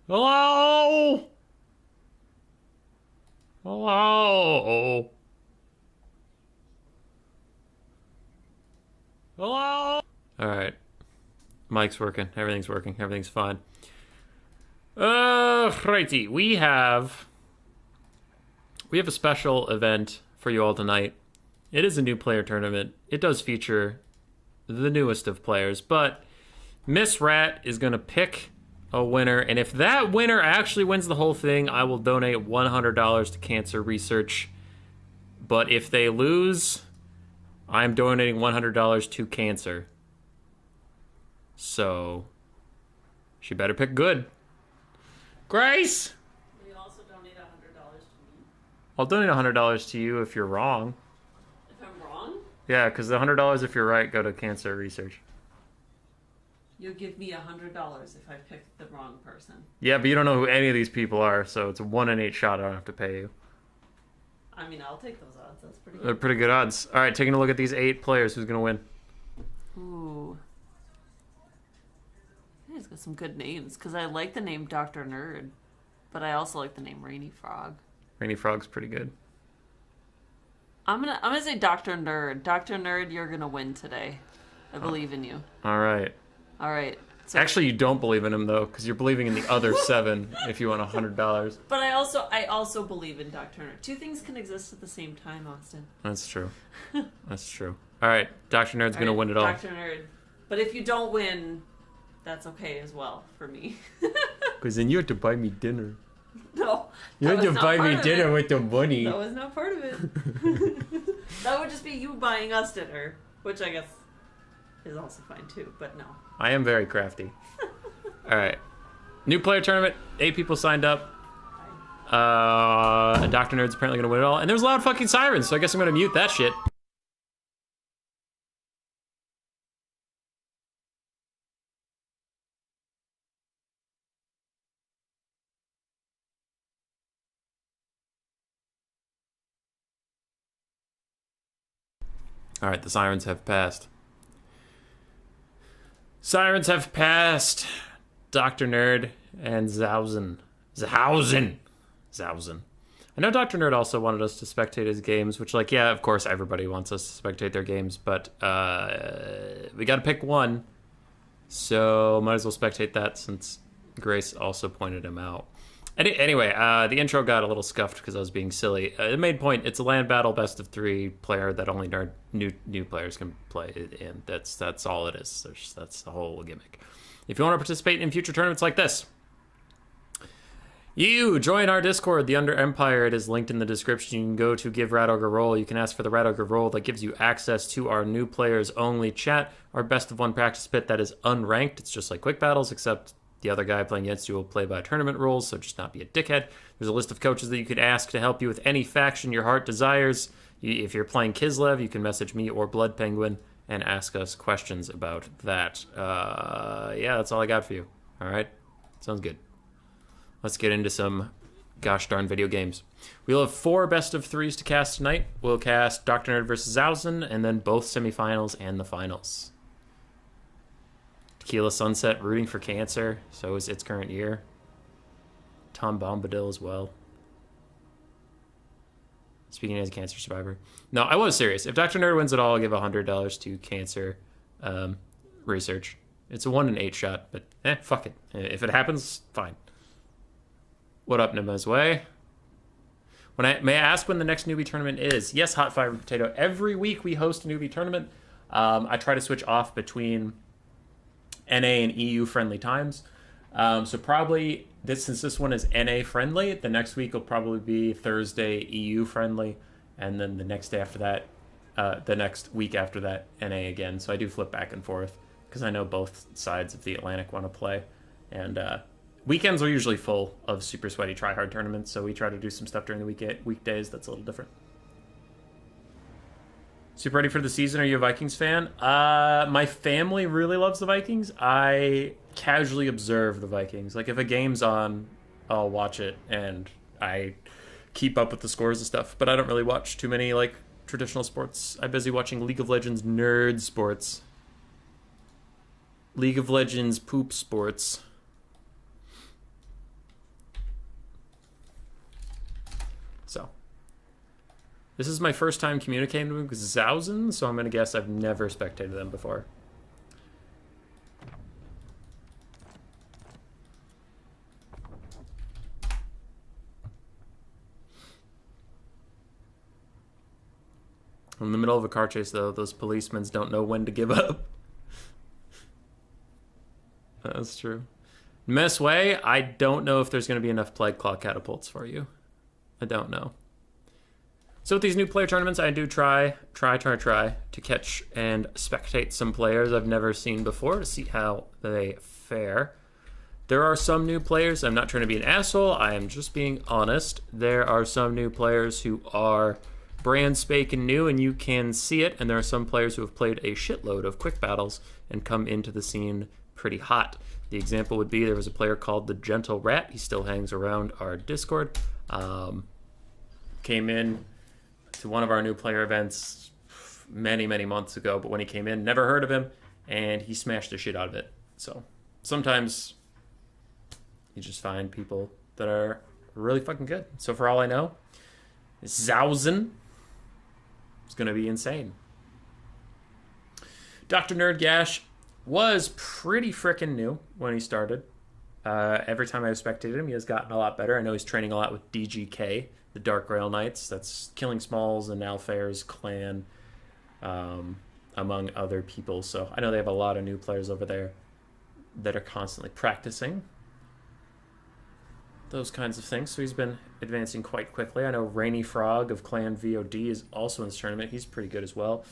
Hello? Hello? Hello? Alright. Mic's working. Everything's working. Everything's fine. Righty. We have a special event for you all tonight. It is a new player tournament. It does feature the newest of players, but Miss Rat is going to pick a winner, and if that winner actually wins the whole thing, I will donate $100 to cancer research. But if they lose, I'm donating $100 to cancer. So, she better pick good. Grace! Will you also donate $100 to me? I'll donate $100 to you if you're wrong. If I'm wrong? Yeah, because the $100 if you're right go to cancer research. You'll give me $100 if I pick the wrong person. Yeah, but you don't know who any of these people are, so it's a 1 in 8 shot. I don't have to pay you. I mean, I'll take those odds. That's pretty They're good. pretty good odds. All right, taking a look at these 8 players. Who's going to win? Ooh. He's got some good names, because I like the name Dr. Nerd, but I also like the name Rainy Frog. Rainy Frog's pretty good. I'm gonna say Dr. Nerd. Dr. Nerd, you're gonna win today. I believe in you. All right. All right. So, Actually, you don't believe in him, though, because you're believing in the other 7 if you want $100. but I also believe in Dr. Nerd. Two things can exist at the same time, Austin. That's true. That's true. All right, Dr. Nerd's going to win it all. Dr. Nerd. But if you don't win, that's okay as well for me. Because then you have to buy me dinner. No. You that have to was not buy part me of dinner it. with the money. That was not part of it. That would just be you buying us dinner, which I guess is also fine too, but no. I am very crafty. All right. New player tournament. 8 people signed up. Dr. Nerd's apparently going to win it all. And there's loud fucking sirens, so I guess I'm going to mute that shit. All right, the sirens have passed. Sirens have passed. Dr. Nerd and Zhausen. I know Dr. Nerd also wanted us to spectate his games, which, like, yeah, of course, everybody wants us to spectate their games, but we got to pick one, so might as well spectate that since Grace also pointed him out. Anyway, the intro got a little scuffed because I was being silly. The main point, it's a land battle best of 3 player that only new players can play, and that's all it is. That's the whole gimmick. If you want to participate in future tournaments like this, you join our Discord, the Under Empire. It is linked in the description. You can go to Give Rat Ogre Roll. You can ask for the Rat Ogre Roll that gives you access to our new players only chat, our best of 1 practice pit that is unranked. It's just like quick battles, except the other guy playing against you will play by tournament rules, so just not be a dickhead. There's a list of coaches that you could ask to help you with any faction your heart desires. If you're playing Kislev, you can message me or Blood Penguin and ask us questions about that. Yeah, that's all I got for you. All right? Sounds good. Let's get into some gosh darn video games. We'll have 4 best of 3s to cast tonight. We'll cast Dr. Nerd versus Zhausen, and then both semifinals and the finals. Tequila Sunset rooting for cancer, so is its current year. Tom Bombadil as well. Speaking as a cancer survivor. No, I was serious. If Dr. Nerd wins it all, I'll give $100 to cancer research. It's a 1 in 8 shot, but fuck it. If it happens, fine. What up, Nima's Way? May I ask when the next newbie tournament is? Yes, Hot Fire Potato. Every week we host a newbie tournament. I try to switch off between NA and EU friendly times. So probably since this one is NA friendly, the next week will probably be Thursday EU friendly, and then the next day after that, the next week after that, NA again. So I do flip back and forth because I know both sides of the Atlantic want to play, and weekends are usually full of super sweaty tryhard tournaments. So we try to do some stuff during the weekdays that's a little different. Super ready for the season? Are you a Vikings fan? My family really loves the Vikings. I casually observe the Vikings. Like, if a game's on, I'll watch it, and I keep up with the scores and stuff. But I don't really watch too many, like, traditional sports. I'm busy watching League of Legends nerd sports. League of Legends poop sports. This is my first time communicating with Zausen, so I'm going to guess I've never spectated them before. In the middle of a car chase, though, those policemen don't know when to give up. That's true. Mess Way, I don't know if there's going to be enough Plague Claw catapults for you. I don't know. So with these new player tournaments, I do try to catch and spectate some players I've never seen before to see how they fare. There are some new players. I'm not trying to be an asshole. I am just being honest. There are some new players who are brand spanking new, and you can see it. And there are some players who have played a shitload of quick battles and come into the scene pretty hot. The example would be there was a player called the Gentle Rat. He still hangs around our Discord. Came in to one of our new player events many months ago, but when he came in, never heard of him, and he smashed the shit out of it. So sometimes you just find people that are really fucking good. So for all I know, Zausen is going to be insane. Dr. Nerdgash was pretty freaking new when he started. Every time I've spectated him, he has gotten a lot better. I know he's training a lot with DGK, the Dark Grail Knights. That's Killing Smalls and Alfair's clan, among other people. So I know they have a lot of new players over there that are constantly practicing those kinds of things. So he's been advancing quite quickly. I know Rainy Frog of Clan VOD is also in this tournament. He's pretty good as well.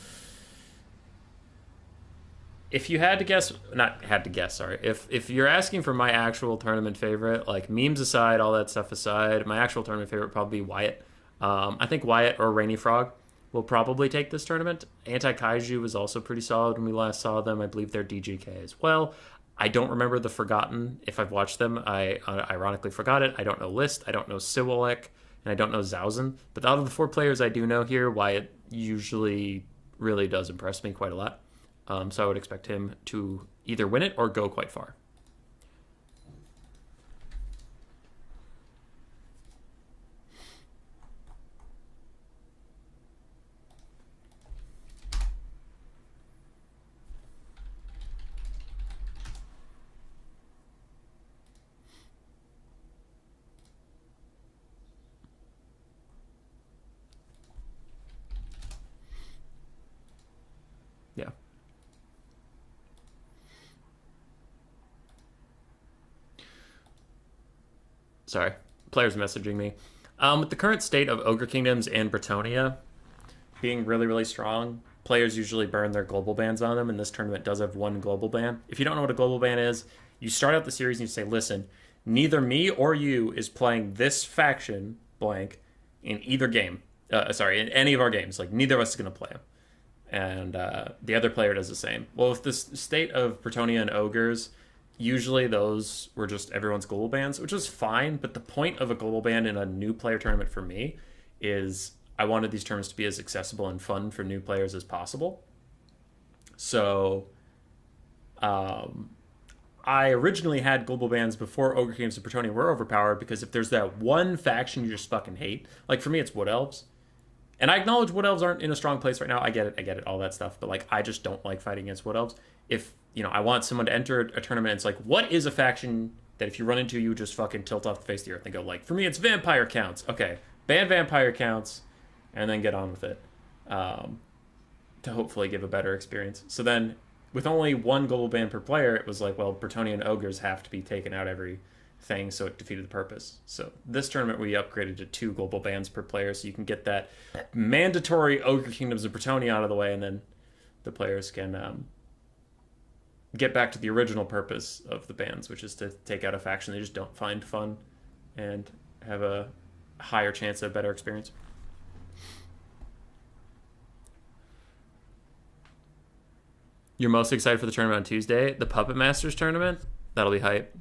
If you had to guess, not had to guess, sorry. If you're asking for my actual tournament favorite, like memes aside, all that stuff aside, my actual tournament favorite would probably be Wyatt. I think Wyatt or Rainy Frog will probably take this tournament. Anti-Kaiju was also pretty solid when we last saw them. I believe they're DGK as well. I don't remember the Forgotten. If I've watched them, I ironically forgot it. I don't know List, I don't know Siwolek, and I don't know Zausen. But out of the four players I do know here, Wyatt usually really does impress me quite a lot. So I would expect him to either win it or go quite far. Yeah. Sorry, players messaging me. With the current state of Ogre Kingdoms and Bretonnia being really strong, players usually burn their global bans on them, and this tournament does have one global ban. If you don't know what a global ban is, you start out the series and you say, listen, neither me or you is playing this faction, blank, in either game. In any of our games. Like, neither of us is going to play them. And the other player does the same. Well, with the state of Bretonnia and Ogres, usually those were just everyone's global bans, which is fine, but the point of a global ban in a new player tournament for me is I wanted these tournaments to be as accessible and fun for new players as possible. So I originally had global bans before Ogre Kingdoms and Bretonnia were overpowered, because if there's that one faction you just fucking hate, like for me it's Wood Elves. And I acknowledge Wood Elves aren't in a strong place right now. I get it, all that stuff. But, like, I just don't like fighting against Wood Elves. If, I want someone to enter a tournament, it's like, what is a faction that if you run into, you just fucking tilt off the face of the earth and go, like, for me, it's Vampire Counts. Okay, ban Vampire Counts, and then get on with it to hopefully give a better experience. So then, with only one global ban per player, it was like, well, Bretonnia and Ogres have to be taken out every thing, so it defeated the purpose. So this tournament we upgraded to 2 global bans per player, so you can get that mandatory Ogre Kingdoms of Bretonnia out of the way, and then the players can get back to the original purpose of the bans, which is to take out a faction they just don't find fun and have a higher chance of a better experience. You're most excited for the tournament on Tuesday? The Puppet Masters tournament? That'll be hype.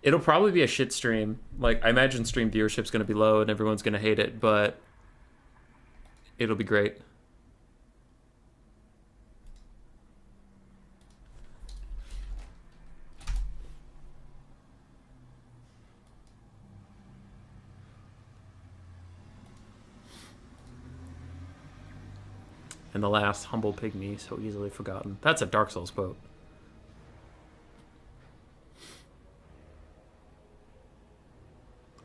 It'll probably be a shit stream. Like, I imagine stream viewership's going to be low and everyone's going to hate it, but it'll be great. And the last, humble pygmy, so easily forgotten. That's a Dark Souls quote.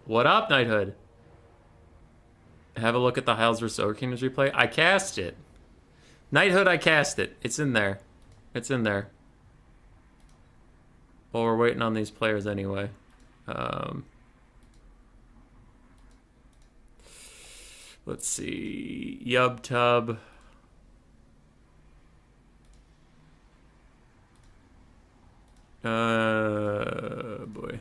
What up, Knighthood? Have a look at the Hiles vs. Ogre Kingdoms replay. I cast it. Knighthood, I cast it. It's in there. It's in there. Well, we're waiting on these players anyway. Let's see. YubTub. Boy.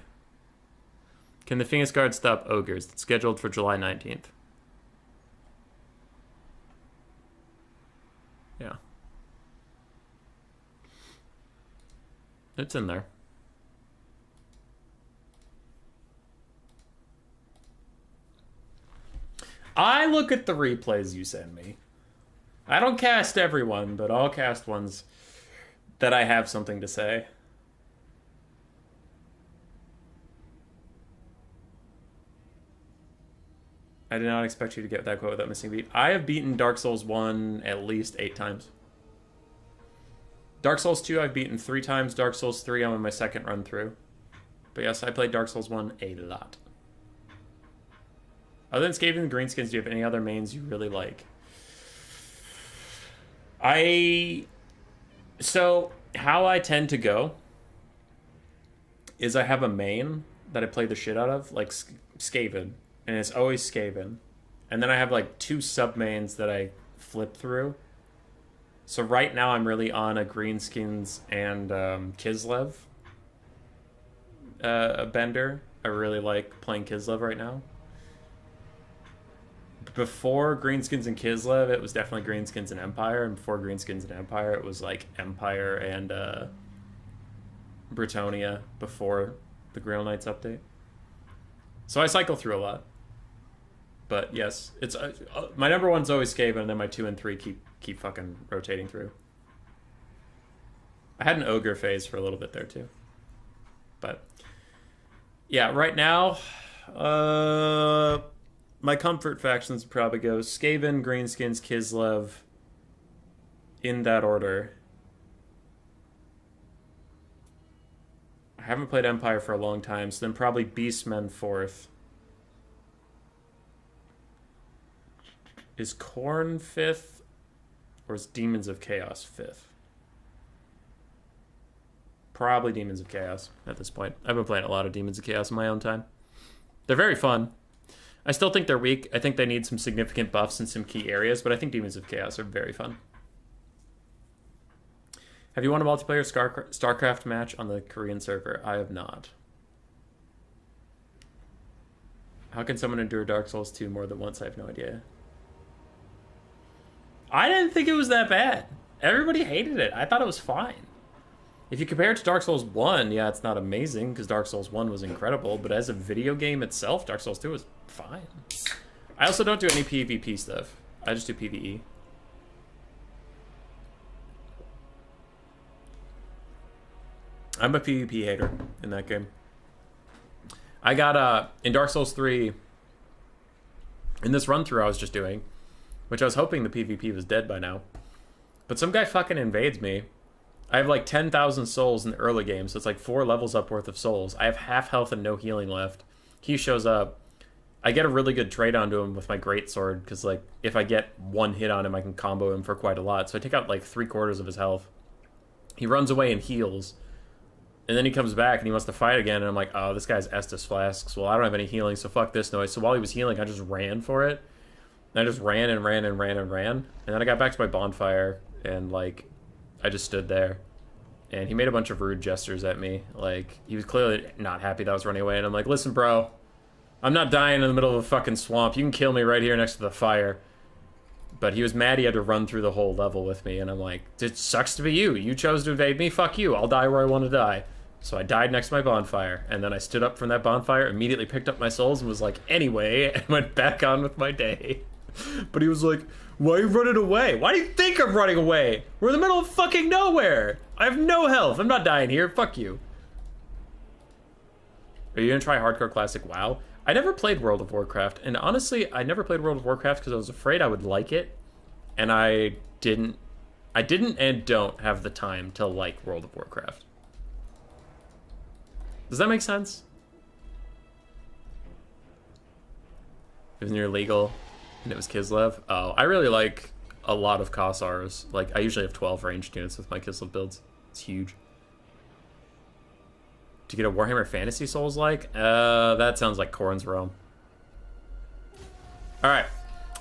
Can the Phoenix Guard stop ogres? It's scheduled for July 19th. Yeah. It's in there. I look at the replays you send me. I don't cast everyone, but I'll cast ones that I have something to say. I did not expect you to get that quote without missing a beat. I have beaten Dark Souls 1 at least 8 times. Dark Souls 2 I've beaten 3 times. Dark Souls 3 I'm in my second run through. But yes, I played Dark Souls 1 a lot. Other than Skaven and Greenskins, do you have any other mains you really like? So, how I tend to go is I have a main that I play the shit out of, like Skaven. And it's always Skaven. And then I have like 2 sub-mains that I flip through. So right now I'm really on a Greenskins and Kislev bender. I really like playing Kislev right now. Before Greenskins and Kislev, it was definitely Greenskins and Empire. And before Greenskins and Empire, it was like Empire and Bretonnia before the Grail Knights update. So I cycle through a lot. But yes, it's my number 1's always Skaven, and then my 2 and 3 keep fucking rotating through. I had an ogre phase for a little bit there too. But yeah, right now, my comfort factions would probably go Skaven, Greenskins, Kislev, in that order. I haven't played Empire for a long time, so then probably Beastmen 4th. Is Khorne 5th, or is Demons of Chaos 5th? Probably Demons of Chaos at this point. I've been playing a lot of Demons of Chaos in my own time. They're very fun. I still think they're weak. I think they need some significant buffs in some key areas, but I think Demons of Chaos are very fun. Have you won a multiplayer StarCraft match on the Korean server? I have not. How can someone endure Dark Souls 2 more than once? I have no idea. I didn't think it was that bad. Everybody hated it. I thought it was fine. If you compare it to Dark Souls 1, yeah, it's not amazing, because Dark Souls 1 was incredible, but as a video game itself, Dark Souls 2 was fine. I also don't do any PvP stuff. I just do PvE. I'm a PvP hater in that game. I got, in Dark Souls 3, in this run-through I was just doing, which I was hoping the PvP was dead by now, but some guy fucking invades me. I have like 10,000 souls in the early game, so it's like 4 levels up worth of souls. I have half health and no healing left. He shows up. I get a really good trade onto him with my greatsword, because like if I get 1 hit on him, I can combo him for quite a lot. So I take out like 3/4 of his health. He runs away and heals. And then he comes back and he wants to fight again, and I'm like, oh, this guy's Estus flasks. Well, I don't have any healing, so fuck this noise. So while he was healing, I just ran for it. And I just ran and ran and ran and ran. And then I got back to my bonfire, and like, I just stood there. And he made a bunch of rude gestures at me. Like, he was clearly not happy that I was running away. And I'm like, listen, bro, I'm not dying in the middle of a fucking swamp. You can kill me right here next to the fire. But he was mad he had to run through the whole level with me. And I'm like, it sucks to be you. You chose to invade me. Fuck you. I'll die where I want to die. So I died next to my bonfire. And then I stood up from that bonfire, immediately picked up my souls, and was like, anyway, and went back on with my day. But he was like, why are you running away? Why do you think I'm running away? We're in the middle of fucking nowhere. I have no health. I'm not dying here. Fuck you. Are you gonna try Hardcore Classic WoW? I never played World of Warcraft, and honestly, I never played World of Warcraft because I was afraid I would like it, and I didn't and don't have the time to like World of Warcraft. Does that make sense? It was near legal, and it was Kislev. Oh, I really like a lot of Kossars. Like, I usually have 12 ranged units with my Kislev builds. It's huge. To get a Warhammer Fantasy Souls like? That sounds like Corrin's Realm. Alright.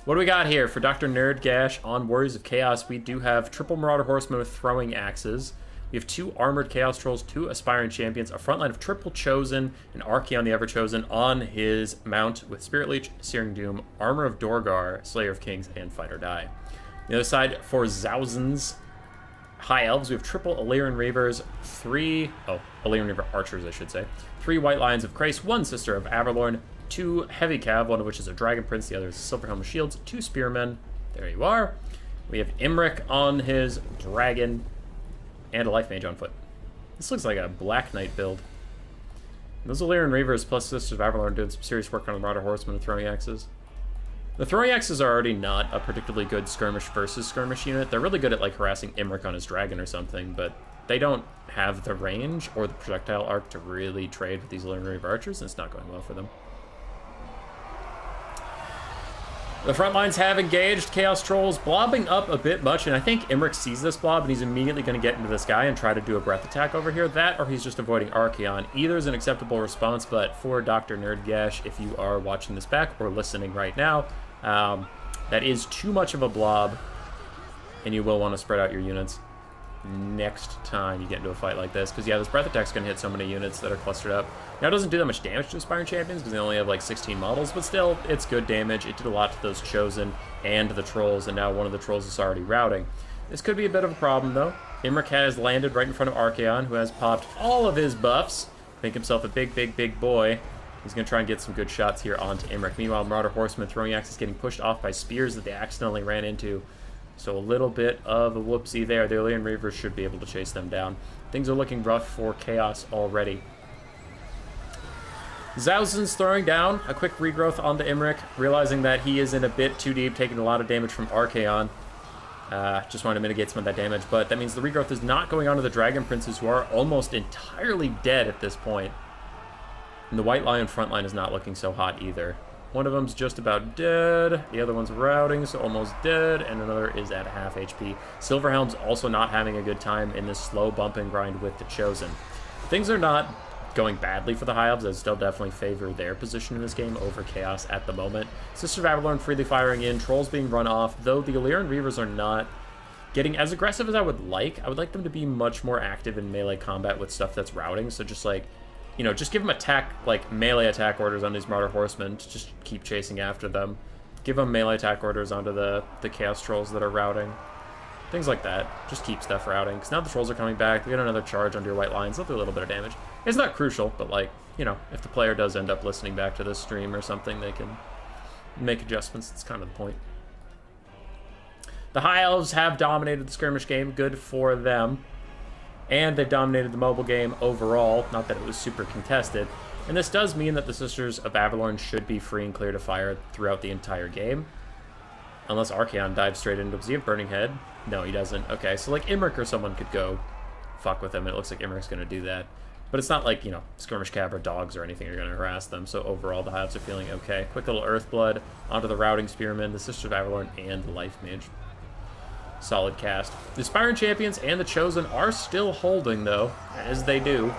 What do we got here for Dr. Nerdgash on Warriors of Chaos? We do have triple Marauder Horsemen with throwing axes. We have 2 armored Chaos Trolls, 2 aspiring champions, a front line of triple Chosen, and Archaon the Ever-Chosen on his mount with Spirit Leech, Searing Doom, Armor of Dorgar, Slayer of Kings, and Fight or Die. On the other side, for Zausen's High Elves, we have triple Illyrian Reavers, 3... Oh, Illyrian Reaver Archers, I should say. 3 White Lions of Krace, 1 Sister of Averlorn, 2 Heavy Cav, one of which is a Dragon Prince, the other is a Silver Helm of Shields, 2 Spearmen. There you are. We have Imric on his Dragon, and a Life Mage on foot. This looks like a Black Knight build. Those Illyrian Reavers plus Sisters of Avalon are doing some serious work on the Marauder Horsemen and throwing axes. The throwing axes are already not a particularly good skirmish versus skirmish unit. They're really good at like harassing Imric on his dragon or something, but they don't have the range or the projectile arc to really trade with these Illyrian Reaver archers, and it's not going well for them. The front lines have engaged. Chaos Trolls blobbing up a bit much, and I think Imric sees this blob, and he's immediately going to get into this guy and try to do a breath attack over here. That, or he's just avoiding Archaon. Either is an acceptable response, but for Dr. Nerdgash, if you are watching this back or listening right now, that is too much of a blob, and you will want to spread out your units next time you get into a fight like this, because yeah, this breath attack's going to hit so many units that are clustered up. Now, it doesn't do that much damage to Aspiring Champions because they only have like 16 models, but still, it's good damage. It did a lot to those Chosen and the Trolls, and now one of the Trolls is already routing. This could be a bit of a problem, though. Imric has landed right in front of Archaon, who has popped all of his buffs, make himself a big, big, big boy. He's going to try and get some good shots here onto Imric. Meanwhile, Marauder Horseman throwing axe is getting pushed off by spears that they accidentally ran into. So a little bit of a whoopsie there. The Illyrian Reavers should be able to chase them down. Things are looking rough for Chaos already. Zausen's throwing down a quick regrowth onto Imric, realizing that he is in a bit too deep, taking a lot of damage from Archaon. Just wanted to mitigate some of that damage, but that means the regrowth is not going on to the Dragon Princes, who are almost entirely dead at this point. And the White Lion front line is not looking so hot either. One of them's just about dead, the other one's routing, so almost dead, and another is at half HP. Silverhelm's also not having a good time in this slow bump and grind with the Chosen. Things are not going badly for the High Elves. I still definitely favor their position in this game over Chaos at the moment. Sister of Avalorn freely firing in, Trolls being run off, though the Illyrian Reavers are not getting as aggressive as I would like. I would like them to be much more active in melee combat with stuff that's routing, so just like, you know, just give them melee attack orders on these Marauder Horsemen to just keep chasing after them. Give them melee attack orders onto the Chaos Trolls that are routing. Things like that. Just keep stuff routing, because now the Trolls are coming back. They get another charge onto your White Lions. They'll do a little bit of damage. It's not crucial, but, like, you know, if the player does end up listening back to this stream or something, they can make adjustments. That's kind of the point. The High Elves have dominated the skirmish game. Good for them. And they've dominated the mobile game overall. Not that it was super contested. And this does mean that the Sisters of Avalorn should be free and clear to fire throughout the entire game. Unless Archaon dives straight into him. Does he have Burning Head? No, he doesn't. Okay, so like Imric or someone could go fuck with him. It looks like Imric's going to do that. But it's not like, you know, Skirmish Cav or dogs or anything are going to harass them. So overall, the Hives are feeling okay. Quick little Earthblood onto the Routing Spearmen, the Sisters of Avalorn, and the Life Mage. Solid cast. The Aspiring Champions and the Chosen are still holding, though, as they do.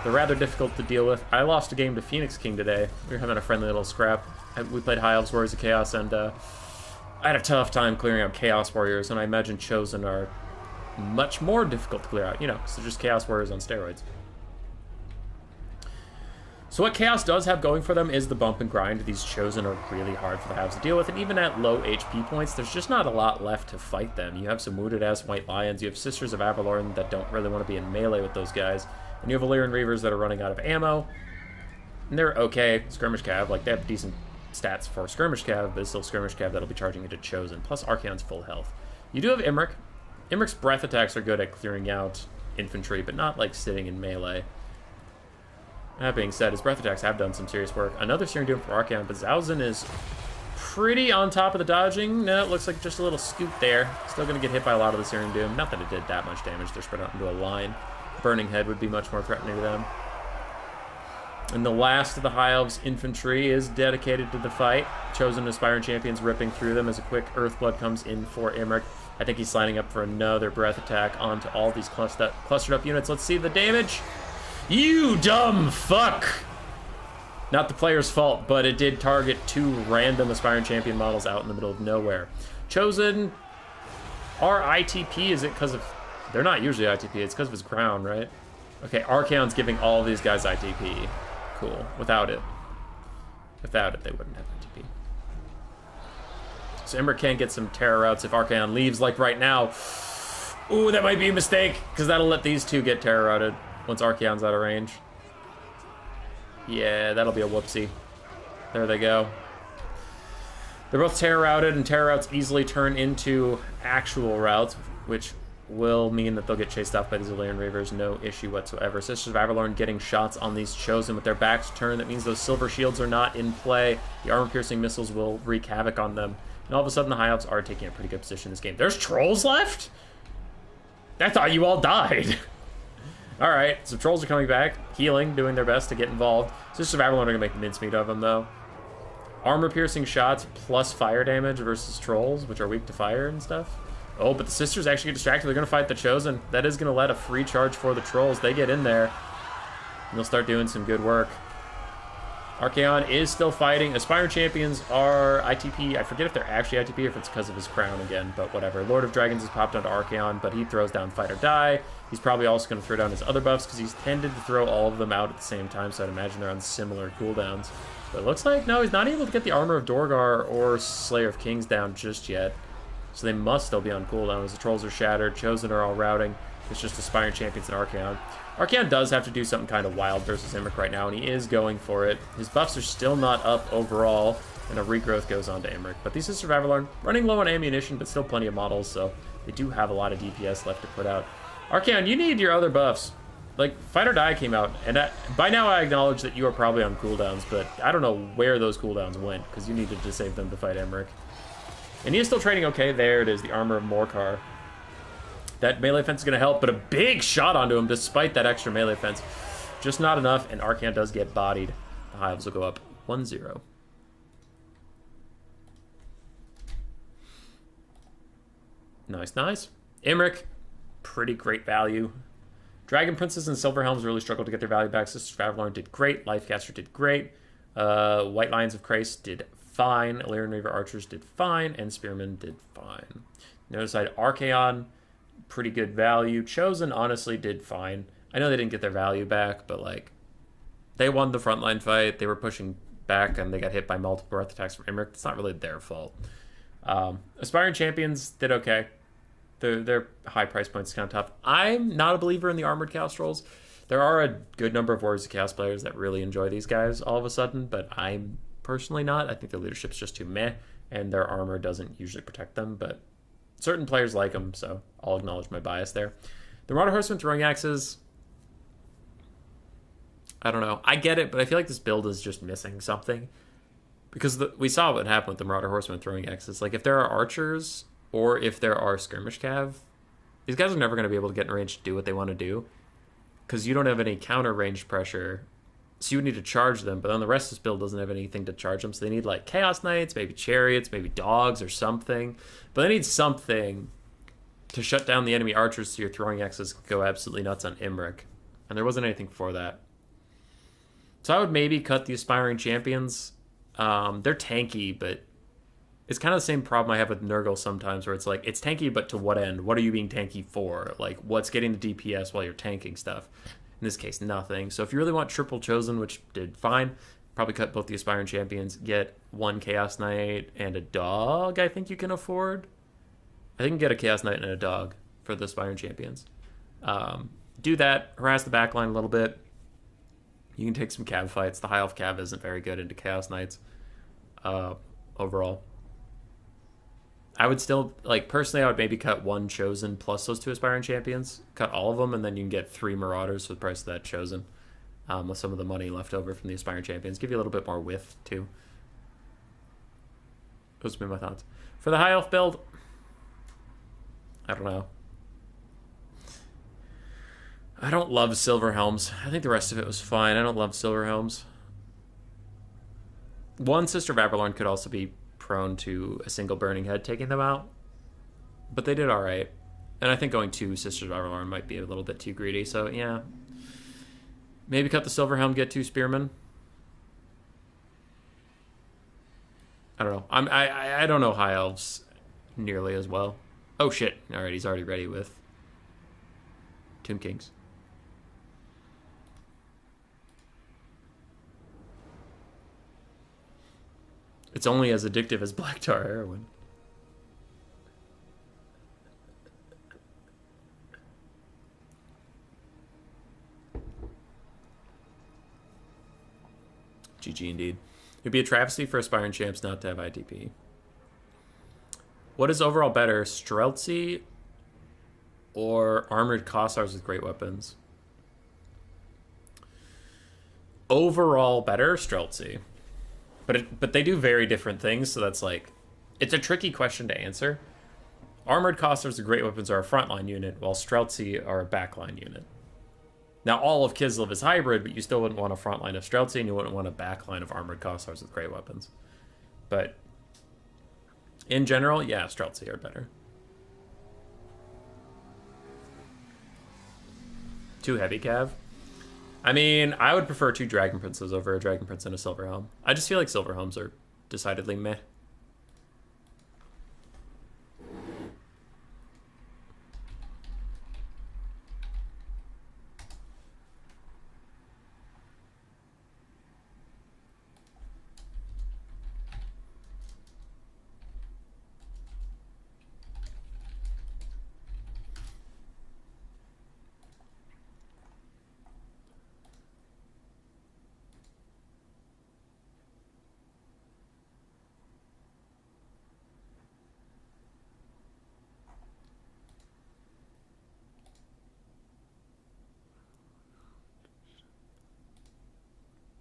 They're rather difficult to deal with. I lost a game to Phoenix King today. We were having a friendly little scrap. We played High Elves Warriors of Chaos, and I had a tough time clearing out Chaos Warriors, and I imagine Chosen are much more difficult to clear out, you know, because they're just Chaos Warriors on steroids. So what Chaos does have going for them is the bump and grind. These Chosen are really hard for the Halves to deal with, and even at low HP points, there's just not a lot left to fight them. You have some wounded-ass White Lions, you have Sisters of Avalorn that don't really want to be in melee with those guys, and you have Illyrian Reavers that are running out of ammo, and they're okay. Skirmish Cav, like, they have decent stats for Skirmish Cav, but it's still Skirmish Cav that'll be charging into Chosen, plus Archaon's full health. You do have Imric. Imric's breath attacks are good at clearing out infantry, but not, like, sitting in melee. That being said, his breath attacks have done some serious work. Another Searing Doom for Archaon, but Zausen is pretty on top of the dodging. No, it looks like just a little scoop there. Still going to get hit by a lot of the Searing Doom. Not that it did that much damage. They're spread out into a line. Burning Head would be much more threatening to them. And the last of the High Elves infantry is dedicated to the fight. Chosen Aspiring Champions ripping through them as a quick Earthblood comes in for Imric. I think he's lining up for another breath attack onto all these clustered up units. Let's see the damage. You dumb fuck! Not the player's fault, but it did target 2 random Aspiring Champion models out in the middle of nowhere. Chosen are ITP, is it because of... They're not usually ITP, it's because of his crown, right? Okay, Archaon's giving all these guys ITP. Cool. Without it, they wouldn't have ITP. So Imric can get some terror routes if Archaon leaves, like right now. Ooh, that might be a mistake, because that'll let these 2 get terror routed once Archaon's out of range. Yeah, that'll be a whoopsie. There they go. They're both terror routed, and terror routes easily turn into actual routes, which will mean that they'll get chased off by these Illyrian Reavers, no issue whatsoever. Sisters of Avalorn getting shots on these Chosen with their backs turned. That means those silver shields are not in play. The armor-piercing missiles will wreak havoc on them. And all of a sudden, the High Elves are taking a pretty good position in this game. There's trolls left? I thought you all died. Alright, so trolls are coming back, healing, doing their best to get involved. Sisters of Avalorn are going to make mincemeat of them, though. Armor-piercing shots plus fire damage versus trolls, which are weak to fire and stuff. Oh, but the sisters actually get distracted. They're going to fight the Chosen. That is going to let a free charge for the trolls. They get in there, and they'll start doing some good work. Archaon is still fighting. Aspiring Champions are ITP. I forget if they're actually ITP or if it's because of his crown again, but whatever. Lord of Dragons has popped onto Archaon, but he throws down Fight or Die. He's probably also going to throw down his other buffs because he's tended to throw all of them out at the same time, so I'd imagine they're on similar cooldowns. But it looks like, no, he's not able to get the Armor of Dorgar or Slayer of Kings down just yet. So they must still be on cooldown as the trolls are shattered. Chosen are all routing. It's just Aspiring Champions and Archaon. Archaon does have to do something kind of wild versus Imric right now, and he is going for it. His buffs are still not up overall, and a regrowth goes on to Imric. But these Sisters of Avalorn running low on ammunition, but still plenty of models, so they do have a lot of DPS left to put out. Archaon, you need your other buffs. Like, Fight or Die came out, and by now I acknowledge that you are probably on cooldowns, but I don't know where those cooldowns went, because you needed to save them to fight Imric. And he is still trading okay. There it is, the Armor of Morcar. That melee fence is going to help, but a big shot onto him despite that extra melee fence. Just not enough, and Archaon does get bodied. The High Elves will go up 1-0. Nice, nice. Imric, pretty great value. Dragon Princes and Silverhelms really struggled to get their value back. Sisters of Avalorn did great. Lifecaster did great. White Lions of Krace did fine. Illyrian Reaver Archers did fine. And Spearmen did fine. On the other side, Archaon, pretty good value. Chosen, honestly, did fine. I know they didn't get their value back, but, like, they won the frontline fight. They were pushing back, and they got hit by multiple breath attacks from Imric. It's not really their fault. Aspiring Champions did okay. Their high price points kind of tough. I'm not a believer in the Armored Chaos Trolls. There are a good number of Warriors of Chaos players that really enjoy these guys all of a sudden, but I'm personally not. I think their leadership's just too meh, and their armor doesn't usually protect them, but certain players like them, so I'll acknowledge my bias there. The Marauder Horsemen throwing axes, I don't know. I get it, but I feel like this build is just missing something. Because we saw what happened with the Marauder Horsemen throwing axes. Like, if there are archers, or if there are skirmish cav, these guys are never going to be able to get in range to do what they want to do. Because you don't have any counter range pressure. So you would need to charge them, but then the rest of this build doesn't have anything to charge them. So they need, like, Chaos Knights, maybe Chariots, maybe Dogs or something. But they need something to shut down the enemy archers so your throwing axes could go absolutely nuts on Imric. And there wasn't anything for that. So I would maybe cut the Aspiring Champions. They're tanky, but it's kind of the same problem I have with Nurgle sometimes, where it's like, it's tanky, but to what end? What are you being tanky for? Like, what's getting the DPS while you're tanking stuff? In this case, nothing. So if you really want triple Chosen, which did fine, probably cut both the Aspiring Champions, get one Chaos Knight and a Dog, I think you can afford. I think you can get a Chaos Knight and a Dog for the Aspiring Champions. Do that, harass the backline a little bit. You can take some Cav fights. The High Elf Cav isn't very good into Chaos Knights overall. I would still, like, personally, I would maybe cut one Chosen plus those two Aspiring Champions. Cut all of them, and then you can get 3 Marauders for the price of that Chosen. With some of the money left over from the Aspiring Champions. Give you a little bit more width, too. Those would be my thoughts. For the high elf build, I don't know. I don't love Silver Helms. I think the rest of it was fine. I don't love Silver Helms. One Sister of Aberlorn could also be prone to a single Burning Head taking them out. But they did alright. And I think going 2 Sisters of Aberlorn might be a little bit too greedy. So, yeah. Maybe cut the Silver Helm, get 2 Spearmen. I don't know. I don't know High Elves nearly as well. Oh, shit. Alright, he's already ready with Tomb Kings. It's only as addictive as Black Tar Heroin. GG indeed. It'd be a travesty for aspiring champs not to have ITP. What is overall better, Streltsy or armored Kossars with great weapons? Overall better, Streltsy. But they do very different things, so that's like... It's a tricky question to answer. Armored Kossars with great weapons are a frontline unit, while Streltsy are a backline unit. Now, all of Kislev is hybrid, but you still wouldn't want a frontline of Streltsy, and you wouldn't want a backline of Armored Kossars with great weapons. But in general, yeah, Streltsy are better. 2 heavy cav. I mean, I would prefer 2 Dragon Princes over a Dragon Prince and a Silver Helm. I just feel like Silver Helms are decidedly meh.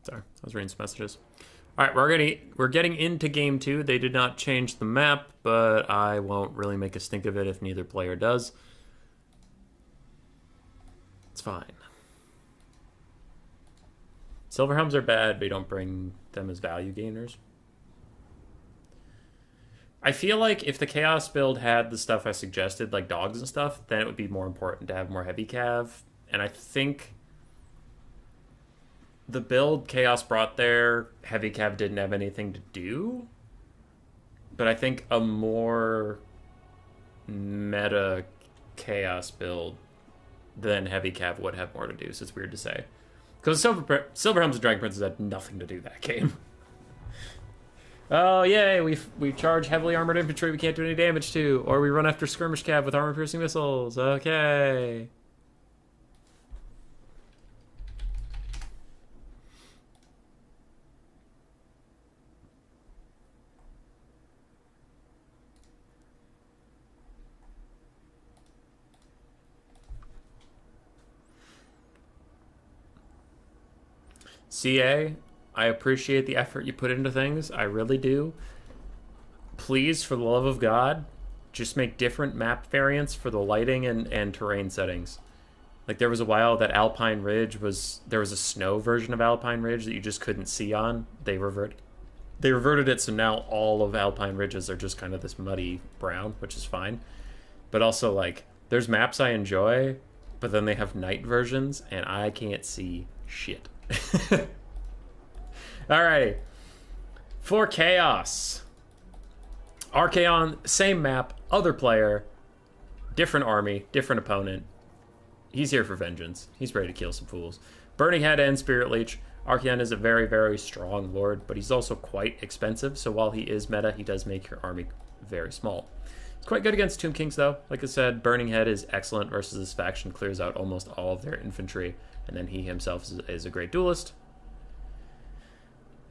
Sorry, I was reading some messages. All right, we're getting into game 2. They did not change the map, but I won't really make a stink of it if neither player does. It's fine. Silver Helms are bad, but you don't bring them as value gainers. I feel like if the Chaos build had the stuff I suggested, like dogs and stuff, then it would be more important to have more heavy cav. And I think the build Chaos brought there, heavy cav didn't have anything to do. But I think a more meta Chaos build than heavy cav would have more to do, so it's weird to say. Because Silver Helms and Dragon Princes had nothing to do that game. Oh, yay, we charge heavily armored infantry we can't do any damage to. Or we run after skirmish cav with armor-piercing missiles. Okay. CA, I appreciate the effort you put into things. I really do. Please, for the love of God, just make different map variants for the lighting and terrain settings. Like, there was a while that Alpine Ridge there was a snow version of Alpine Ridge that you just couldn't see on. They reverted it, so now all of Alpine Ridges are just kind of this muddy brown, which is fine. But also, like, there's maps I enjoy, but then they have night versions, and I can't see shit. Alrighty. For Chaos. Archaon, same map, other player, different army, different opponent. He's here for vengeance. He's ready to kill some fools. Burning Head and Spirit Leech. Archaon is a very, very strong lord, but he's also quite expensive, so while he is meta, he does make your army very small. It's quite good against Tomb Kings, though. Like I said, Burning Head is excellent versus this faction, clears out almost all of their infantry, and then he himself is a great duelist.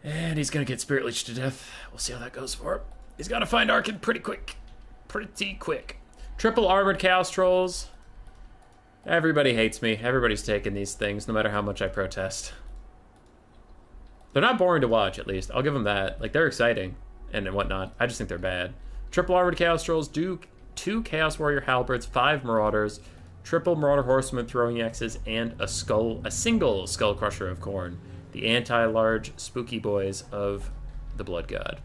And he's going to get Spirit Leech to death. We'll see how that goes for him. He's got to find Arkin pretty quick. Pretty quick. Triple Armored Chaos Trolls. Everybody hates me. Everybody's taking these things, no matter how much I protest. They're not boring to watch, at least. I'll give them that. Like, they're exciting. and whatnot. I just think they're bad. Triple armored Chaos Trolls, do 2 Chaos Warrior Halberds, 5 Marauders, triple Marauder Horsemen throwing axes, and a single Skull Crusher of Khorne. The anti-large spooky boys of the Blood God.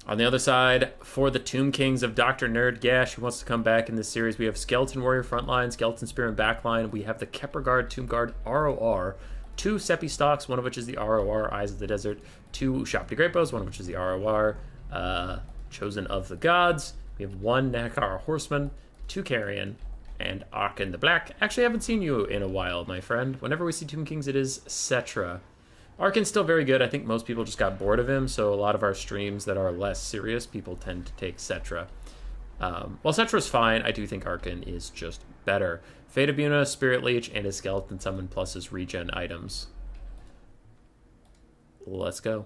On the other side, for the Tomb Kings of Dr. Nerd Gash, who wants to come back in this series, we have Skeleton Warrior Frontline, Skeleton Spearman Backline. We have the Kepler Guard, Tomb Guard, ROR. 2 Seppi Stalks, one of which is the ROR, Eyes of the Desert. 2 Ushapti Greatbows, one of which is the ROR, Chosen of the Gods. We have 1 Nehekara Horseman, 2 Carrion, and Arkan the Black. Actually, I haven't seen you in a while, my friend. Whenever we see Tomb Kings, it is Cetra. Arkan's still very good. I think most people just got bored of him, so a lot of our streams that are less serious, people tend to take Cetra. While Cetra's fine, I do think Arkan is just better. Fate of Buna, Spirit Leech, and his Skeleton Summon plus his regen items. Let's go.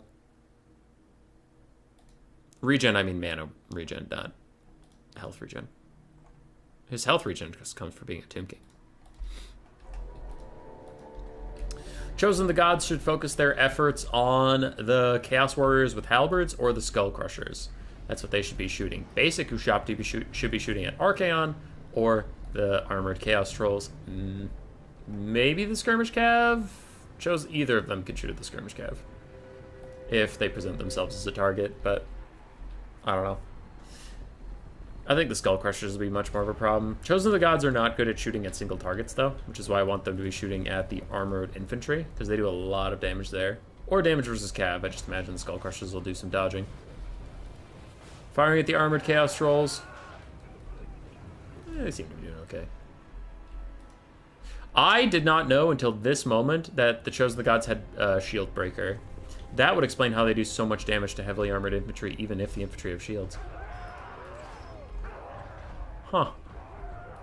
Regen, I mean mana regen, not health regen. His health regen just comes from being a Tomb King. Chosen the Gods should focus their efforts on the Chaos Warriors with Halberds or the Skull Crushers. That's what they should be shooting. Basic Ushapti should be shooting at Archaon or the Armored Chaos Trolls. Maybe the Skirmish Cav? Either of them could shoot at the Skirmish Cav if they present themselves as a target, but I don't know. I think the Skull Crushers will be much more of a problem. Chosen of the Gods are not good at shooting at single targets, though, which is why I want them to be shooting at the Armored Infantry, because they do a lot of damage there. Or damage versus Cav. I just imagine the Skull Crushers will do some dodging. Firing at the Armored Chaos Trolls. They seem to be doing okay. I did not know until this moment that the Chosen of the Gods had Shield Breaker. That would explain how they do so much damage to heavily armored infantry, even if the infantry have shields. Huh.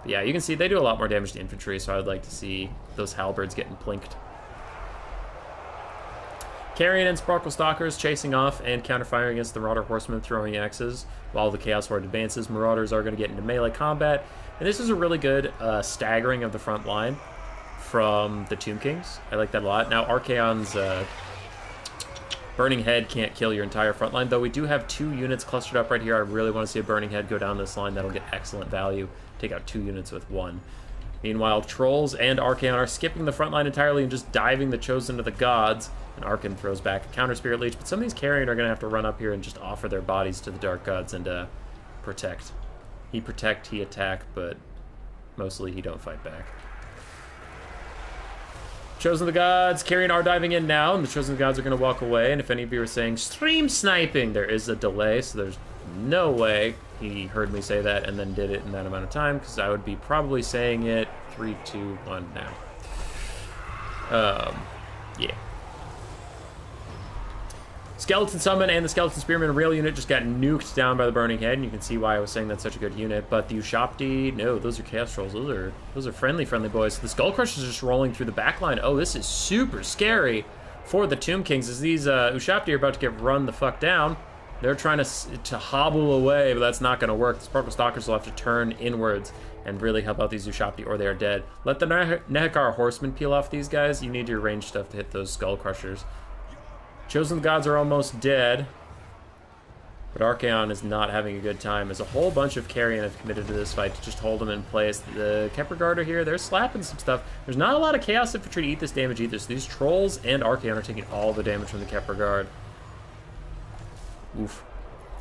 But yeah, you can see they do a lot more damage to infantry, so I would like to see those halberds getting plinked. Carrion and Sparkle Stalkers chasing off and counterfiring against the Marauder Horsemen throwing axes. While the Chaos Horde advances, Marauders are going to get into melee combat. And this is a really good staggering of the front line from the Tomb Kings. I like that a lot. Now, Archaon's Burning Head can't kill your entire front line, though we do have 2 units clustered up right here. I really want to see a Burning Head go down this line. That'll get excellent value. Take out 2 units with 1. Meanwhile, Trolls and Archaon are skipping the front line entirely and just diving the Chosen of the Gods. And Arkan throws back a counter Spirit Leech, but some of these Carrion are going to have to run up here and just offer their bodies to the Dark Gods and protect. He protect, he attack, but mostly he don't fight back. Chosen of the Gods, Carrion are diving in now, and the Chosen of the Gods are going to walk away. And if any of you are saying, stream sniping, there is a delay, so there's no way he heard me say that and then did it in that amount of time, because I would be probably saying it 3, 2, 1 now. Yeah. Skeleton Summon and the Skeleton Spearman rail unit just got nuked down by the Burning Head, and you can see why I was saying that's such a good unit. But the Ushapti, no, those are Chaos Trolls. Those are friendly boys. The Skull Crushers are just rolling through the back line. Oh, this is super scary for the Tomb Kings, as these Ushapti are about to get run the fuck down. They're trying to hobble away, but that's not going to work. The Sparkle Stalkers will have to turn inwards and really help out these Ushapti, or they are dead. Let the Nehekara Horsemen peel off these guys. You need your ranged stuff to hit those Skull Crushers. Chosen Gods are almost dead, but Archaon is not having a good time, as a whole bunch of Carrion have committed to this fight to just hold him in place. The Kepler Guard are here. They're slapping some stuff. There's not a lot of Chaos Infantry to eat this damage either, so these Trolls and Archaon are taking all the damage from the Kepler Guard. Oof.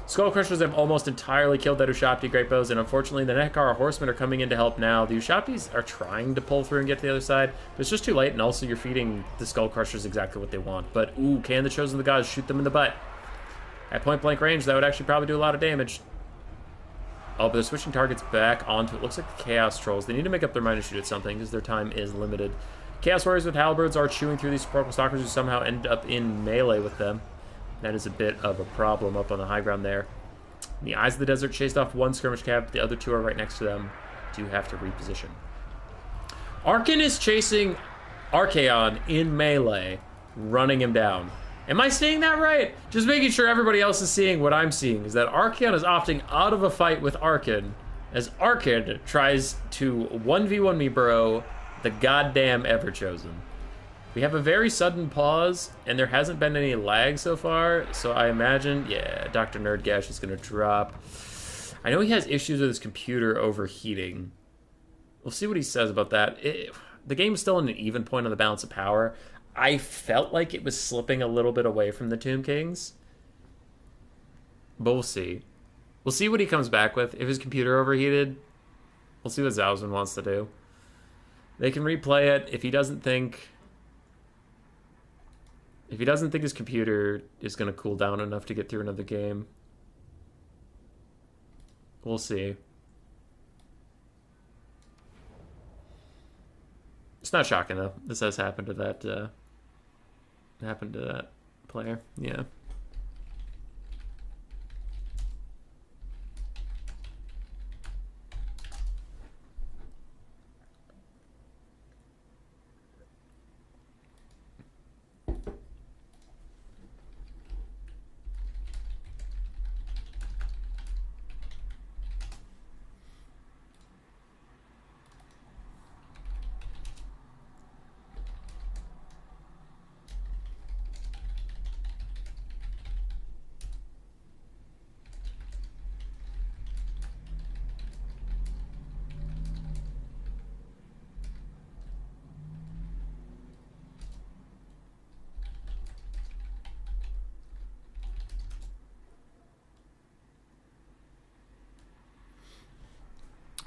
Skull Crushers have almost entirely killed that Ushapti Greatbows, and unfortunately the Nehekara Horsemen are coming in to help now. The Ushaptis are trying to pull through and get to the other side, but it's just too late, and also you're feeding the Skull Crushers exactly what they want. But, ooh, can the Chosen of the Gods shoot them in the butt? At point-blank range, that would actually probably do a lot of damage. Oh, but they're switching targets back onto, it looks like the Chaos Trolls. They need to make up their mind to shoot at something, because their time is limited. Chaos Warriors with Halberds are chewing through these Sparkle Stalkers, who somehow end up in melee with them. That is a bit of a problem up on the high ground there. The Eyes of the Desert chased off 1 Skirmish Cav. The other 2 are right next to them. Do have to reposition. Arkan is chasing Archaon in melee, running him down. Am I seeing that right? Just making sure everybody else is seeing what I'm seeing, is that Archaon is opting out of a fight with Arkan, as Arkan tries to 1v1 me bro the goddamn Everchosen. We have a very sudden pause, and there hasn't been any lag so far, so I imagine, yeah, Dr. Nerdgash is going to drop. I know he has issues with his computer overheating. We'll see what he says about that. The game is still in an even point on the balance of power. I felt like it was slipping a little bit away from the Tomb Kings. But we'll see. We'll see what he comes back with. If his computer overheated, we'll see what Zhaozun wants to do. They can replay it. If he doesn't think his computer is going to cool down enough to get through another game, we'll see. It's not shocking though. This has happened to that player. Yeah.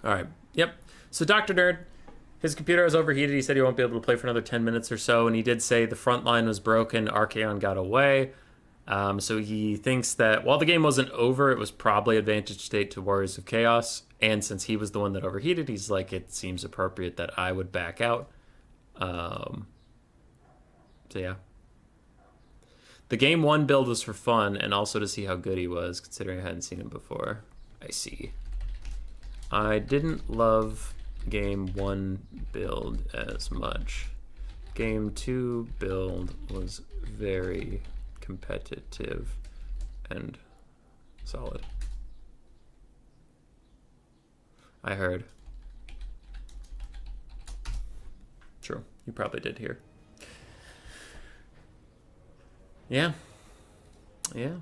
All right. Yep. So Dr. Nerd, his computer was overheated. He said he won't be able to play for another 10 minutes or so. And he did say the front line was broken. Archaon got away. So he thinks that while the game wasn't over, it was probably advantage state to Warriors of Chaos. And since he was the one that overheated, he's like, it seems appropriate that I would back out. So yeah. The game 1 build was for fun and also to see how good he was, considering I hadn't seen him before. I see. I didn't love game 1 build as much. Game 2 build was very competitive and solid. I heard. True. You probably did hear. Yeah. Yeah.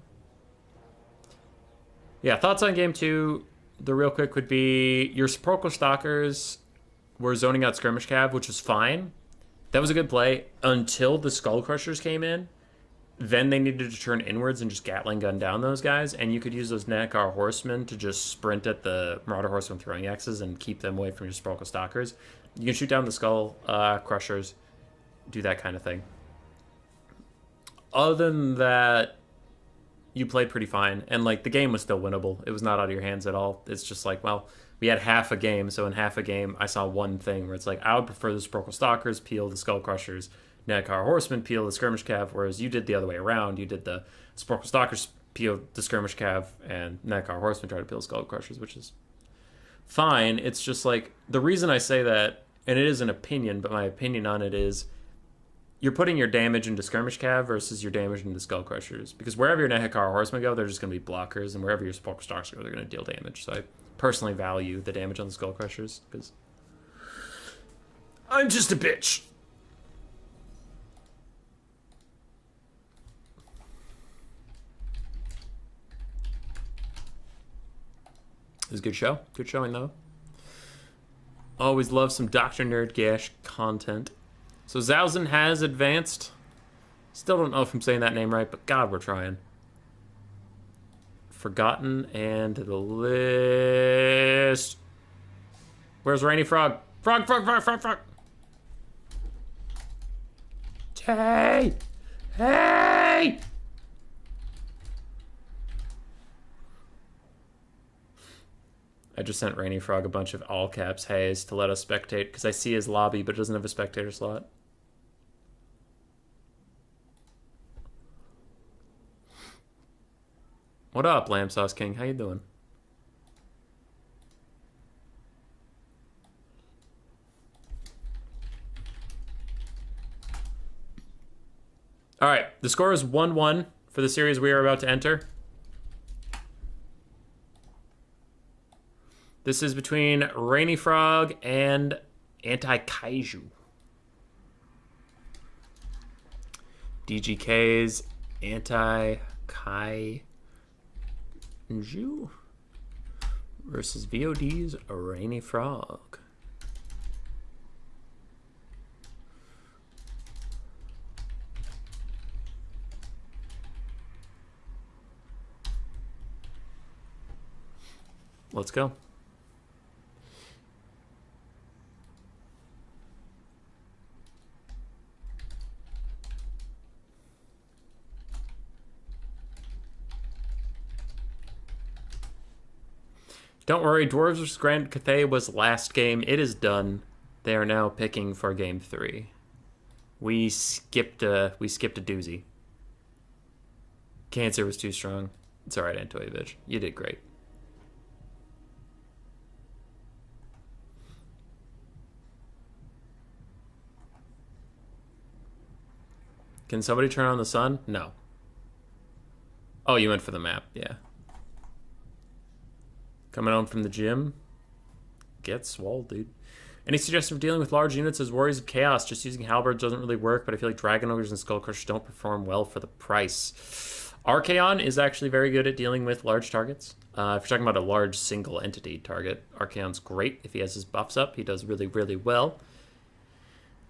Yeah, thoughts on game 2? The real quick would be your Sepulchral Stalkers were zoning out Skirmish Cav, which was fine. That was a good play until the Skull Crushers came in. Then they needed to turn inwards and just Gatling gun down those guys, and you could use those Nekar Horsemen to just sprint at the Marauder Horsemen throwing axes and keep them away from your Sepulchral Stalkers. You can shoot down the Skull Crushers, do that kind of thing. Other than that, you played pretty fine, and like the game was still winnable. It was not out of your hands at all. It's just like, well, we had half a game, so in half a game I saw one thing where it's like, I would prefer the Sepulchral Stalkers peel the Skull Crushers, Nekar Horsemen peel the Skirmish Cav, whereas you did the other way around. You did the Sepulchral Stalkers peel the Skirmish Cav, and Nekar Horsemen try to peel Skull Crushers, which is fine. It's just like, the reason I say that, and it is an opinion, but my opinion on it is, you're putting your damage into Skirmish Cav versus your damage into Skull Crushers. Because wherever your Nekar Horsemen go, they're just going to be blockers, and wherever your Sepulchral Stalkers go, they're going to deal damage. So I personally value the damage on the Skull Crushers, because I'm just a bitch. It was a good show. Good showing, though. Always love some Dr. Nerdgash content. So Zhaozun has advanced. Still don't know if I'm saying that name right, but God, we're trying. Forgotten and the list. Where's Rainy Frog? Frog! Hey! Hey! I just sent Rainy Frog a bunch of all caps haze to let us spectate because I see his lobby, but it doesn't have a spectator slot. What up, Lamb Sauce King? How you doing? All right, the score is 1-1 for the series we are about to enter. This is between Rainy Frog and Anti-Kaiju. DGK's Anti-Kaiju versus VOD's Rainy Frog. Let's go. Don't worry, Dwarves vs. Grand Cathay was last game. It is done. They are now picking for game 3. We skipped a doozy. Cancer was too strong. It's alright, Antoyevich. You did great. Can somebody turn on the sun? No. Oh, you went for the map. Yeah. Coming home from the gym. Get swole, dude. Any suggestion for dealing with large units as Warriors of Chaos? Just using halberds doesn't really work, but I feel like Dragon Ogres and Skull Crushers don't perform well for the price. Archaon is actually very good at dealing with large targets. If you're talking about a large single entity target, Archaon's great. If he has his buffs up, he does really, really well.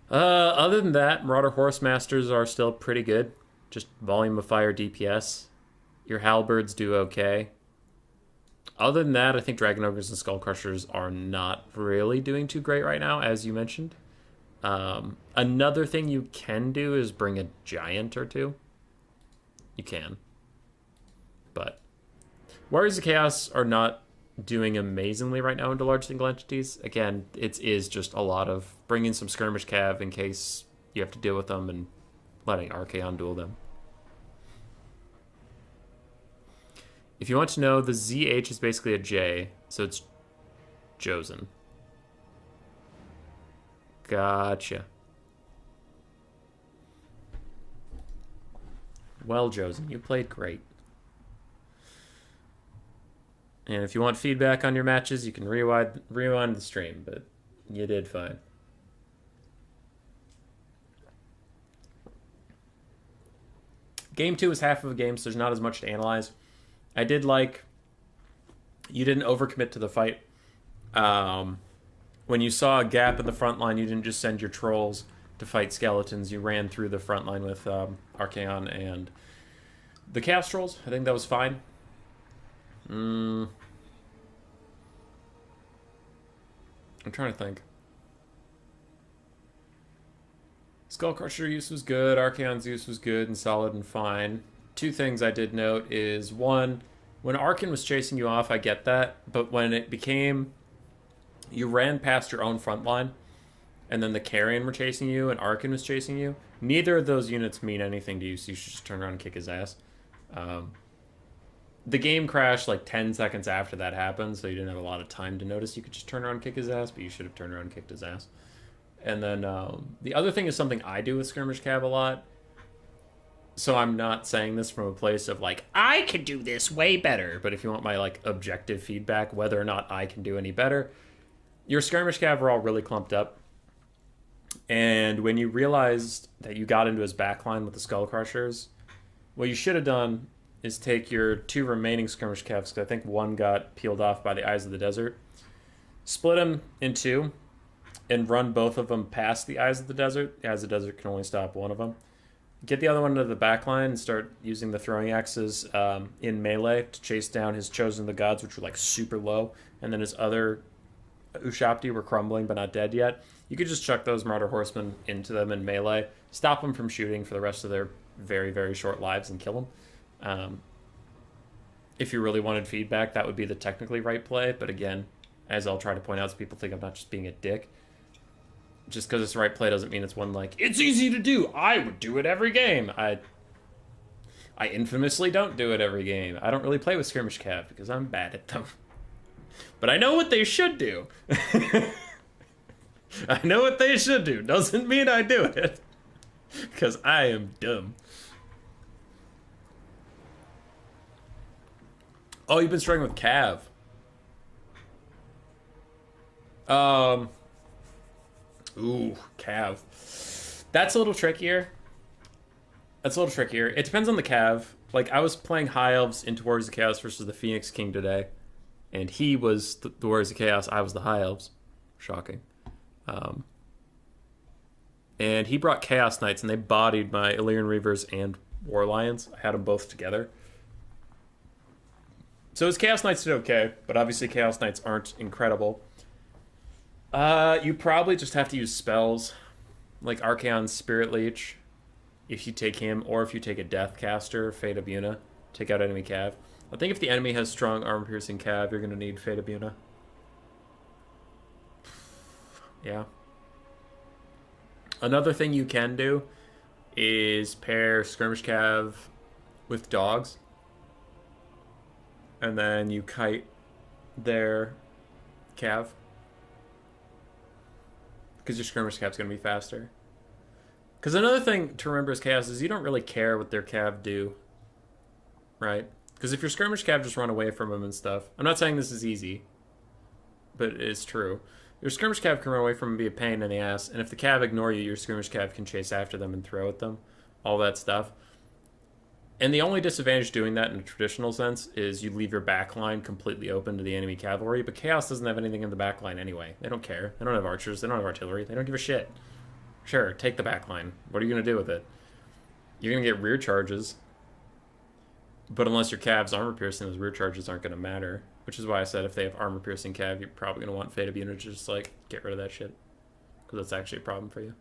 Other than that, Marauder Horsemasters are still pretty good. Just volume of fire DPS. Your halberds do okay. Other than that, I think Dragon Ogres and Skull Crushers are not really doing too great right now, as you mentioned. Another thing you can do is bring a giant or two. You can. But Warriors of Chaos are not doing amazingly right now into large single entities. Again, it is just a lot of bringing some skirmish cav in case you have to deal with them and letting Archaon duel them. If you want to know, the ZH is basically a J, so it's Josen. Gotcha. Well, Josen, you played great. And if you want feedback on your matches, you can rewind the stream, but you did fine. Game 2 is half of a game, so there's not as much to analyze. I did like you didn't overcommit to the fight. When you saw a gap in the front line, you didn't just send your trolls to fight skeletons. You ran through the front line with Archaon and the Chaos Trolls. I think that was fine. I'm trying to think. Skullcrusher use was good. Archaon's use was good and solid and fine. Two things I did note is, one, when Arkan was chasing you off, I get that. But when it became you ran past your own front line and then the Carrion were chasing you and Arkan was chasing you, neither of those units mean anything to you, so you should just turn around and kick his ass. The game crashed like 10 seconds after that happened, so you didn't have a lot of time to notice you could just turn around and kick his ass, but you should have turned around and kicked his ass. And then the other thing is something I do with Skirmish Cav a lot. So I'm not saying this from a place of like, I could do this way better. But if you want my like objective feedback, whether or not I can do any better, your Skirmish Cav are all really clumped up. And when you realized that you got into his backline with the Skull Crushers, what you should have done is take your two remaining Skirmish Cavs, because I think one got peeled off by the Eyes of the Desert, split them in two, and run both of them past the Eyes of the Desert. The Eyes of the Desert can only stop one of them. Get the other one to the back line and start using the throwing axes in melee to chase down his Chosen of the Gods, which were like super low, and then his other Ushabti were crumbling but not dead yet. You could just chuck those Martyr Horsemen into them in melee, stop them from shooting for the rest of their very, very short lives, and kill them. If you really wanted feedback, that would be the technically right play, but again, as I'll try to point out so people think I'm not just being a dick, just because it's the right play doesn't mean it's one like, it's easy to do, I would do it every game. I infamously don't do it every game. I don't really play with Skirmish Cav because I'm bad at them. But I know what they should do. I know what they should do. Doesn't mean I do it. Because I am dumb. Oh, you've been struggling with Cav. Ooh, Cav. That's a little trickier. That's a little trickier. It depends on the Cav. Like, I was playing High Elves into Warriors of Chaos versus the Phoenix King today, and he was the Warriors of Chaos, I was the High Elves. Shocking. And he brought Chaos Knights, and they bodied my Illyrian Reavers and War Lions. I had them both together. So his Chaos Knights did okay, but obviously Chaos Knights aren't incredible. You probably just have to use spells, like Archaon's Spirit Leech, if you take him, or if you take a Deathcaster, Fate of Yuna, take out enemy Cav. I think if the enemy has strong armor-piercing Cav, you're going to need Fate of Yuna. Yeah. Another thing you can do is pair Skirmish Cav with dogs, and then you kite their Cav, because your Skirmish Cav's going to be faster. Because another thing to remember as Chaos is you don't really care what their Cav do, right? Because if your Skirmish Cav just run away from them and stuff, I'm not saying this is easy, but it's true. Your Skirmish Cav can run away from them and be a pain in the ass, and if the Cav ignore you, your Skirmish Cav can chase after them and throw at them, all that stuff. And the only disadvantage doing that in a traditional sense is you leave your backline completely open to the enemy cavalry, but Chaos doesn't have anything in the backline anyway. They don't care. They don't have archers. They don't have artillery. They don't give a shit. Sure, take the backline. What are you going to do with it? You're going to get rear charges. But unless your Cav's armor-piercing, those rear charges aren't going to matter. Which is why I said if they have armor-piercing Cav, you're probably going to want Fate of Yuna to just, like, get rid of that shit. Because that's actually a problem for you.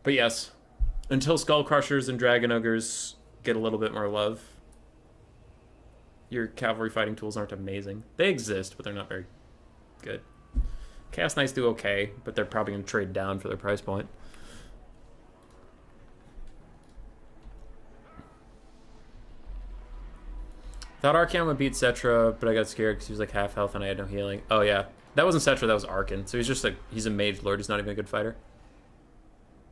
But yes, until Skull Crushers and Dragon Ogres get a little bit more love, your cavalry fighting tools aren't amazing. They exist, but they're not very good. Chaos Knights do okay, but they're probably going to trade down for their price point. Thought Archaon would beat Cetra, but I got scared because he was like half health and I had no healing. Oh yeah, that wasn't Cetra, that was Arkan. So he's just like, he's a mage lord, he's not even a good fighter.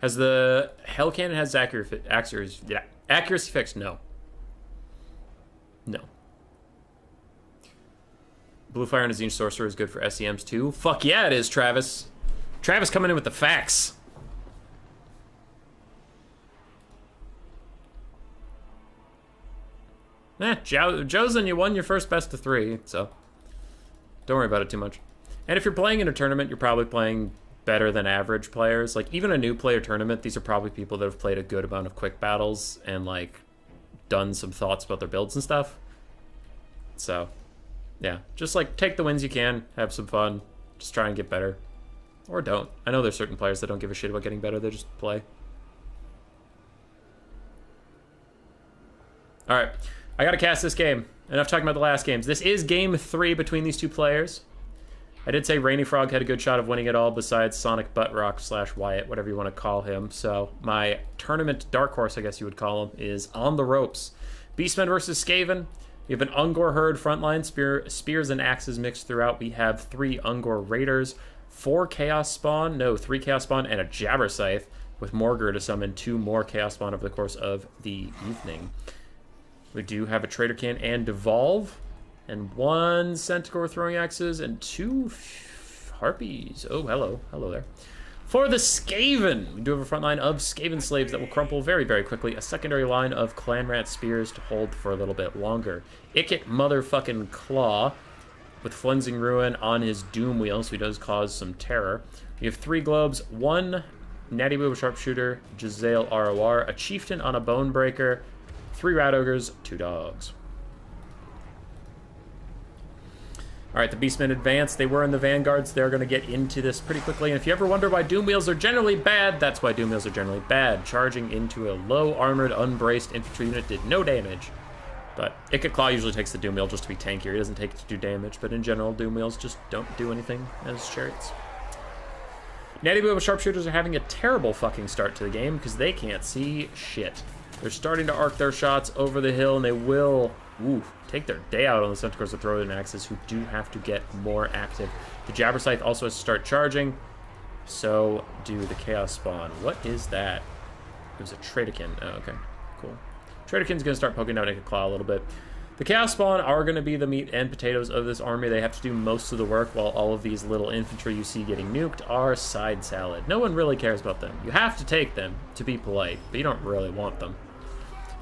Has the Hell Cannon has accuracy fixed? No. No. Bluefire and Azine Sorcerer is good for SEMs too. Fuck yeah, it is, Travis. Travis coming in with the facts. Josen, you won your first best of 3, so don't worry about it too much. And if you're playing in a tournament, you're probably playing better than average players. Like, even a new player tournament, these are probably people that have played a good amount of quick battles and, like, done some thoughts about their builds and stuff. So, yeah, just, like, take the wins you can, have some fun, just try and get better. Or don't. I know there's certain players that don't give a shit about getting better, they just play. Alright, I gotta cast this game. Enough talking about the last games. This is game 3 between these two players. I did say Rainy Frog had a good shot of winning it all besides Sonic Buttrock / Wyatt, whatever you want to call him. So my tournament dark horse, I guess you would call him, is on the ropes. Beastmen versus Skaven. We have an Ungor herd frontline, spears and axes mixed throughout. We have 3 Ungor raiders, 3 Chaos Spawn, and a Jabberscythe, with Morgur to summon 2 more Chaos Spawn over the course of the evening. We do have a Traderkin and Devolve, and 1 Centaur throwing axes, and 2 Harpies. Oh, hello. Hello there. For the Skaven, we do have a front line of Skaven slaves that will crumple very, very quickly. A secondary line of Clanrat spears to hold for a little bit longer. Ikit motherfucking Claw with Flensing Ruin on his Doom Wheel, so he does cause some terror. We have 3 Globes, 1 Natty Boob Sharpshooter, Jezzail ROR, a Chieftain on a Bonebreaker, 3 Rat Ogres, 2 Dogs. Alright, the Beastmen advance. They were in the Vanguards. They're going to get into this pretty quickly. And if you ever wonder why Doom Wheels are generally bad, that's why Doom Wheels are generally bad. Charging into a low-armored, unbraced infantry unit did no damage. But Ikit Claw usually takes the Doom Wheel just to be tankier. He doesn't take it to do damage. But in general, Doom Wheels just don't do anything as chariots. Natty Boob Sharpshooters are having a terrible fucking start to the game because they can't see shit. They're starting to arc their shots over the hill, and they will take their day out on the Centaurs with Throwing Axes, who do have to get more active. The Jabberscythe also has to start charging. So do the Chaos Spawn. What is that? It was a Traderkin. Oh, okay. Cool. Traderkin's going to start poking down Ikit Claw a little bit. The Chaos Spawn are going to be the meat and potatoes of this army. They have to do most of the work, while all of these little infantry you see getting nuked are side salad. No one really cares about them. You have to take them to be polite, but you don't really want them.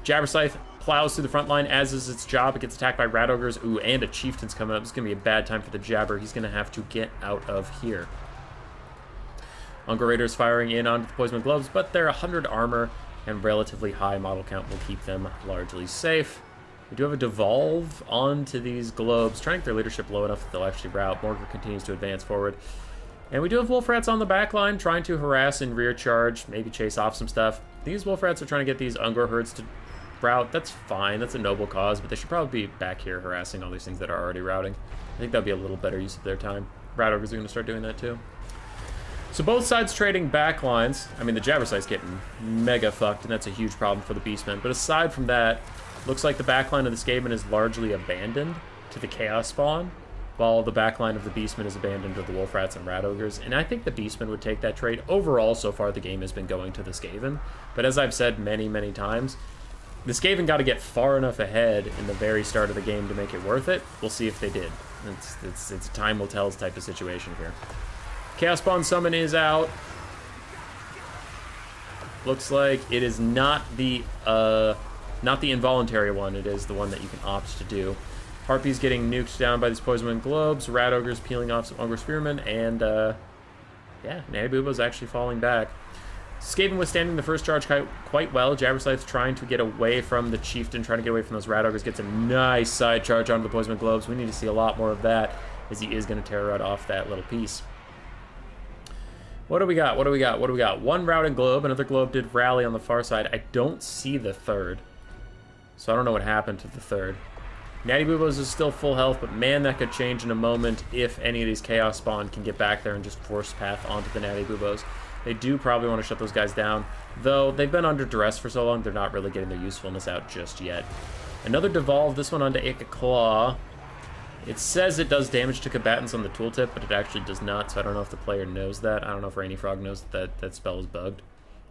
Jabberscythe plows through the front line, as is its job. It gets attacked by Rat Ogres. Ooh, and a Chieftain's coming up. It's going to be a bad time for the Jabber. He's going to have to get out of here. Unger Raiders firing in onto the Poison Globes, but their 100 armor and relatively high model count will keep them largely safe. We do have a devolve onto these globes, trying to get their leadership low enough that they'll actually rout. Morgr continues to advance forward. And we do have Wolf Rats on the back line, trying to harass and rear charge, maybe chase off some stuff. These Wolf Rats are trying to get these Ungor herds to rout. That's fine, that's a noble cause, but they should probably be back here harassing all these things that are already routing. I think that would be a little better use of their time. Rat Ogres are going to start doing that too. So both sides trading back lines. I mean, the Jabberscythe's getting mega fucked, and that's a huge problem for the Beastmen. But aside from that, looks like the backline of the Skaven is largely abandoned to the Chaos Spawn, while the backline of the Beastmen is abandoned to the Wolf Rats and Rat Ogres. And I think the Beastmen would take that trade. Overall, so far, the game has been going to the Skaven. But as I've said many, many times, the Skaven got to get far enough ahead in the very start of the game to make it worth it. We'll see if they did. It's a time will tell type of situation here. Chaos Spawn Summon is out. Looks like it is not the involuntary one. It is the one that you can opt to do. Harpies getting nuked down by these Poison Wind Globes. Rat Ogres peeling off some Unger Spearmen. And, yeah, Nanibubo's actually falling back. Skaven withstanding the first charge quite well. Jabberscythe's trying to get away from the Chieftain, trying to get away from those Rat Ogres. Gets a nice side charge onto the Poison Wind Globes. We need to see a lot more of that, as he is going to tear right off that little piece. What do we got? What do we got? What do we got? One routed globe. Another globe did rally on the far side. I don't see the third, so I don't know what happened to the third. Natty Boobos is still full health, but man, that could change in a moment if any of these Chaos Spawn can get back there and just force path onto the Natty Boobos. They do probably want to shut those guys down, though they've been under duress for so long, they're not really getting their usefulness out just yet. Another devolve, this one onto Ika Claw. It says it does damage to combatants on the tooltip, but it actually does not, so I don't know if the player knows that. I don't know if Rainy Frog knows that spell is bugged.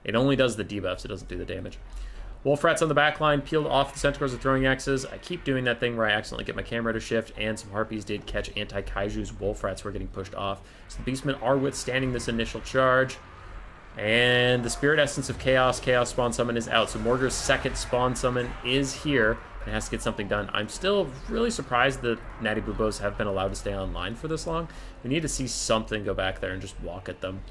It only does the debuffs, it doesn't do the damage. Wolf Rats on the back line, peeled off the Centaurs with throwing axes. I keep doing that thing where I accidentally get my camera to shift, and some Harpies did catch anti-Kaiju's Wolf Rats who are getting pushed off. So the Beastmen are withstanding this initial charge. And the Spirit Essence of Chaos Spawn Summon is out, so Morgr's second Spawn Summon is here. It has to get something done. I'm still really surprised that Natty Boobos have been allowed to stay online for this long. We need to see something go back there and just walk at them.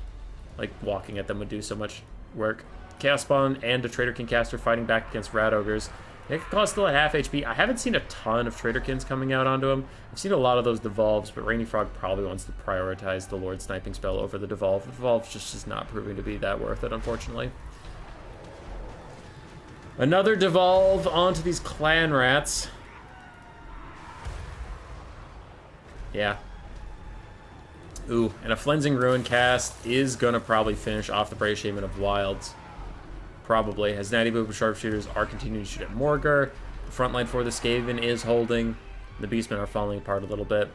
Like, walking at them would do so much work. Chaos Spawn and a Traderkin caster fighting back against Rat Ogres. Nika still at half HP. I haven't seen a ton of Traderkins coming out onto him. I've seen a lot of those devolves, but Rainy Frog probably wants to prioritize the Lord Sniping spell over the devolve. The devolve just is not proving to be that worth it, unfortunately. Another devolve onto these Clan Rats. Yeah. Ooh, and a Flensing Ruin cast is gonna probably finish off the Brave Shaman of Wilds. Probably, as Natty Boob Sharpshooters are continuing to shoot at Morgr. The front line for the Skaven is holding. The Beastmen are falling apart a little bit.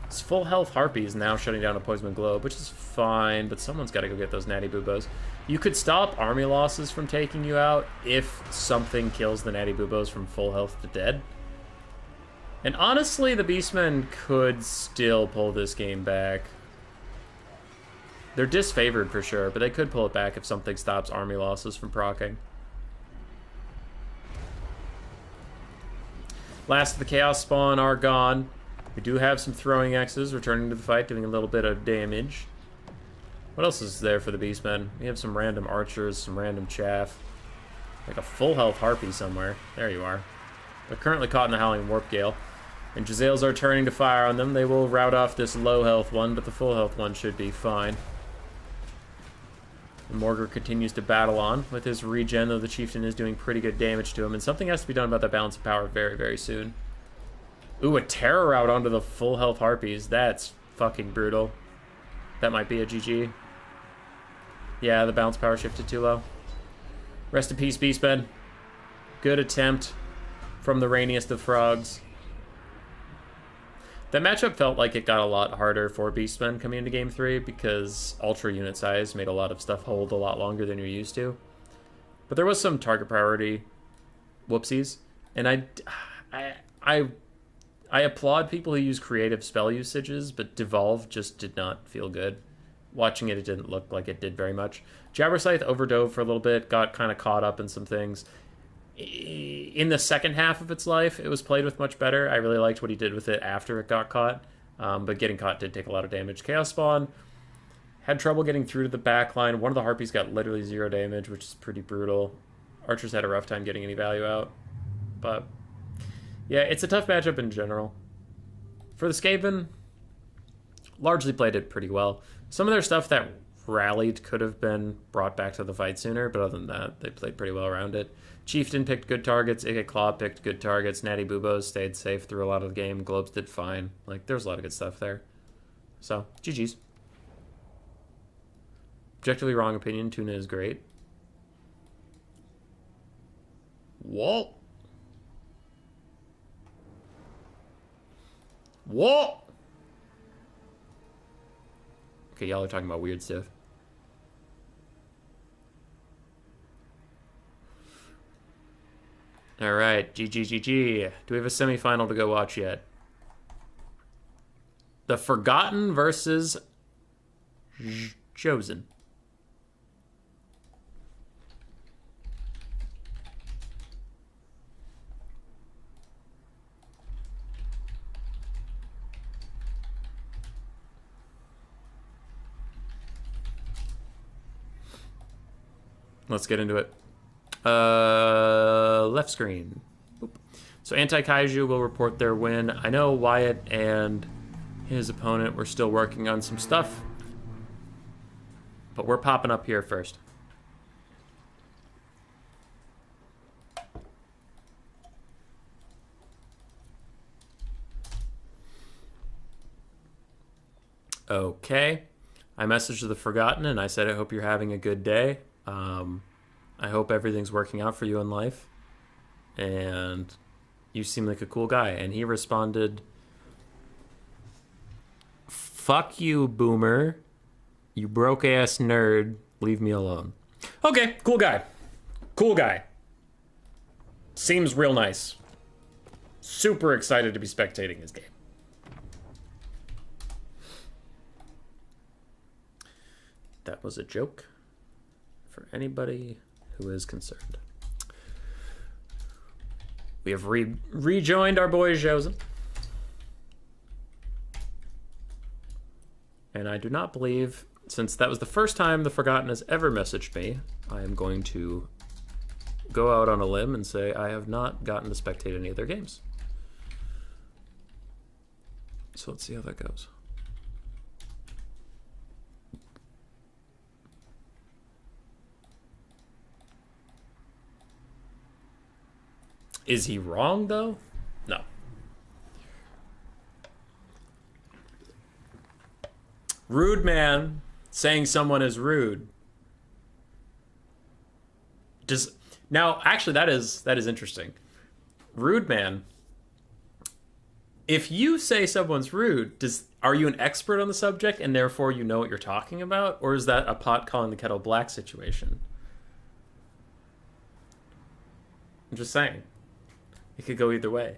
It's full health Harpies now shutting down a Poison Globe, which is fine, but someone's got to go get those Natty Boobos. You could stop army losses from taking you out if something kills the Natty Boobos from full health to dead. And honestly, the Beastmen could still pull this game back. They're disfavored for sure, but they could pull it back if something stops army losses from proccing. Last of the Chaos Spawn are gone. We do have some throwing axes returning to the fight, doing a little bit of damage. What else is there for the Beastmen? We have some random archers, some random chaff. Like a full health Harpy somewhere. There you are. They're currently caught in the Howling Warp Gale. And Jezzails are turning to fire on them. They will rout off this low health one, but the full health one should be fine. And Morgr continues to battle on with his regen, though the Chieftain is doing pretty good damage to him. And something has to be done about that balance of power very, very soon. Ooh, a terror rout onto the full health Harpies. That's fucking brutal. That might be a GG. Yeah, the balance power shifted too low. Rest in peace, Beastmen. Good attempt from the rainiest of frogs. That matchup felt like it got a lot harder for Beastmen coming into Game 3 because Ultra unit size made a lot of stuff hold a lot longer than you're used to. But there was some target priority whoopsies. And I, I, I applaud people who use creative spell usages, but Devolve just did not feel good. Watching it, it didn't look like it did very much. Jabberscythe overdove for a little bit, got kind of caught up in some things. In the second half of its life, it was played with much better. I really liked what he did with it after it got caught, but getting caught did take a lot of damage. Chaos Spawn had trouble getting through to the back line. One of the Harpies got literally 0 damage, which is pretty brutal. Archers had a rough time getting any value out. But, yeah, it's a tough matchup in general. For the Skaven, largely played it pretty well. Some of their stuff that rallied could have been brought back to the fight sooner, but other than that, they played pretty well around it. Chieftain picked good targets. Ike Claw picked good targets. Natty Bubos stayed safe through a lot of the game. Globes did fine. Like, there was a lot of good stuff there. So, GG's. Objectively wrong opinion. Tuna is great. Whoa. Whoa. Okay, y'all are talking about weird stuff. All right, GG. Do we have a semifinal to go watch yet? The Forgotten versus Chosen. Let's get into it. Left screen. Boop. So Anti-Kaiju will report their win. I know Wyatt and his opponent were still working on some stuff, but we're popping up here first. Okay. I messaged the Forgotten and I said, I hope you're having a good day. I hope everything's working out for you in life. And you seem like a cool guy. And he responded, fuck you, boomer. You broke-ass nerd. Leave me alone. Okay, cool guy. Cool guy. Seems real nice. Super excited to be spectating his game. That was a joke for anybody who is concerned. We have rejoined our boy Josen. And I do not believe, since that was the first time the Forgotten has ever messaged me, I am going to go out on a limb and say I have not gotten to spectate any of their games. So let's see how that goes. Is he wrong, though? No. Rude man saying someone is rude. Now, actually, that is interesting. Rude man. If you say someone's rude, are you an expert on the subject and therefore you know what you're talking about? Or is that a pot calling the kettle black situation? I'm just saying. It could go either way.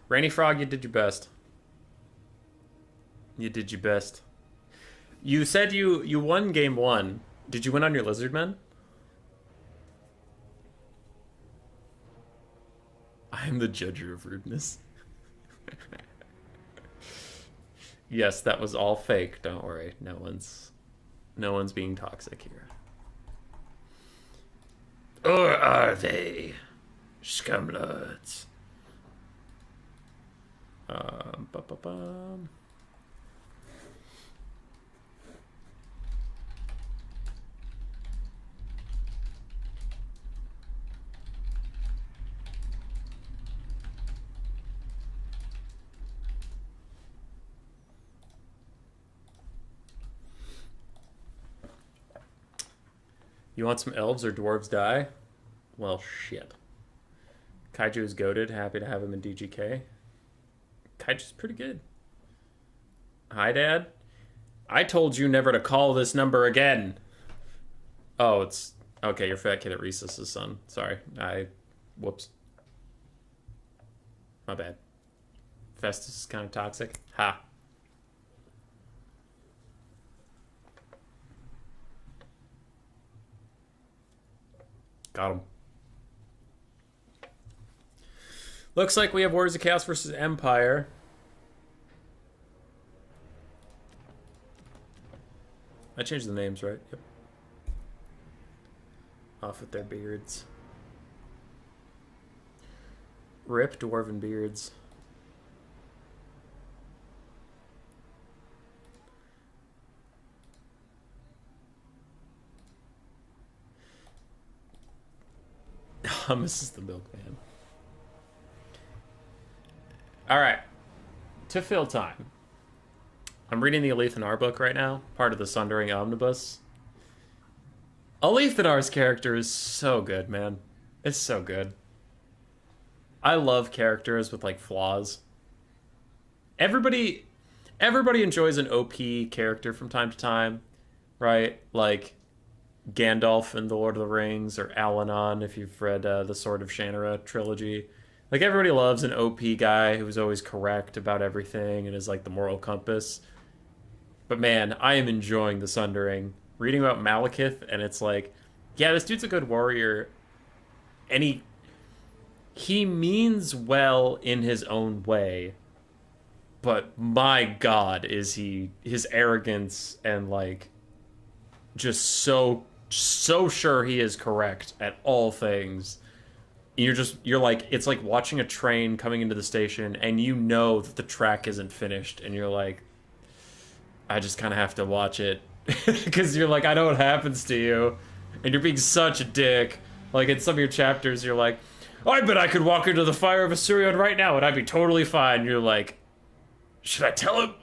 Rainy Frog, you did your best. You did your best. You said you won game 1. Did you win on your Lizardmen? I am the judger of rudeness. Yes, that was all fake. Don't worry. No one's being toxic here. Or are they scumlords? Ba-ba-bum. You want some elves or dwarves die? Well, shit. Kaiju is goated. Happy to have him in DGK. Kaiju's pretty good. Hi, Dad. I told you never to call this number again. Oh, it's... Okay, you're Fat Kid at Recess's son. Sorry. Whoops. My bad. Festus is kind of toxic. Ha. Got him. Looks like we have Warriors of Chaos versus Empire. I changed the names, right? Yep. Off with their beards. Rip dwarven beards. Hummus is the milkman. Alright. To fill time. I'm reading the Alethanar book right now, part of the Sundering Omnibus. Alethanar's character is so good, man. It's so good. I love characters with, like, flaws. Everybody enjoys an OP character from time to time, right? Like Gandalf in The Lord of the Rings, or Alanon if you've read the Sword of Shannara trilogy. Like, everybody loves an OP guy who's always correct about everything and is like the moral compass. But man, I am enjoying the Sundering. Reading about Malekith, and it's like, yeah, this dude's a good warrior, and he means well in his own way, but my god, is his arrogance and, like, just so sure he is correct at all things. You're like, it's like watching a train coming into the station and you know that the track isn't finished, and you're like, I just kind of have to watch it because you're like, I know what happens to you and you're being such a dick. Like, in some of your chapters you're like, oh, I bet I could walk into the fire of Asurion right now and I'd be totally fine. You're like, should I tell him?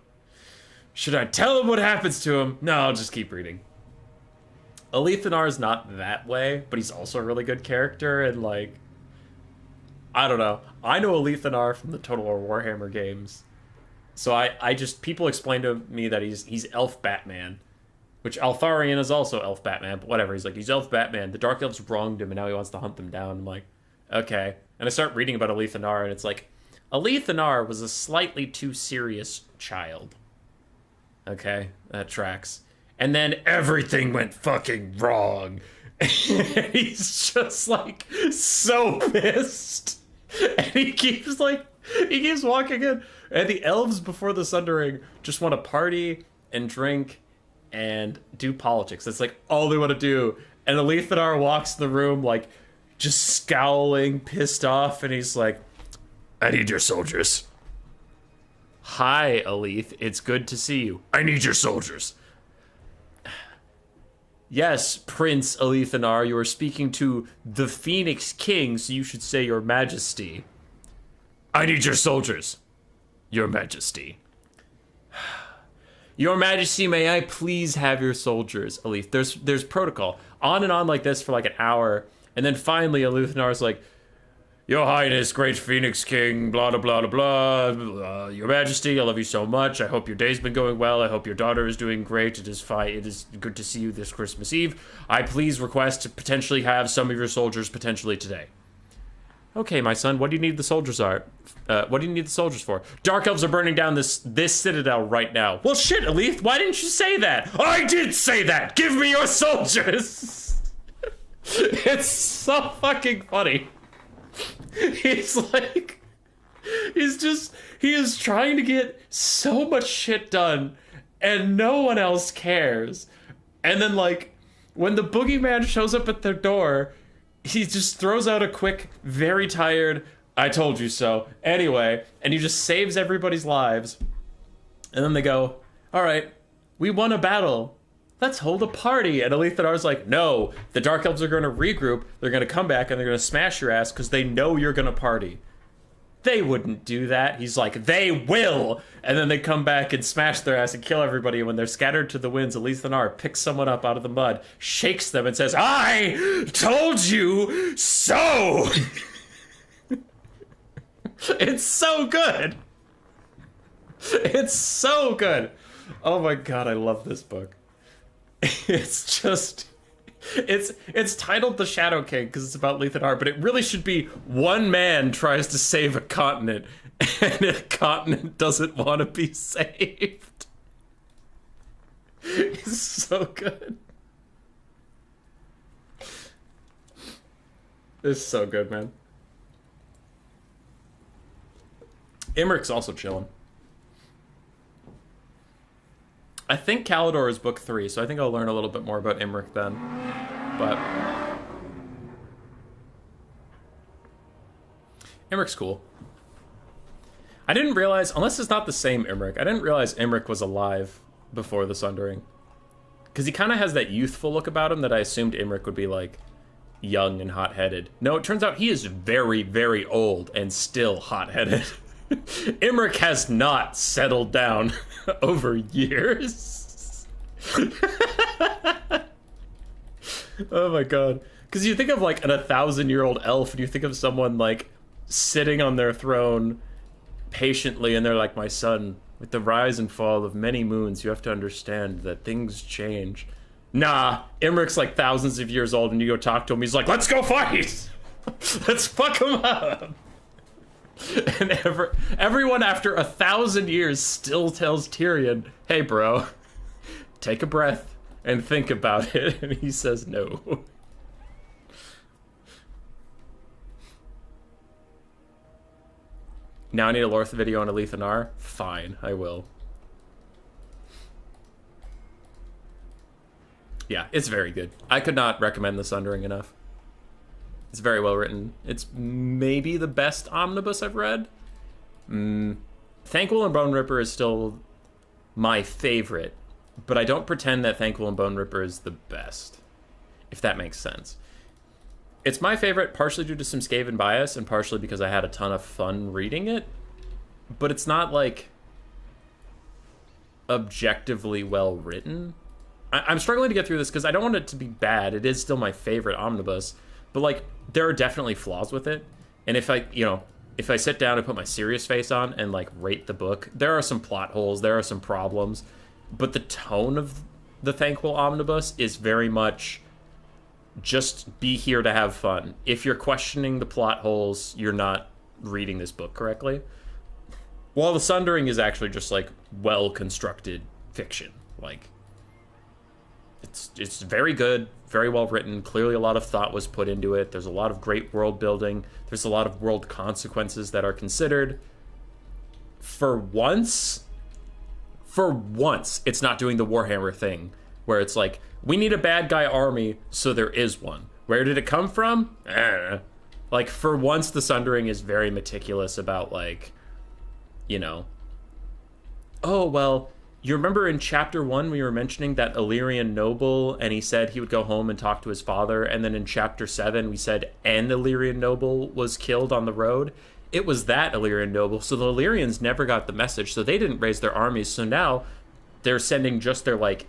Should I tell him what happens to him? No, I'll just keep reading. Alethanar is not that way, but he's also a really good character, and, like, I don't know. I know Alethanar from the Total War Warhammer games. So I just, people explain to me that he's Elf Batman, which Altharion is also Elf Batman, but whatever. He's like, he's Elf Batman. The Dark Elves wronged him, and now he wants to hunt them down. I'm like, okay. And I start reading about Alethanar, and it's like, Alethanar was a slightly too serious child. Okay, that tracks. And then everything went fucking wrong. He's just, like, so pissed. And he keeps walking in. And the elves before the Sundering just want to party and drink and do politics. That's, like, all they want to do. And Alethanar walks the room, like, just scowling, pissed off, and he's like, I need your soldiers. Hi, Aleth. It's good to see you. I need your soldiers. Yes, Prince Alethanar, you are speaking to the Phoenix King, so you should say your majesty. I need your soldiers. Your majesty. Your majesty, may I please have your soldiers, Aleth? There's protocol. On and on like this for like an hour, and then finally Alethanar's like, Your Highness, great Phoenix King, blah, blah, blah, blah, blah. Your Majesty, I love you so much. I hope your day's been going well. I hope your daughter is doing great. It is fine. It is good to see you this Christmas Eve. I please request to potentially have some of your soldiers potentially today. Okay, my son, what do you need the soldiers for? Dark Elves are burning down this citadel right now. Well, shit, Aleth, why didn't you say that? I did say that! Give me your soldiers! It's so fucking funny. He's like, he is trying to get so much shit done, and no one else cares. And then, like, when the boogeyman shows up at their door, he just throws out a quick, very tired, I told you so, anyway, and he just saves everybody's lives. And then they go, all right, we won a battle. Let's hold a party. And Alethanar's like, no, the Dark Elves are going to regroup. They're going to come back and they're going to smash your ass because they know you're going to party. They wouldn't do that. He's like, they will. And then they come back and smash their ass and kill everybody. And when they're scattered to the winds, Alethanar picks someone up out of the mud, shakes them and says, I told you so. It's so good. It's so good. Oh my god, I love this book. It's just... It's titled The Shadow King because it's about Lethan Hart, but it really should be one man tries to save a continent, and a continent doesn't want to be saved. It's so good. It's so good, man. Emmerich's also chilling. I think Calidor is book 3, so I think I'll learn a little bit more about Emmerich then. But Emmerich's cool. I didn't realize, unless it's not the same Emmerich, I didn't realize Emmerich was alive before the Sundering. Because he kind of has that youthful look about him that I assumed Emmerich would be, like, young and hot-headed. No, it turns out he is very, very old and still hot-headed. Emmerich has not settled down over years. Oh my god. Because you think of like an 1,000-year-old elf and you think of someone like sitting on their throne patiently and they're like, my son, with the rise and fall of many moons, you have to understand that things change. Nah, Emmerich's like thousands of years old and you go talk to him, he's like, let's go fight! Let's fuck him up! And everyone after 1,000 years still tells Tyrion, hey bro, take a breath and think about it. And he says no. Now I need a Lorth video on Lethan Ar? Fine, I will. Yeah, it's very good. I could not recommend The Sundering enough. It's very well written. It's maybe the best omnibus I've read. Thanquol and Bone Ripper is still my favorite, but I don't pretend that Thanquol and Bone Ripper is the best, if that makes sense. It's my favorite partially due to some Skaven bias and partially because I had a ton of fun reading it, but it's not, like, objectively well written. I'm struggling to get through this because I don't want it to be bad. It is still my favorite omnibus, but, like, there are definitely flaws with it. And if I sit down and put my serious face on and, like, rate the book, there are some plot holes, there are some problems, but the tone of the Thanquol omnibus is very much just be here to have fun. If you're questioning the plot holes, you're not reading this book correctly. While The Sundering is actually just, like, well-constructed fiction. Like, it's very good, very well written. Clearly a lot of thought was put into it. There's a lot of great world building. There's a lot of world consequences that are considered. For once, it's not doing the Warhammer thing, where it's like, we need a bad guy army, so there is one. Where did it come from? Like, for once, The Sundering is very meticulous about, like, you know, oh, well, you remember in chapter 1 we were mentioning that Illyrian noble, and he said he would go home and talk to his father, and then in chapter 7 we said an Illyrian noble was killed on the road? It was that Illyrian noble, so the Illyrians never got the message, so they didn't raise their armies, so now they're sending just their, like,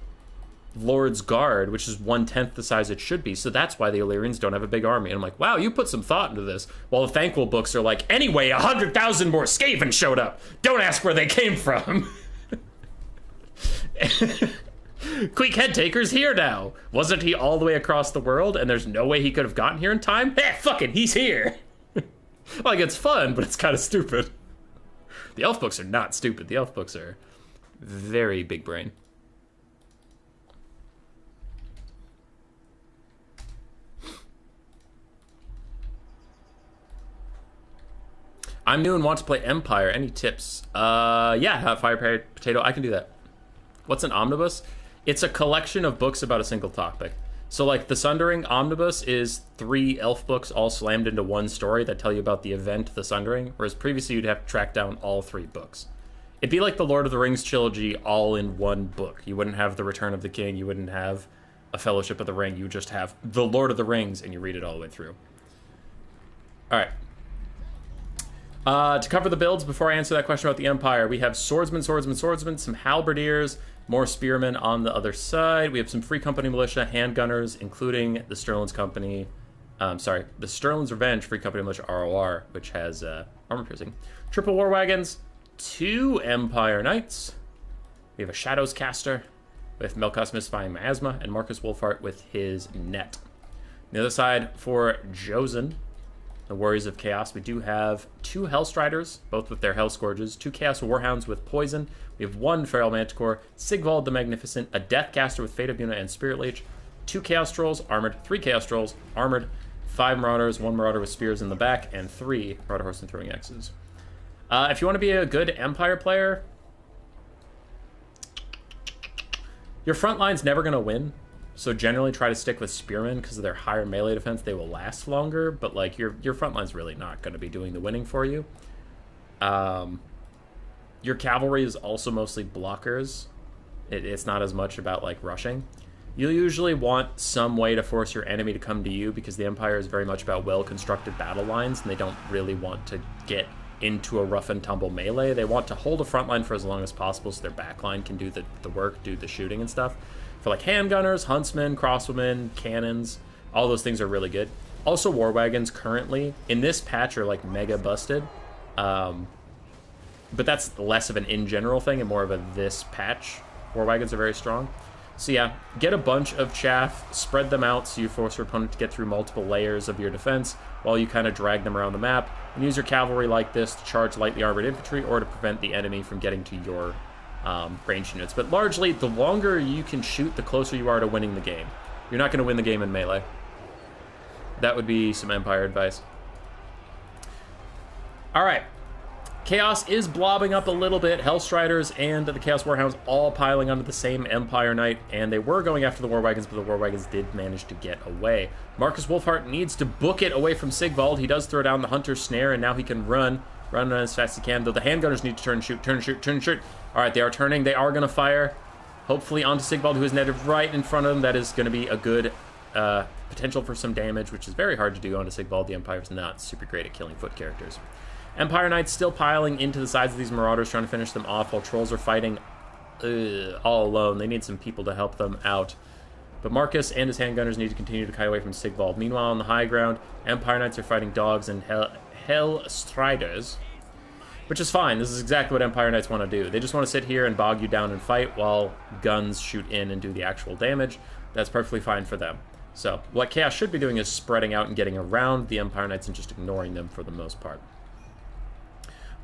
Lord's Guard, which is 1/10 the size it should be, so that's why the Illyrians don't have a big army. And I'm like, wow, you put some thought into this. While the Thanquol books are like, anyway, 100,000 more Skaven showed up. Don't ask where they came from. Quick Headtaker's here now. Wasn't he all the way across the world and there's no way he could have gotten here in time? Fuck it, he's here. Like, it's fun, but it's kind of stupid. The elf books are not stupid. The elf books are very big brain. I'm new and want to play Empire. Any tips? Yeah, Fire Potato, I can do that. What's an omnibus? It's a collection of books about a single topic. So, like, the Sundering omnibus is 3 elf books all slammed into one story that tell you about the event, the Sundering, whereas previously you'd have to track down all 3 books. It'd be like the Lord of the Rings trilogy all in one book. You wouldn't have The Return of the King, you wouldn't have A Fellowship of the Ring, you would just have The Lord of the Rings, and you read it all the way through. Alright. To cover the builds, before I answer that question about the Empire, we have swordsmen, some halberdiers, more spearmen on the other side. We have some Free Company militia, handgunners, including the Sterling's Company, the Sterling's Revenge Free Company militia ROR, which has armor piercing. Triple war wagons, 2 Empire Knights. We have a Shadows Caster with Melkos Mystifying Miasma and Marcus Wolfheart with his Net. On the other side, for Josen, the Warriors of Chaos, we do have 2 Hellstriders, both with their Hell Scourges, 2 Chaos Warhounds with Poison. We have 1 Feral Manticore, Sigvald the Magnificent, a Deathcaster with Fate of Yuna and Spirit Leech, 2 Chaos Trolls, armored, 3 Chaos Trolls, armored, 5 Marauders, 1 Marauder with Spears in the back, and 3 Marauder Horse and Throwing Axes. If you want to be a good Empire player, your front line's never going to win. So generally try to stick with Spearmen because of their higher melee defense. They will last longer, but like your front line's really not going to be doing the winning for you. Your cavalry is also mostly blockers. It's not as much about like rushing. You'll usually want some way to force your enemy to come to you because the Empire is very much about well-constructed battle lines, and they don't really want to get into a rough and tumble melee. They want to hold a front line for as long as possible so their back line can do the work, do the shooting and stuff. For like handgunners, huntsmen, crossbowmen, cannons, all those things are really good. Also, war wagons currently in this patch are like mega busted, but that's less of an in general thing and more of a this patch. War wagons are very strong. So yeah, get a bunch of chaff, spread them out so you force your opponent to get through multiple layers of your defense while you kind of drag them around the map, and use your cavalry like this to charge lightly armored infantry or to prevent the enemy from getting to your ranged units. But largely, the longer you can shoot, the closer you are to winning the game. You're not going to win the game in melee. That would be some Empire advice. All right. Chaos is blobbing up a little bit. Hellstriders and the Chaos Warhounds all piling onto the same Empire Knight, and they were going after the War Wagons, but the War Wagons did manage to get away. Marcus Wolfheart needs to book it away from Sigvald. He does throw down the Hunter's Snare, and now he can run as fast as he can, though the handgunners need to turn, shoot, turn, shoot, turn, shoot. All right, they are turning. They are going to fire, hopefully onto Sigvald, who is netted right in front of them. That is going to be a good potential for some damage, which is very hard to do onto Sigvald. The Empire is not super great at killing foot characters. Empire Knights still piling into the sides of these Marauders, trying to finish them off, while Trolls are fighting all alone. They need some people to help them out. But Marcus and his handgunners need to continue to kite away from Sigvald. Meanwhile, on the high ground, Empire Knights are fighting dogs and Hellstriders, which is fine. This is exactly what Empire Knights want to do. They just want to sit here and bog you down and fight while guns shoot in and do the actual damage. That's perfectly fine for them. So what Chaos should be doing is spreading out and getting around the Empire Knights and just ignoring them for the most part.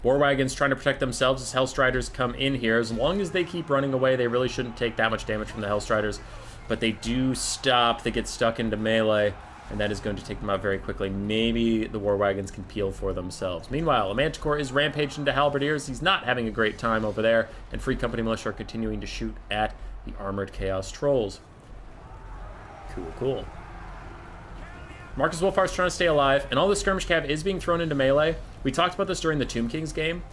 War Wagons trying to protect themselves as Hellstriders come in here. As long as they keep running away, they really shouldn't take that much damage from the Hellstriders. But they do stop. They get stuck into melee, and that is going to take them out very quickly. Maybe the War Wagons can peel for themselves. Meanwhile, a Manticore is rampaged into Halberdiers. He's not having a great time over there, and Free Company Militia are continuing to shoot at the Armored Chaos Trolls. Cool. Marcus Wolfheart's trying to stay alive, and all the skirmish cav is being thrown into melee. We talked about this during the Tomb Kings game.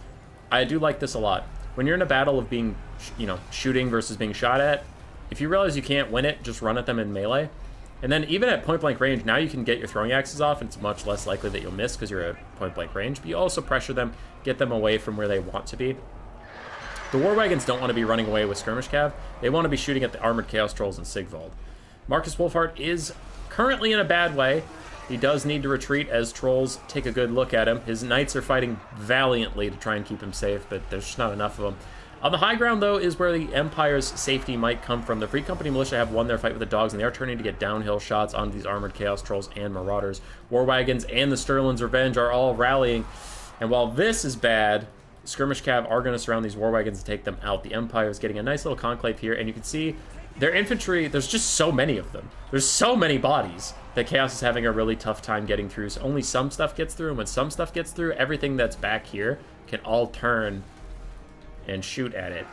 I do like this a lot. When you're in a battle of being, shooting versus being shot at, if you realize you can't win it, just run at them in melee. And then even at point-blank range, now you can get your throwing axes off, and it's much less likely that you'll miss because you're at point-blank range. But you also pressure them, get them away from where they want to be. The War Wagons don't want to be running away with skirmish cav. They want to be shooting at the Armored Chaos Trolls and Sigvald. Marcus Wolfheart is currently in a bad way. He does need to retreat as Trolls take a good look at him. His Knights are fighting valiantly to try and keep him safe, but there's just not enough of them. On the high ground, though, is where the Empire's safety might come from. The Free Company Militia have won their fight with the dogs, and they are turning to get downhill shots onto these Armored Chaos Trolls and Marauders. War Wagons and the Sterling's Revenge are all rallying, and while this is bad, Skirmish Cav are going to surround these War Wagons and take them out. The Empire is getting a nice little conclave here, and you can see their infantry, there's just so many of them. There's so many bodies that Chaos is having a really tough time getting through. So only some stuff gets through, and when some stuff gets through, everything that's back here can all turn and shoot at it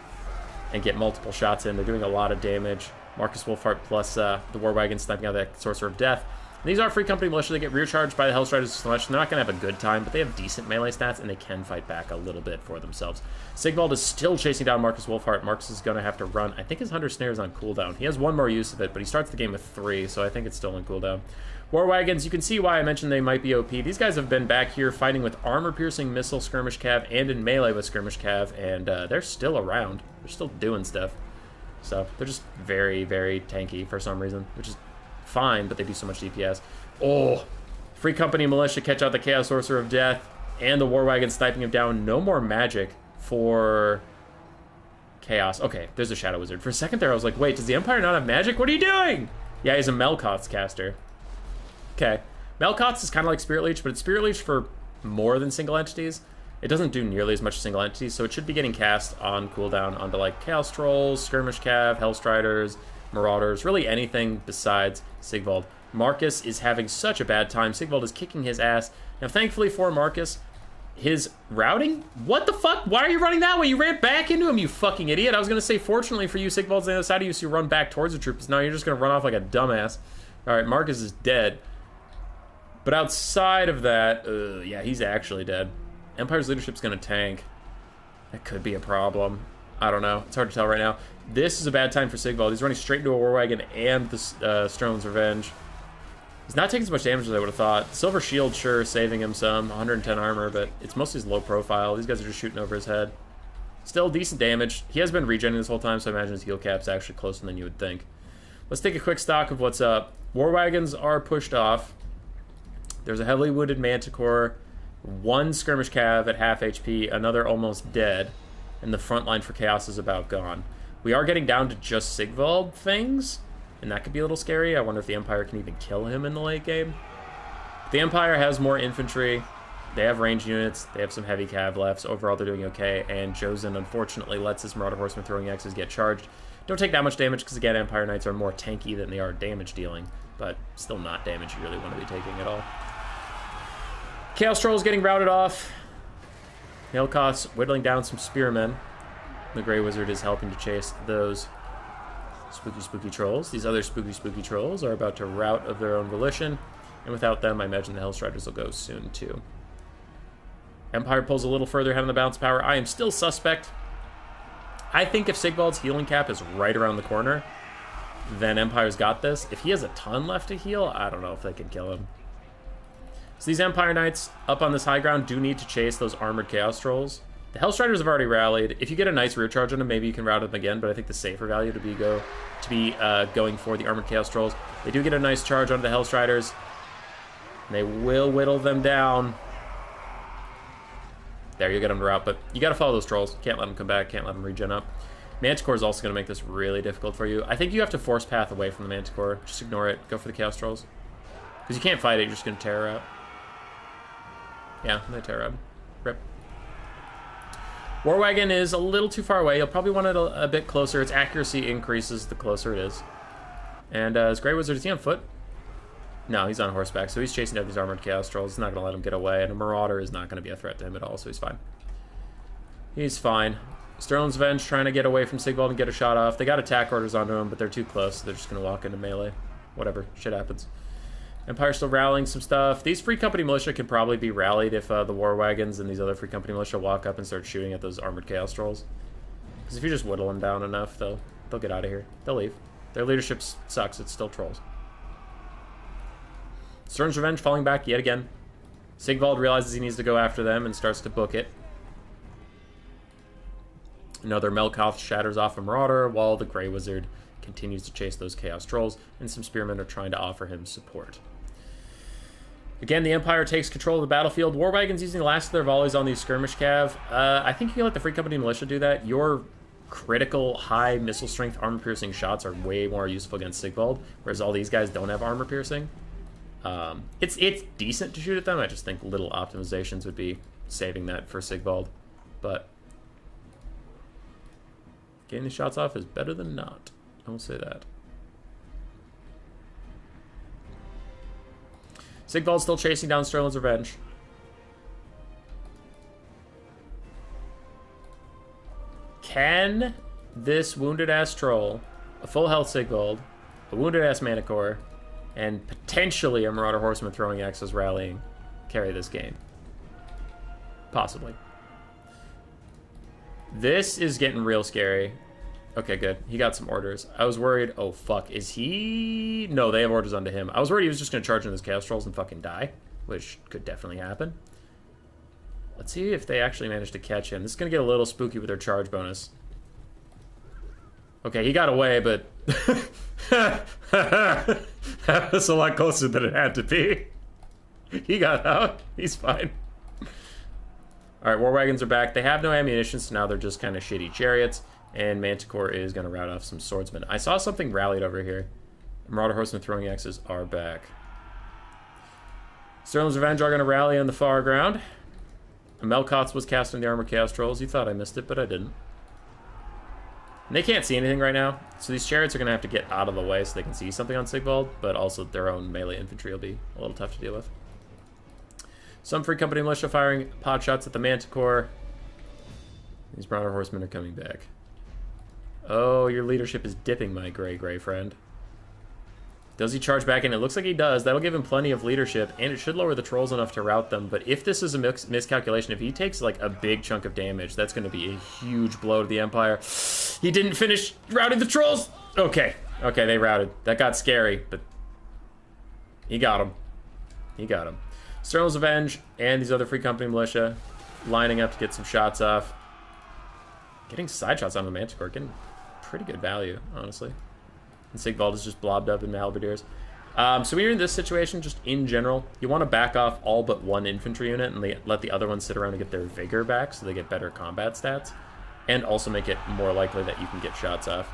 and get multiple shots in. They're doing a lot of damage. Marcus Wolfheart plus the War Wagon sniping out that Sorcerer of Death. And these are Free Company Militia. They get recharged by the Hellstriders so much. They're not going to have a good time, but they have decent melee stats, and they can fight back a little bit for themselves. Sigvald is still chasing down Marcus Wolfheart. Marcus is going to have to run. I think his Hunter Snare is on cooldown. He has one more use of it, but he starts the game with 3, so I think it's still on cooldown. War Wagons, you can see why I mentioned they might be OP. These guys have been back here fighting with armor-piercing missile skirmish cav and in melee with skirmish cav, and they're still around. They're still doing stuff. So they're just very, very tanky for some reason, which is fine, but they do so much DPS. Oh, Free Company Militia catch out the Chaos Sorcerer of Death and the War Wagon sniping him down. No more magic for Chaos. Okay, there's a Shadow Wizard. For a second there, I was like, wait, does the Empire not have magic? What are you doing? Yeah, he's a Melkoth's caster. Okay. Melkoth's is kind of like Spirit Leech, but it's Spirit Leech for more than single entities. It doesn't do nearly as much as single entities, so it should be getting cast on cooldown onto like Chaos Trolls, Skirmish Cav, Hellstriders, Marauders, really anything besides Sigvald. Marcus is having such a bad time. Sigvald is kicking his ass. Now, thankfully for Marcus, his routing? What the fuck? Why are you running that way? You ran back into him, you fucking idiot. I was going to say, fortunately for you, Sigvald's on the other side of you, so you run back towards the troops. Now you're just going to run off like a dumbass. All right, Marcus is dead. But outside of that, yeah, he's actually dead. Empire's leadership's going to tank. That could be a problem. I don't know. It's hard to tell right now. This is a bad time for Sigvald. He's running straight into a War Wagon and the Sterling's Revenge. He's not taking as much damage as I would have thought. Silver Shield, sure, saving him some. 110 armor, but it's mostly his low profile. These guys are just shooting over his head. Still decent damage. He has been regenerating this whole time, so I imagine his heal cap's actually closer than you would think. Let's take a quick stock of what's up. War Wagons are pushed off. There's a heavily wounded Manticore, one Skirmish Cav at half HP, another almost dead, and the front line for Chaos is about gone. We are getting down to just Sigvald things, and that could be a little scary. I wonder if the Empire can even kill him in the late game. The Empire has more infantry. They have ranged units. They have some heavy cav left. So overall, they're doing okay. And Josen, unfortunately, lets his Marauder Horseman throwing axes get charged. Don't take that much damage because, again, Empire Knights are more tanky than they are damage dealing. But still not damage you really want to be taking at all. Chaos Troll is getting routed off. Melkoth's whittling down some Spearmen. The Grey Wizard is helping to chase those spooky trolls. These other spooky trolls are about to rout of their own volition, and without them, I imagine the Hellstriders will go soon too. Empire pulls a little further ahead on the bounce power. I am still suspect. I think if Sigvald's healing cap is right around the corner, then Empire's got this. If he has a ton left to heal, I don't know if they can kill him. So these Empire Knights up on this high ground do need to chase those armored Chaos Trolls. The Hellstriders have already rallied. If you get a nice rear charge on them, maybe you can rout them again, but I think the safer value to be going for the armored Chaos Trolls. They do get a nice charge onto the Hellstriders. And they will whittle them down. There, you get them to rout, but you got to follow those trolls. Can't let them come back, can't let them regen up. Manticore is also going to make this really difficult for you. I think you have to force path away from the Manticore. Just ignore it. Go for the Chaos Trolls. Because you can't fight it, you're just going to tear her out. Yeah, they tear her out. Rip. War Wagon is a little too far away. You'll probably want it a bit closer. Its accuracy increases the closer it is. And his Grey Wizard, is he on foot? No, he's on horseback, so he's chasing down these armored Chaos Trolls. He's not going to let him get away, and a Marauder is not going to be a threat to him at all, so he's fine. He's fine. Sterling's Revenge trying to get away from Sigvald and get a shot off. They got attack orders onto him, but they're too close, so they're just going to walk into melee. Whatever, shit happens. Empire still rallying some stuff. These Free Company Militia can probably be rallied if the War Wagons and these other Free Company Militia walk up and start shooting at those armored Chaos Trolls. Because if you just whittle them down enough, they'll get out of here. They'll leave. Their leadership sucks. It's still trolls. Sterling's Revenge falling back yet again. Sigvald realizes he needs to go after them and starts to book it. Another Melkoth shatters off a Marauder while the Grey Wizard continues to chase those Chaos Trolls, and some Spearmen are trying to offer him support. Again, the Empire takes control of the battlefield. War Wagons using the last of their volleys on these Skirmish Cav. I think you can let the Free Company Militia do that. Your critical, high missile strength, armor-piercing shots are way more useful against Sigvald, whereas all these guys don't have armor-piercing. It's decent to shoot at them. I just think little optimizations would be saving that for Sigvald. But getting these shots off is better than not. I will say that. Sigvald's still chasing down Sterling's Revenge. Can this wounded-ass troll, a full health Sigvald, a wounded-ass Manticore, and potentially a Marauder Horseman throwing axes rallying carry this game? Possibly. This is getting real scary. Okay, good. He got some orders. I was worried. Oh, fuck. Is he... No, they have orders onto him. I was worried he was just going to charge into his Chaos Trolls and fucking die, which could definitely happen. Let's see if they actually manage to catch him. This is going to get a little spooky with their charge bonus. Okay, he got away, but... that was a lot closer than it had to be. He got out. He's fine. All right, war wagons are back. They have no ammunition, so now they're just kind of shitty chariots. And Manticore is going to rout off some swordsmen. I saw something rallied over here. Marauder Horsemen throwing axes are back. Sterling's Revenge are going to rally on the far ground. Melkoth was casting the Armored Chaos Trolls. You thought I missed it, but I didn't. And they can't see anything right now, so these chariots are going to have to get out of the way so they can see something on Sigvald, but also their own melee infantry will be a little tough to deal with. Some Free Company militia firing pot shots at the Manticore. These Marauder Horsemen are coming back. Oh, your leadership is dipping, my gray friend. Does he charge back in? It looks like he does. That'll give him plenty of leadership, and it should lower the trolls enough to rout them. But if this is a miscalculation, if he takes like a big chunk of damage, that's going to be a huge blow to the Empire. He didn't finish routing the trolls. Okay, they routed. That got scary, but he got him. He got him. Sterling's Revenge and these other Free Company militia lining up to get some shots off. Getting side shots on the Manticore, getting pretty good value, honestly. And Sigvald is just blobbed up in halberdiers. So when you're in this situation, just in general, you want to back off all but one infantry unit and let the other ones sit around and get their vigor back so they get better combat stats. And also make it more likely that you can get shots off.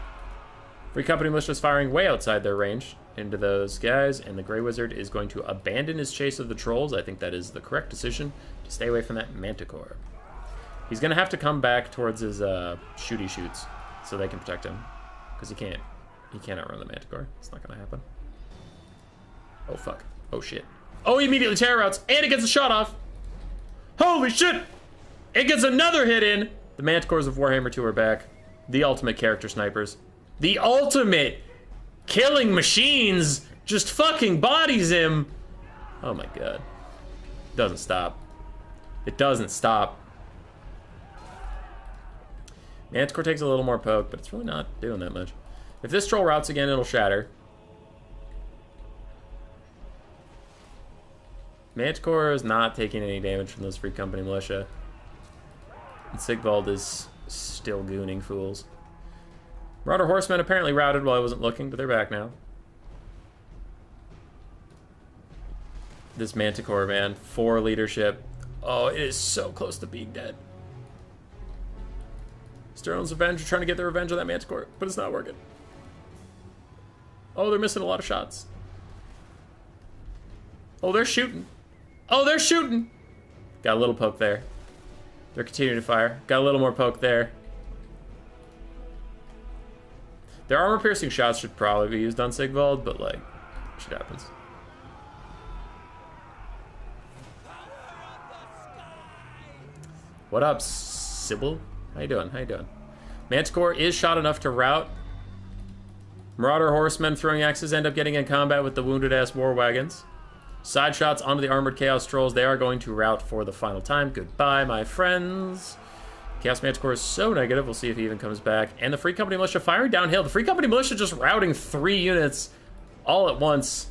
Free Company militia is firing way outside their range into those guys, and the Grey Wizard is going to abandon his chase of the trolls. I think that is the correct decision to stay away from that Manticore. He's going to have to come back towards his shooty shoots so they can protect him, because he can't outrun the Manticore. It's not going to happen. Oh, fuck. Oh, shit. Oh, he immediately terror routes, and it gets a shot off. Holy shit! It gets another hit in. The Manticores of Warhammer 2 are back. The ultimate character snipers. The ultimate killing machines just fucking bodies him. Oh, my God. It doesn't stop. It doesn't stop. Manticore takes a little more poke, but it's really not doing that much. If this troll routes again, it'll shatter. Manticore is not taking any damage from those Free Company militia. And Sigvald is still gooning fools. Marauder Horsemen apparently routed while I wasn't looking, but they're back now. This Manticore, man. 4 leadership. Oh, it is so close to being dead. Sterling's Revenge are trying to get their revenge on that Manticore, but it's not working. Oh, they're missing a lot of shots. Oh, they're shooting. Oh, they're shooting. Got a little poke there. They're continuing to fire. Got a little more poke there. Their armor-piercing shots should probably be used on Sigvald, but, like, shit happens. What up, Sybil? How you doing? How you doing? Manticore is shot enough to rout. Marauder Horsemen throwing axes end up getting in combat with the wounded-ass war wagons. Side shots onto the Armored Chaos Trolls. They are going to rout for the final time. Goodbye, my friends. Chaos Manticore is so negative. We'll see if he even comes back. And the Free Company militia firing downhill. The Free Company militia just routing 3 units all at once,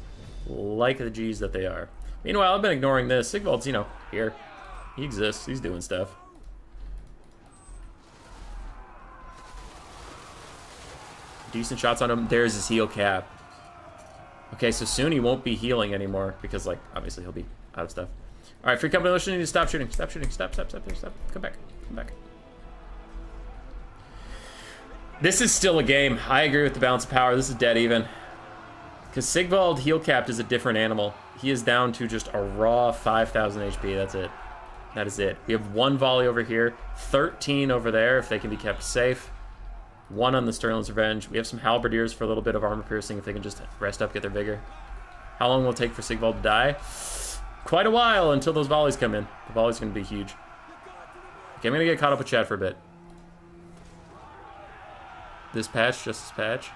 like the G's that they are. Meanwhile, I've been ignoring this. Sigvald's, you know, here. He exists. He's doing stuff. Decent shots on him. There's his heal cap. Okay, so soon he won't be healing anymore because, like, obviously he'll be out of stuff. All right, Free Company militia need to stop shooting. Stop shooting. Stop. Come back. Come back. This is still a game. I agree with the balance of power. This is dead even. Because Sigvald heal capped is a different animal. He is down to just a raw 5,000 HP. That's it. That is it. We have 1 volley over here. 13 over there if they can be kept safe. 1 on the Sterling's Revenge. We have some halberdiers for a little bit of armor piercing if they can just rest up, get their vigor. How long will it take for Sigvald to die? Quite a while until those volleys come in. The volley's going to be huge. Okay, I'm going to get caught up with chat for a bit. This patch, just this patch.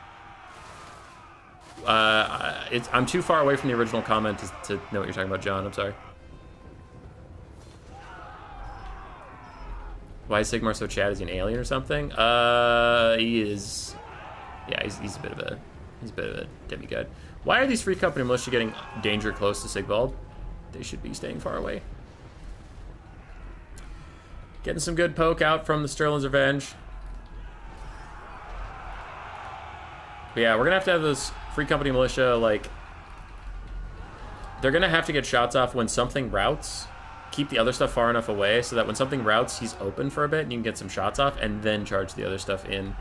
I'm too far away from the original comment to know what you're talking about, John. I'm sorry. Why is Sigmar so Chad? Is he an alien or something? He is. Yeah, he's a bit of a demigod. Why are these Free Company militia getting danger close to Sigvald? They should be staying far away. Getting some good poke out from the Sterling's Revenge. But yeah, we're gonna have to have those Free Company militia, like, they're gonna have to get shots off when something routs. keep the other stuff far enough away so that when something routes, he's open for a bit and you can get some shots off, and then charge the other stuff in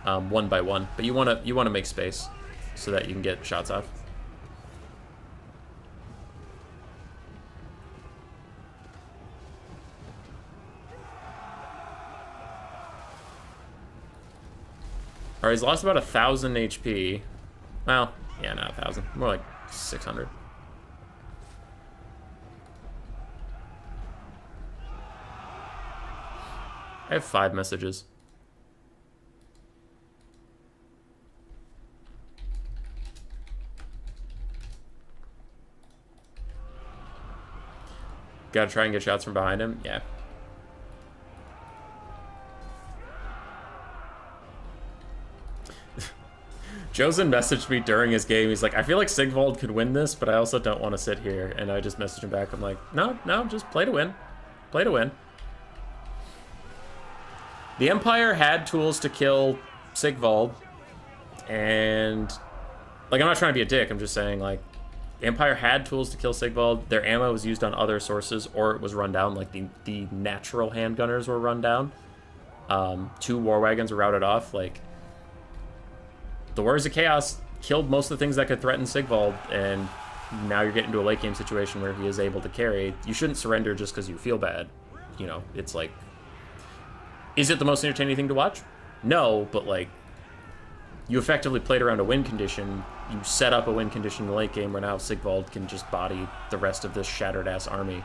one by one. But you wanna make space so that you can get shots off. Alright, he's lost about 1,000 HP. Well, yeah, not 1,000. More like 600. I have 5 messages. Gotta try and get shots from behind him? Yeah. Josen messaged me during his game. He's like, I feel like Sigvald could win this, but I also don't want to sit here. And I just messaged him back. I'm like, no, just play to win. Play to win. The Empire had tools to kill Sigvald. And, like, I'm not trying to be a dick. I'm just saying, like, the Empire had tools to kill Sigvald. Their ammo was used on other sources, or it was run down. Like, the natural handgunners were run down. 2 war wagons were routed off. Like, the Warriors of Chaos killed most of the things that could threaten Sigvald, and now you're getting into a late game situation where he is able to carry. You shouldn't surrender just because you feel bad. You know, it's like, is it the most entertaining thing to watch? No, but like, you effectively played around a win condition. You set up a win condition in the late game where now Sigvald can just body the rest of this shattered-ass army.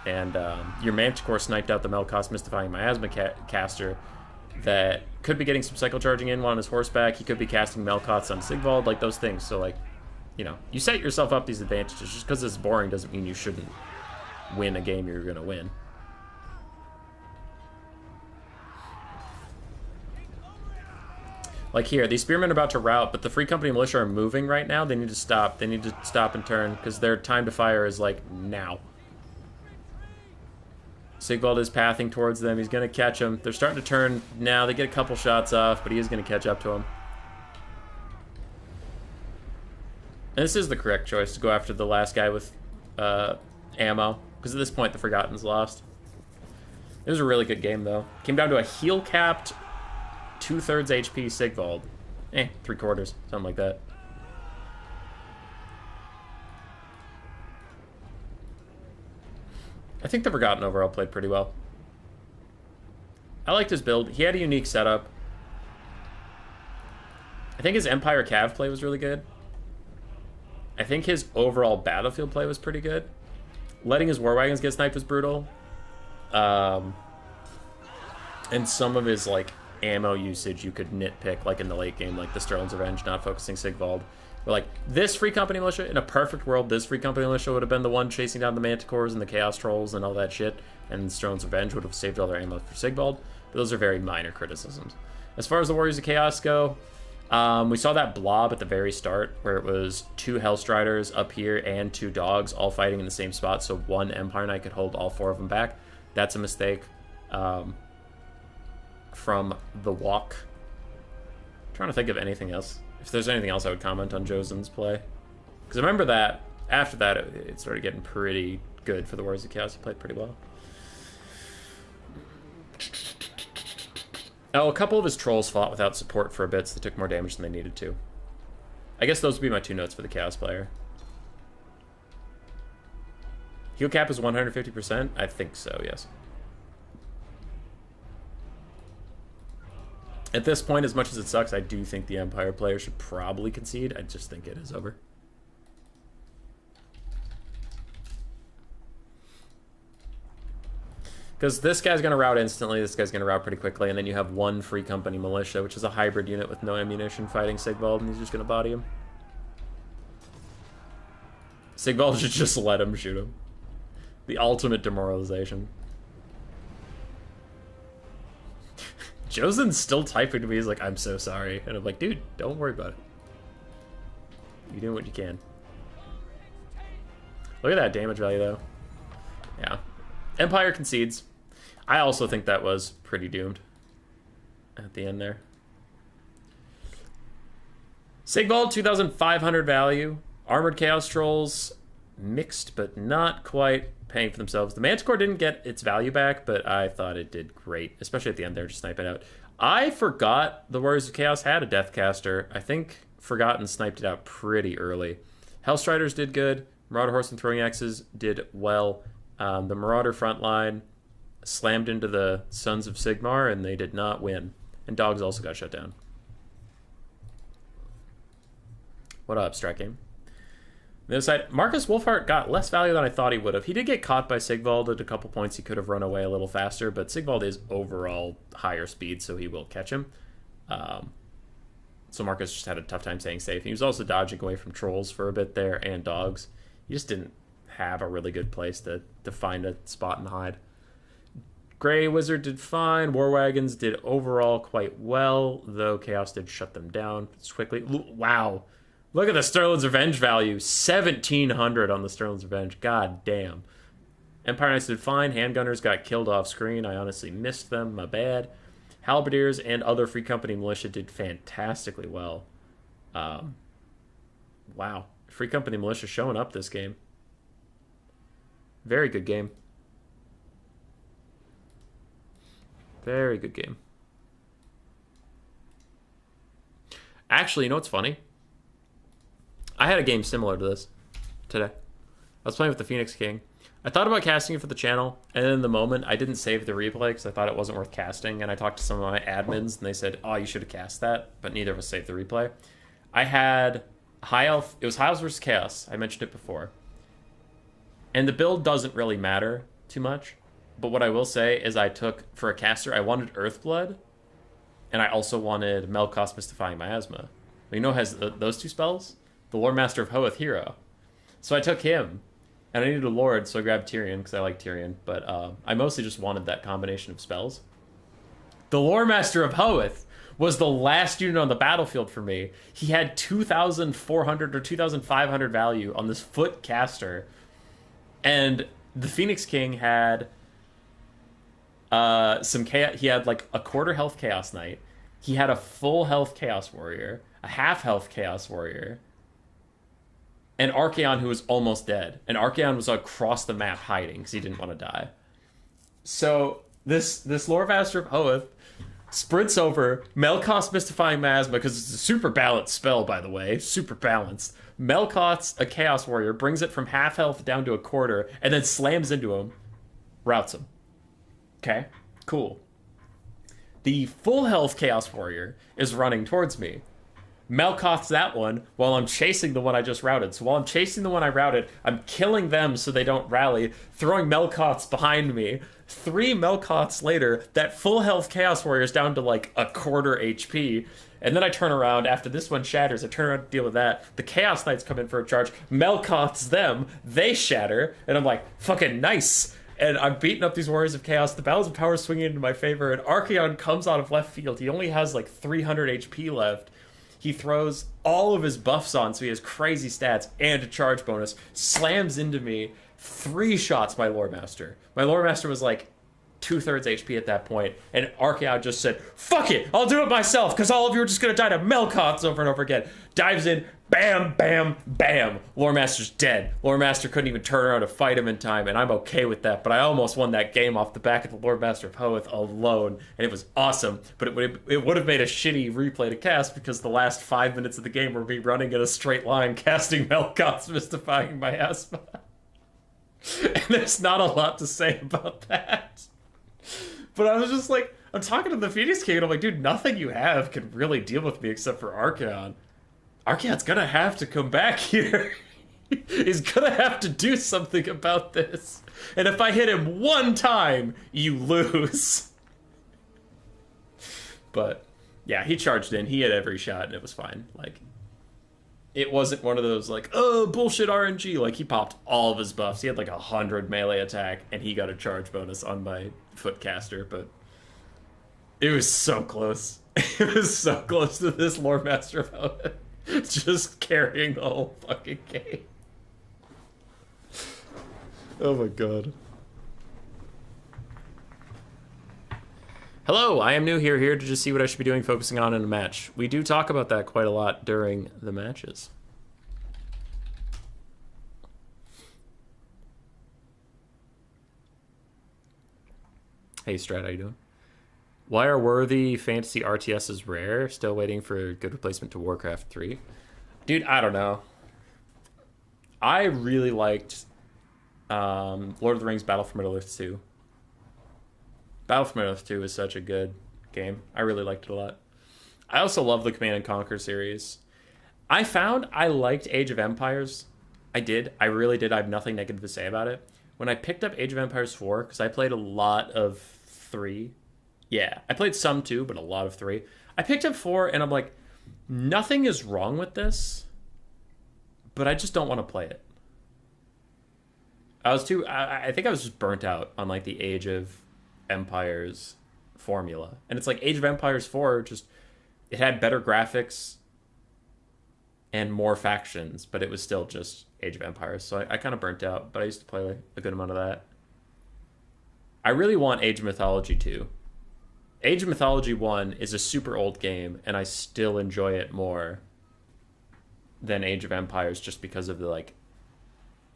And your Manticore sniped out the Melkoth Mystifying Miasma caster that could be getting some cycle charging in on his horseback. He could be casting Melkoths on Sigvald, like those things. So, like, you know, you set yourself up these advantages. Just because it's boring doesn't mean you shouldn't win a game you're going to win. Like here, these spearmen are about to rout, but the Free Company militia are moving right now. They need to stop. They need to stop and turn because their time to fire is, like, now. Sigvald is pathing towards them. He's going to catch them. They're starting to turn now. They get a couple shots off, but he is going to catch up to him. And this is the correct choice to go after the last guy with ammo, because at this point the Forgotten's lost. It was a really good game, though. Came down to a heal-capped 2/3 HP Sigvald. 3/4, something like that. I think the Forgotten overall played pretty well. I liked his build. He had a unique setup. I think his Empire Cav play was really good. I think his overall battlefield play was pretty good. Letting his War Wagons get sniped was brutal. And some of his, like, ammo usage you could nitpick, like in the late game, like the Sterling's Revenge not focusing Sigvald. But like, this Free Company militia, in a perfect world, this Free Company militia would have been the one chasing down the Manticores and the Chaos Trolls and all that shit, and Sterling's Revenge would have saved all their ammo for Sigvald. But those are very minor criticisms. As far as the Warriors of Chaos go, we saw that blob at the very start, where it was 2 Hellstriders up here and 2 dogs all fighting in the same spot, so 1 Empire Knight could hold all 4 of them back. That's a mistake from the walk. I'm trying to think of anything else. If there's anything else I would comment on Josen's play. Because I remember that, after that, it started getting pretty good for the Warriors of Chaos. He played pretty well. Oh, a couple of his trolls fought without support for a bit, so they took more damage than they needed to. I guess those would be my 2 notes for the Chaos player. Heal cap is 150%? I think so, yes. At this point, as much as it sucks, I do think the Empire player should probably concede. I just think it is over. Because this guy's going to rout instantly, this guy's going to rout pretty quickly, and then you have 1 Free Company militia, which is a hybrid unit with no ammunition fighting Sigvald, and he's just going to body him. Sigvald should just let him shoot him. The ultimate demoralization. Josen's still typing to me. He's like, I'm so sorry. And I'm like, dude, don't worry about it. You're doing what you can. Look at that damage value, though. Yeah. Empire concedes. I also think that was pretty doomed at the end there. Sigvald, 2,500 value. Armored Chaos Trolls, mixed but not quite paying for themselves. The Manticore didn't get its value back, but I thought it did great, especially at the end there, just snipe it out. I forgot the Warriors of Chaos had a Deathcaster. I think Forgotten sniped it out pretty early. Hellstriders did good. Marauder Horse and Throwing Axes did well. The Marauder frontline slammed into the Sons of Sigmar, and they did not win. And Dogs also got shut down. What up, Strike Game? On the other side, Marcus Wolfhart got less value than I thought he would have. He did get caught by Sigvald at a couple points. He could have run away a little faster, but Sigvald is overall higher speed, so he will catch him. So Marcus just had a tough time staying safe. He was also dodging away from trolls for a bit there and dogs. He just didn't have a really good place to find a spot and hide. Grey Wizard did fine. War Wagons did overall quite well, though Chaos did shut them down quickly. Wow. Look at the Sterling's Revenge value. 1,700 on the Sterling's Revenge. God damn. Empire Knights did fine. Handgunners got killed off screen. I honestly missed them. My bad. Halberdiers and other Free Company militia did fantastically well. Wow. Free Company militia showing up this game. Very good game. Very good game. Actually, you know what's funny? I had a game similar to this today. I was playing with the Phoenix King. I thought about casting it for the channel, and then in the moment, I didn't save the replay because I thought it wasn't worth casting, and I talked to some of my admins, and they said, oh, you should have cast that, but neither of us saved the replay. I had High Elf. It was High Elves versus Chaos. I mentioned it before. And the build doesn't really matter too much, but what I will say is I took, for a caster, I wanted Earthblood, and I also wanted Melkoth Mystifying Miasma. You know who has those two spells? The Lore Master of Hoeth hero. So I took him, and I needed a Lord, so I grabbed Tyrion, because I like Tyrion, but I mostly just wanted that combination of spells. The Lore Master of Hoeth was the last unit on the battlefield for me. He had 2,400 or 2,500 value on this foot caster, and the Phoenix King had some chaos. He had like a quarter health Chaos Knight. He had a full health Chaos Warrior, a half health Chaos Warrior, and Archaon, who was almost dead. And Archaon was across the map hiding because he didn't want to die. So this Lore Master of Hoeth sprints over Melkoth's Mystifying Miasma, because it's a super balanced spell, by the way. Super balanced. Melkoth's a Chaos Warrior, brings it from half health down to a quarter, and then slams into him. Routs him. Okay, cool. The full health Chaos Warrior is running towards me. Melkoth's that one while I'm chasing the one I just routed. So while I'm chasing the one I routed, I'm killing them so they don't rally, throwing Melkoth's behind me. 3 Melkoth's later, that full health Chaos Warrior is down to like a quarter HP. And then I turn around, after this one shatters, I turn around to deal with that. The Chaos Knights come in for a charge. Melkoth's them, they shatter, and I'm like, fucking nice. And I'm beating up these Warriors of Chaos. The Battles of Power swinging into my favor, and Archaon comes out of left field. He only has like 300 HP left. He throws all of his buffs on, so he has crazy stats and a charge bonus. Slams into me. 3 shots, my Lore Master. My Lore Master was like 2/3 HP at that point, and Archaon just said, fuck it, I'll do it myself, because all of you are just going to die to Melkoths over and over again. Dives in, bam, bam, bam. Lore Master's dead. Lore Master couldn't even turn around to fight him in time, and I'm okay with that, but I almost won that game off the back of the Lore Master of Hoeth alone, and it was awesome, but it would have made a shitty replay to cast, because the last 5 minutes of the game were me running in a straight line, casting Melkoth's Mystifying Miasma. And there's not a lot to say about that. But I was just like, I'm talking to the Phoenix King, and I'm like, dude, nothing you have can really deal with me except for Archaon. Archaon's gonna have to come back here. He's gonna have to do something about this. And if I hit him one time, you lose. But, yeah, he charged in. He hit every shot, and it was fine. Like, it wasn't one of those, like, oh, bullshit RNG. Like, he popped all of his buffs. He had, like, 100 melee attack, and he got a charge bonus on my footcaster, but it was so close. It was so close to this Lore Master of Hoeth just carrying the whole fucking game. Oh my god. Hello, I am new here to just see what I should be doing, focusing on in a match. We do talk about that quite a lot during the matches. Hey, Strat, how you doing? Why are worthy fantasy RTSs rare? Still waiting for a good replacement to Warcraft 3. Dude, I don't know. I really liked Lord of the Rings Battle for Middle-earth 2. Battle for Middle-earth 2 is such a good game. I really liked it a lot. I also love the Command and Conquer series. I found I liked Age of Empires. I did. I really did. I have nothing negative to say about it. When I picked up Age of Empires 4, because I played a lot of 3. Yeah, I played some 2, but a lot of 3. I picked up 4, and I'm like, nothing is wrong with this, but I just don't want to play it. I think I was just burnt out on like the Age of Empires formula. And it's like Age of Empires 4 just, it had better graphics and more factions, but it was still just Age of Empires. So I kind of burnt out, but I used to play like a good amount of that. I really want Age of Mythology 2. Age of Mythology 1 is a super old game, and I still enjoy it more than Age of Empires just because of the, like,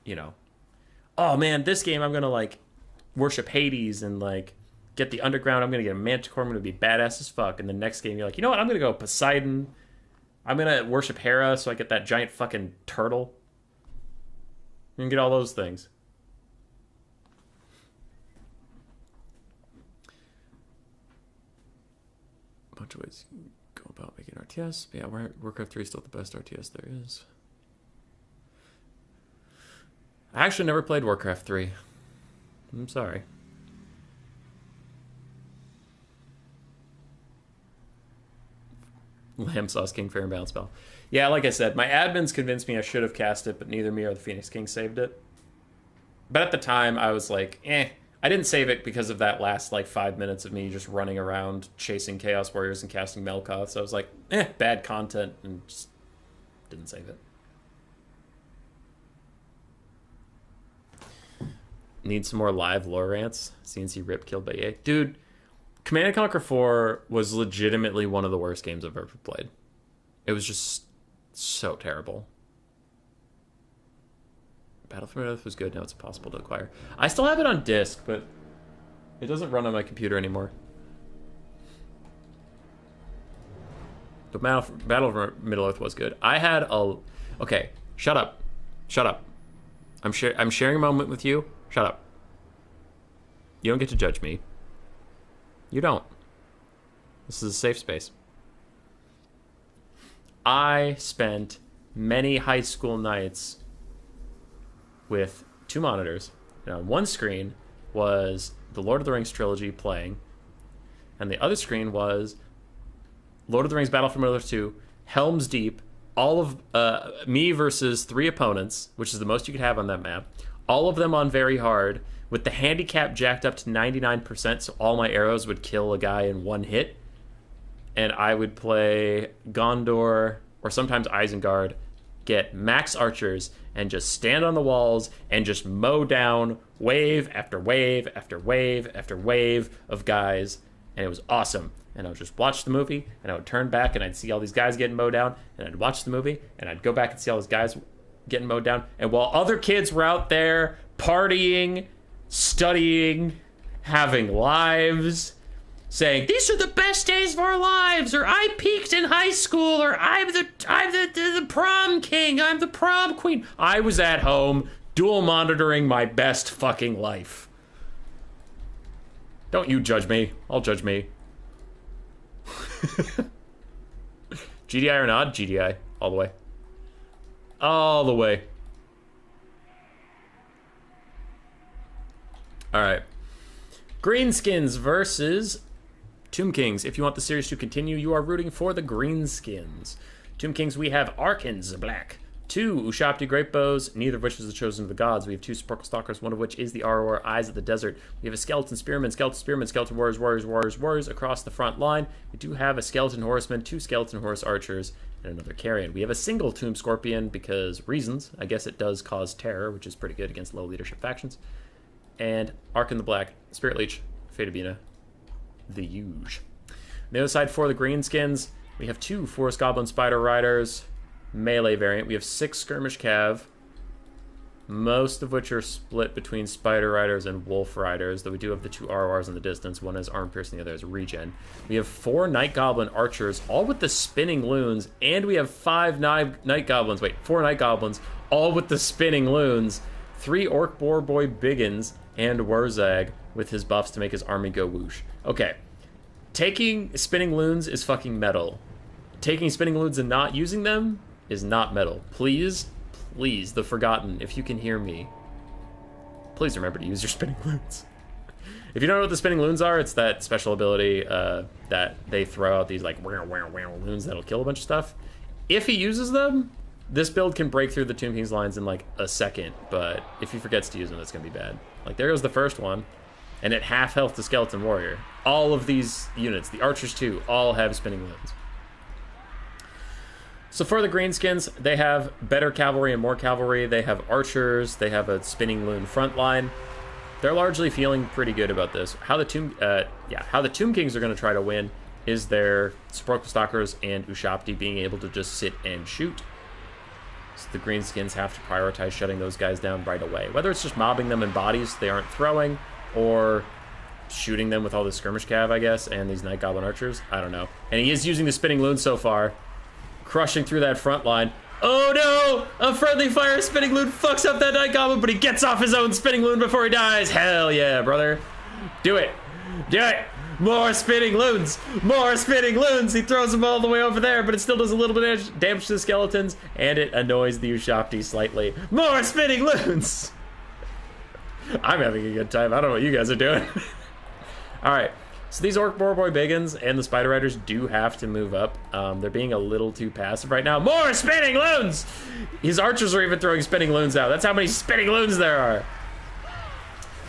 you know, oh man, this game I'm going to, like, worship Hades and, like, get the underground. I'm going to get a Manticore. I'm going to be badass as fuck. And the next game, you're like, you know what? I'm going to go Poseidon. I'm going to worship Hera so I get that giant fucking turtle. You can get all those things. A bunch of ways you can go about making RTS. But yeah, Warcraft 3 is still the best RTS there is. I actually never played Warcraft 3. I'm sorry. Lamb Sauce King Fair and Balance Spell. Yeah, like I said, my admins convinced me I should have cast it, but neither me or the Phoenix King saved it. But at the time, I was like, I didn't save it because of that last, like, 5 minutes of me just running around chasing Chaos Warriors and casting Melkoth. So I was like, bad content, and just didn't save it. Need some more live lore rants. CNC Rip killed by EA. Dude, Command & Conquer 4 was legitimately one of the worst games I've ever played. It was just so terrible. Battle for Earth was good. Now it's impossible to acquire. I still have it on disc, but it doesn't run on my computer anymore. The Battle for Middle-earth was good. I had a... Okay, shut up. Shut up. I'm sharing a moment with you. Shut up. You don't get to judge me. You don't. This is a safe space. I spent many high school nights with 2 monitors, and on one screen was the Lord of the Rings trilogy playing, and the other screen was Lord of the Rings Battle for Middle-earth 2, Helm's Deep, all of me versus 3 opponents, which is the most you could have on that map, all of them on very hard, with the handicap jacked up to 99%, so all my arrows would kill a guy in one hit. And I would play Gondor, or sometimes Isengard, get max archers, and just stand on the walls and just mow down wave after wave after wave after wave of guys. And it was awesome. And I would just watch the movie, and I would turn back, and I'd see all these guys getting mowed down, and I'd watch the movie, and I'd go back and see all these guys getting mowed down. And while other kids were out there partying, studying, having lives, saying, these are the best days of our lives, or I peaked in high school, or I'm the prom king, I'm the prom queen. I was at home dual monitoring my best fucking life. Don't you judge me. I'll judge me. GDI or not? GDI. All the way. All the way. Alright. Greenskins versus Tomb Kings. If you want the series to continue, you are rooting for the Greenskins. Tomb Kings, we have Arkans Black, 2 Ushabti Great Bows, neither of which is the Chosen of the Gods. We have 2 Sparkle Stalkers, one of which is the Aurora Eyes of the Desert. We have a Skeleton Spearman, Skeleton Warriors across the front line. We do have a Skeleton Horseman, 2 Skeleton Horse Archers, and another Carrion. We have a single Tomb Scorpion because reasons. I guess it does cause terror, which is pretty good against low leadership factions. And Arkan the Black, Spirit Leech, Fatabina, the Huge. On the other side for the Greenskins, we have 2 Forest Goblin Spider Riders, melee variant. We have 6 Skirmish Cav. most of which are split between Spider Riders and Wolf Riders, though we do have the 2 RORs in the distance. One is Arm Piercing, the other is Regen. We have 4 Night Goblin Archers, all with the Spinning Loons, and we have 4 Night Goblins, all with the Spinning Loons, 3 Orc Boar Boy Biggins, and Wurzag with his buffs to make his army go whoosh. Okay, taking Spinning Loons is fucking metal. Taking Spinning Loons and not using them is not metal. Please, the Forgotten, if you can hear me, please remember to use your Spinning Loons. If you don't know what the Spinning Loons are, it's that special ability that they throw out these like loons that'll kill a bunch of stuff. If he uses them, this build can break through the Tomb King's lines in like a second, but if he forgets to use them, it's gonna be bad. Like, there goes the first one, and at half health to Skeleton Warrior. All of these units, the Archers too, all have Spinning Loons. So for the Greenskins, they have better cavalry and more cavalry. They have archers. They have a Spinning Loon front line. They're largely feeling pretty good about this. How the Tomb Kings are going to try to win is their Sepulchral Stalkers and Ushabti being able to just sit and shoot. So the Greenskins have to prioritize shutting those guys down right away. Whether it's just mobbing them in bodies they aren't throwing, or shooting them with all the skirmish cav, I guess, and these Night Goblin Archers. I don't know. And he is using the Spinning Loon so far, crushing through that front line. Oh no! A friendly fire Spinning Loon fucks up that Night Goblin, but he gets off his own Spinning Loon before he dies. Hell yeah, brother. Do it. Do it. More Spinning Loons. More Spinning Loons. He throws them all the way over there, but it still does a little bit of damage to the skeletons, and it annoys the Ushabti slightly. More Spinning Loons. I'm having a good time. I don't know what you guys are doing. All right. So these Orc Boar Boy Biggins and the Spider Riders do have to move up. They're being a little too passive right now. More Spinning Loons! His archers are even throwing Spinning Loons out. That's how many Spinning Loons there are.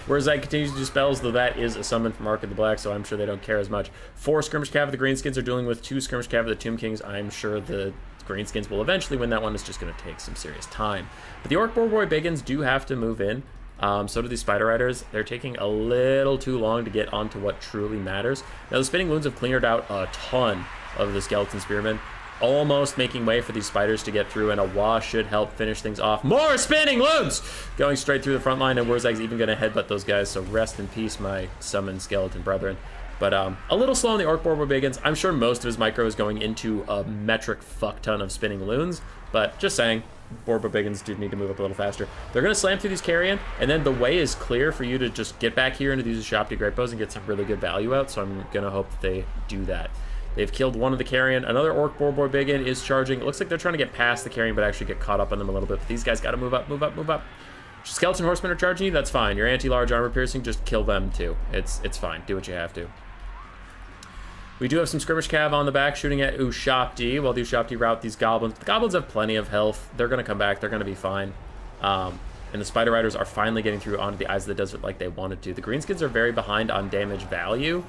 Wurzag continues to do spells, though that is a summon from Ark of the Black, so I'm sure they don't care as much. 4 Skirmish Cav of the Greenskins are dealing with 2 Skirmish Cav of the Tomb Kings. I'm sure the Greenskins will eventually win that one. It's just going to take some serious time. But the Orc Boar Boy Biggins do have to move in. So do these Spider Riders. They're taking a little too long to get onto what truly matters. Now, the Spinning Loons have cleared out a ton of the Skeleton Spearmen, almost making way for these spiders to get through, and a wash should help finish things off. More Spinning Loons! Going straight through the front line, and Wurzag's even going to headbutt those guys, so rest in peace, my summoned skeleton brethren. But a little slow on the Orc Boar Boy Biggins. I'm sure most of his micro is going into a metric fuck ton of Spinning Loons, but just saying, Boar Boy Biggins do need to move up a little faster. They're going to slam through these Carrion, and then the way is clear for you to just get back here into these Ushabti Great Bows and get some really good value out, so I'm going to hope that they do that. They've killed one of the Carrion. Another Orc Boar Boy Biggin is charging. It looks like they're trying to get past the Carrion, but actually get caught up on them a little bit. But these guys got to move up, move up, move up. Skeleton Horsemen are charging you, that's fine. Your anti-large armor piercing, just kill them too. It's fine. Do what you have to. We do have some Skirmish Cav on the back shooting at Ushabti while the Ushabti route these Goblins. The Goblins have plenty of health. They're going to come back. They're going to be fine. And the Spider Riders are finally getting through onto the Eyes of the Desert like they wanted to. The Greenskins are very behind on damage value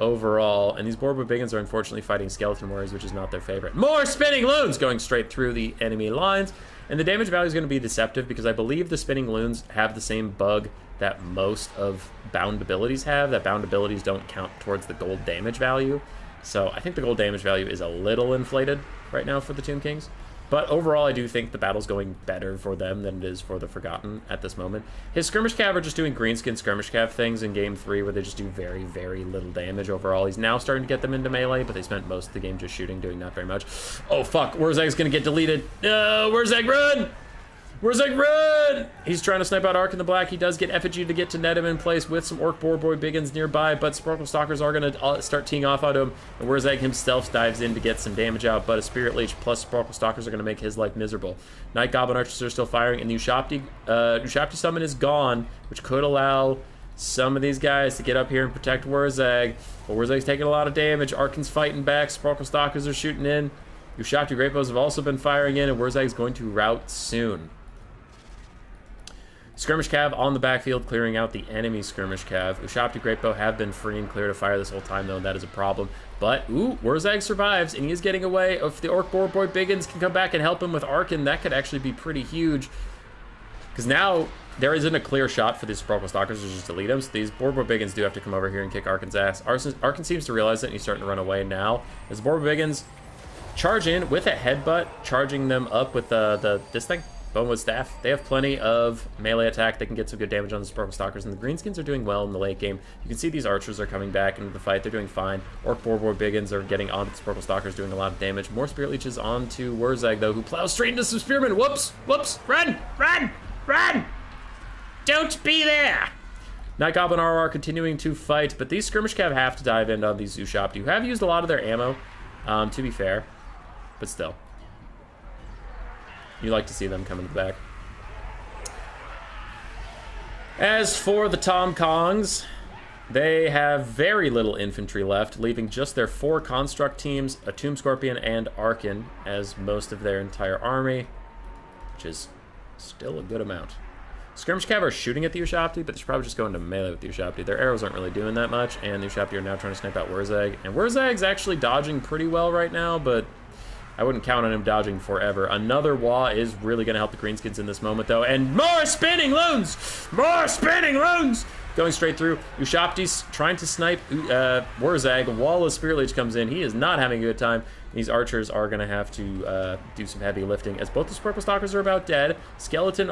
overall, and these Boar Boy Biggins are unfortunately fighting Skeleton Warriors, which is not their favorite. More Spinning Loons going straight through the enemy lines, and the damage value is going to be deceptive because I believe the Spinning Loons have the same bug that most of bound abilities have, that bound abilities don't count towards the gold damage value. So I think the gold damage value is a little inflated right now for the Tomb Kings. But overall, I do think the battle's going better for them than it is for the Forgotten at this moment. His Skirmish Cav are just doing Greenskin Skirmish Cav things in Game 3 where they just do very, very little damage overall. He's now starting to get them into melee, but they spent most of the game just shooting, doing not very much. Oh, fuck. Wurzag's going to get deleted. No, Wurzag, run! Wurzag, run! He's trying to snipe out Ark in the Black. He does get Effigy to get to net him in place with some Orc Boar Boy Biggins nearby, but Sepulchral Stalkers are going to start teeing off on him, and Wurzag himself dives in to get some damage out, but a Spirit Leech plus Sepulchral Stalkers are going to make his life miserable. Night Goblin Archers are still firing, and the Ushabti summon is gone, which could allow some of these guys to get up here and protect Wurzag, but Wurzag's taking a lot of damage. Arkin's fighting back. Sepulchral Stalkers are shooting in. Ushabti Great Bows have also been firing in, and Wurzag's going to rout soon. Skirmish Cav on the backfield, clearing out the enemy Skirmish Cav. Ushabti Great Bow have been free and clear to fire this whole time, though, and that is a problem. But, ooh, Wurzag survives, and he is getting away. If the Orc Boar Boy Biggins can come back and help him with Arkin, that could actually be pretty huge. Because now, there isn't a clear shot for these Sepulchral Stalkers to just delete him, so these Boar Boy Biggins do have to come over here and kick Arkin's ass. Arkin seems to realize it, and he's starting to run away now. As Boar Boy Biggins charge in with a headbutt, charging them up with this thing. Bonewood Staff, they have plenty of melee attack. They can get some good damage on the Purple Stalkers, and the Greenskins are doing well in the late game. You can see these archers are coming back into the fight. They're doing fine. Orc Borbor Biggins are getting onto the Purple Stalkers, doing a lot of damage. More Spirit Leeches onto Wurzag, though, who plows straight into some Spearmen. Whoops! Whoops! Run! Run! Run! Don't be there! Night Goblin RR continuing to fight, but these Skirmish Cav have to dive in on these Ushopti, who have used a lot of their ammo, to be fair, but still. You like to see them come into the back. As for the Tom Kongs, they have very little infantry left, leaving just their 4 construct teams, a Tomb Scorpion and Arkin, as most of their entire army, which is still a good amount. Skirmish Cav are shooting at the Ushopti, but they're probably just going to melee with the Ushopti. Their arrows aren't really doing that much, and the Ushopti are now trying to snipe out Wurzag. And Wurzag's actually dodging pretty well right now, but I wouldn't count on him dodging forever. Another Wah is really going to help the Greenskins in this moment, though. And more spinning loons! More spinning loons! Going straight through. Ushopti's trying to snipe Wurzag. Wall of Spirit Leech comes in. He is not having a good time. These archers are going to have to do some heavy lifting, as both the Purple Stalkers are about dead. Skeleton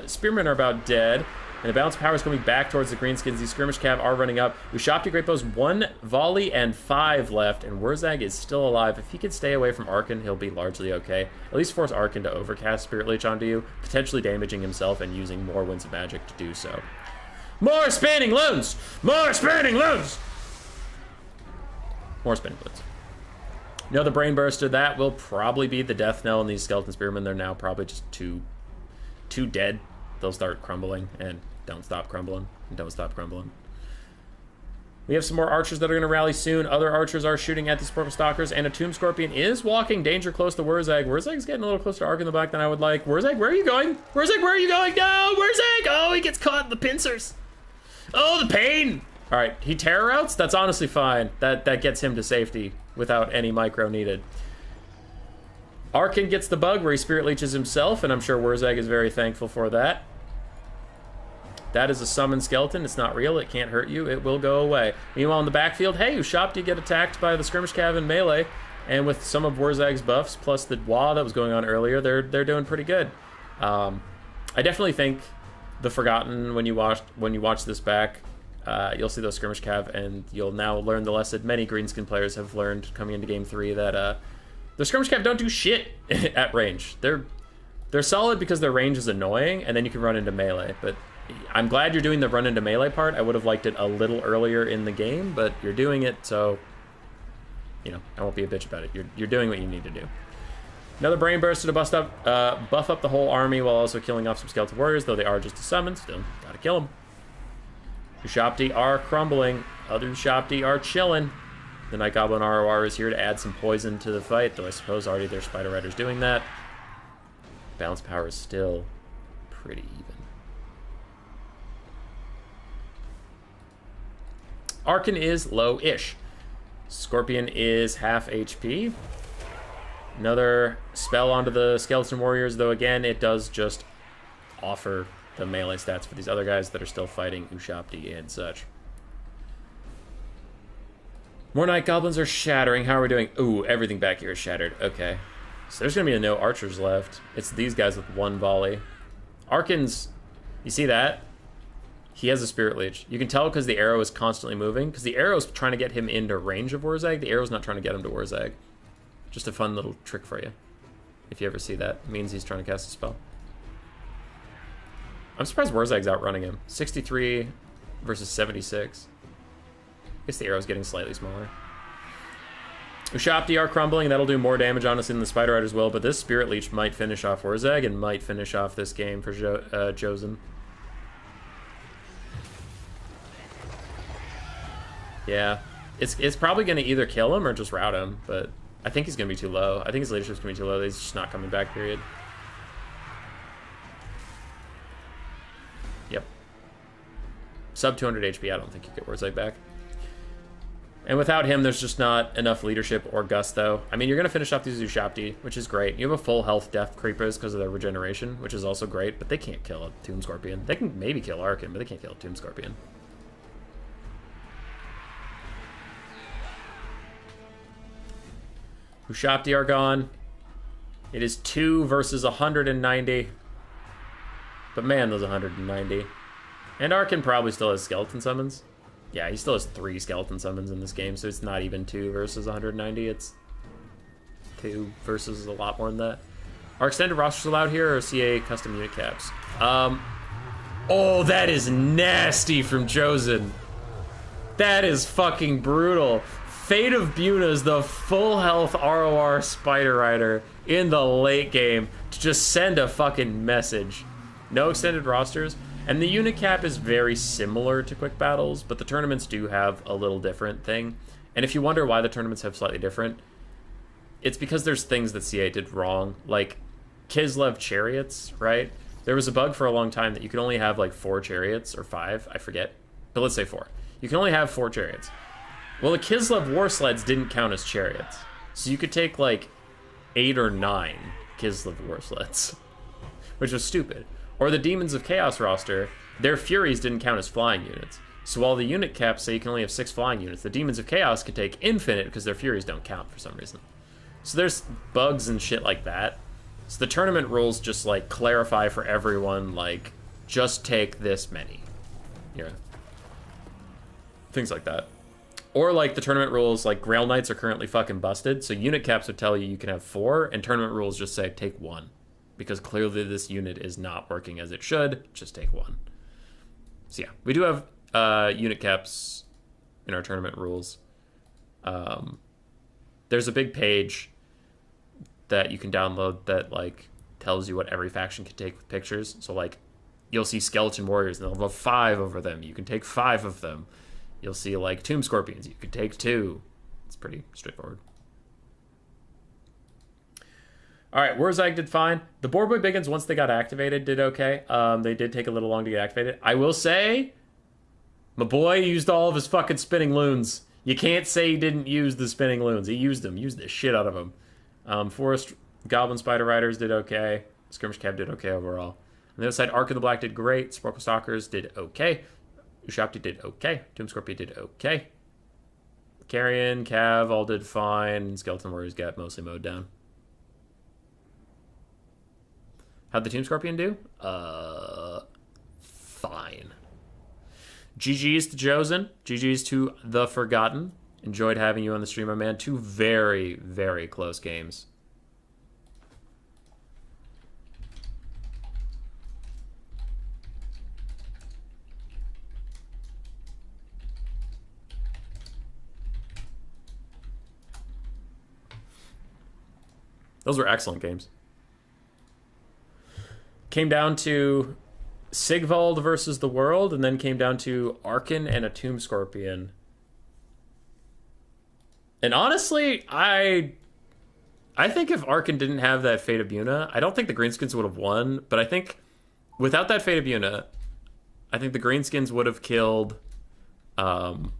Spearmen are about dead. And the balance of power is coming back towards the Greenskins. These Skirmish Cav are running up. Ushopti Great Bow's 1 volley and 5 left, and Wurzag is still alive. If he can stay away from Arkin, he'll be largely okay. At least force Arkin to overcast Spirit Leech onto you, potentially damaging himself and using more Winds of Magic to do so. More spinning loons! More spinning loons! More spinning loons. Another Brain Burster. That will probably be the death knell in these Skeleton Spearmen. They're now probably just too dead. They'll start crumbling, and don't stop crumbling, and don't stop crumbling. We have some more archers that are going to rally soon. Other archers are shooting at these Purple Stalkers, and a Tomb Scorpion is walking danger close to Wurzag. Wurzag's getting a little closer to Ark in the back than I would like. Wurzag, where are you going? Wurzag, where are you going? No, Wurzag! Oh, he gets caught in the pincers. Oh, the pain! All right, he terror routes? That's honestly fine. That gets him to safety without any micro needed. Arkin gets the bug where he Spirit Leeches himself, and I'm sure Wurzag is very thankful for that. That is a summoned skeleton. It's not real. It can't hurt you. It will go away. Meanwhile, in the backfield, hey, Ushopti get attacked by the Skirmish Cav in melee, and with some of Wurzag's buffs, plus the Wah that was going on earlier, they're doing pretty good. I definitely think the Forgotten, when you watch this back, you'll see those Skirmish Cav, and you'll now learn the lesson many Greenskin players have learned coming into Game 3, that the Skirmish Cav don't do shit at range. They're solid because their range is annoying, and then you can run into melee, but I'm glad you're doing the run into melee part. I would have liked it a little earlier in the game, but you're doing it, so, you know, I won't be a bitch about it. You're doing what you need to do. Another Brain Burster to buff up the whole army while also killing off some Skeleton Warriors, though they are just a summon. Still, gotta kill them. Ushopti are crumbling. Other Ushopti are chilling. The Night Goblin ROR is here to add some poison to the fight, though I suppose already their Spider Rider's doing that. Balance power is still pretty even. Arkin is low-ish. Scorpion is half HP. Another spell onto the Skeleton Warriors, though again, it does just offer the melee stats for these other guys that are still fighting Ushopti and such. More Night Goblins are shattering. How are we doing? Ooh, everything back here is shattered. Okay. So there's going to be no archers left. It's these guys with 1 volley. Arkin's... You see that? He has a Spirit Leech. You can tell because the arrow is constantly moving, because the arrow's trying to get him into range of Wurzag. The arrow's not trying to get him to Wurzag. Just a fun little trick for you. If you ever see that, it means he's trying to cast a spell. I'm surprised Wurzag's outrunning him. 63 versus 76. I guess the arrow's getting slightly smaller. Ushopti are crumbling. That'll do more damage, honestly, than the Spider Riders will, but this Spirit Leech might finish off Wurzag and might finish off this game for Josen. Yeah, it's probably going to either kill him or just rout him, but I think he's going to be too low. I think his leadership's going to be too low. He's just not coming back, period. Yep. Sub 200 HP, I don't think you get Wurzag back. And without him, there's just not enough leadership or gusto. I mean, you're going to finish off these Ushopti, which is great. You have a full health Death Creepers because of their regeneration, which is also great, but they can't kill a Tomb Scorpion. They can maybe kill Arkin, but they can't kill a Tomb Scorpion. Ushopti are gone. It is 2 versus 190. But man, those 190. And Arkin probably still has skeleton summons. Yeah, he still has 3 skeleton summons in this game, so it's not even 2 versus 190. It's 2 versus a lot more than that. Are extended rosters allowed here, or CA custom unit caps? Oh, that is nasty from Josen. That is fucking brutal. Fate of Buna is the full health ROR Spider Rider in the late game to just send a fucking message. No extended rosters. And the unit cap is very similar to quick battles, but the tournaments do have a little different thing. And if you wonder why the tournaments have slightly different, it's because there's things that CA did wrong, like Kislev chariots, right? There was a bug for a long time that you could only have like 4 chariots, or 5, I forget. But let's say 4. You can only have 4 chariots. Well, the Kislev war sleds didn't count as chariots. So you could take like 8 or 9 Kislev war sleds, which was stupid. Or the Demons of Chaos roster, their Furies didn't count as flying units. So while the unit caps say you can only have 6 flying units, the Demons of Chaos can take infinite because their Furies don't count for some reason. So there's bugs and shit like that. So the tournament rules just like clarify for everyone, like, just take this many. Yeah. Things like that. Or like the tournament rules, like Grail Knights are currently fucking busted, so unit caps would tell you can have 4, and tournament rules just say take 1. Because clearly this unit is not working as it should, just take 1. So yeah, we do have unit caps in our tournament rules. There's a big page that you can download that like tells you what every faction can take with pictures. So like you'll see skeleton warriors and they'll have 5 over them. You can take 5 of them. You'll see like tomb scorpions. You can take 2. It's pretty straightforward. All right, Wurzag did fine. The Boarboy Biggins, once they got activated, did okay. They did take a little long to get activated. I will say, my boy used all of his fucking spinning loons. You can't say he didn't use the spinning loons. He used them. Used the shit out of them. Forest Goblin Spider Riders did okay. Skirmish Cab did okay overall. On the other side, Ark of the Black did great. Sporkle Stalkers did okay. Ushapti did okay. Tomb Scorpion did okay. Carrion, Cav all did fine. Skeleton Warriors got mostly mowed down. How'd the Tomb Scorpion do? Fine. GG's to Josen. GG's to The Forgotten. Enjoyed having you on the stream, my man. 2 very, very close games. Those were excellent games. Came down to Sigvald versus the world, and then came down to Arkin and a Tomb Scorpion. And honestly, I think if Arkin didn't have that Fate of Buna, I don't think the Greenskins would have won, but I think without that Fate of Buna, I think the Greenskins would have killed... Sorry,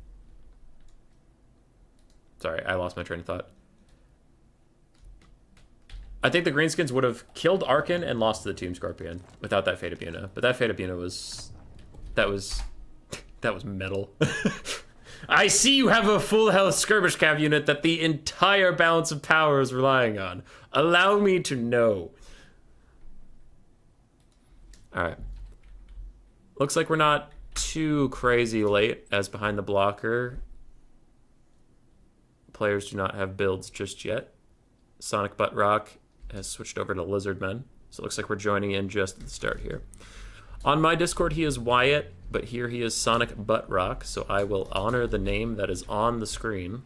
I lost my train of thought. I think the Greenskins would have killed Arkin and lost to the Tomb Scorpion without that Fate of Buna. But that Fate of Buna was... That was metal. I see you have a full health Skirmish Cav unit that the entire balance of power is relying on. Allow me to know. Alright. Looks like we're not too crazy late, as behind the blocker players do not have builds just yet. Sonic Butt Rock has switched over to Lizardmen, so it looks like we're joining in just at the start here. On my Discord, he is Wyatt, but here he is Sonic Butt Rock, so I will honor the name that is on the screen.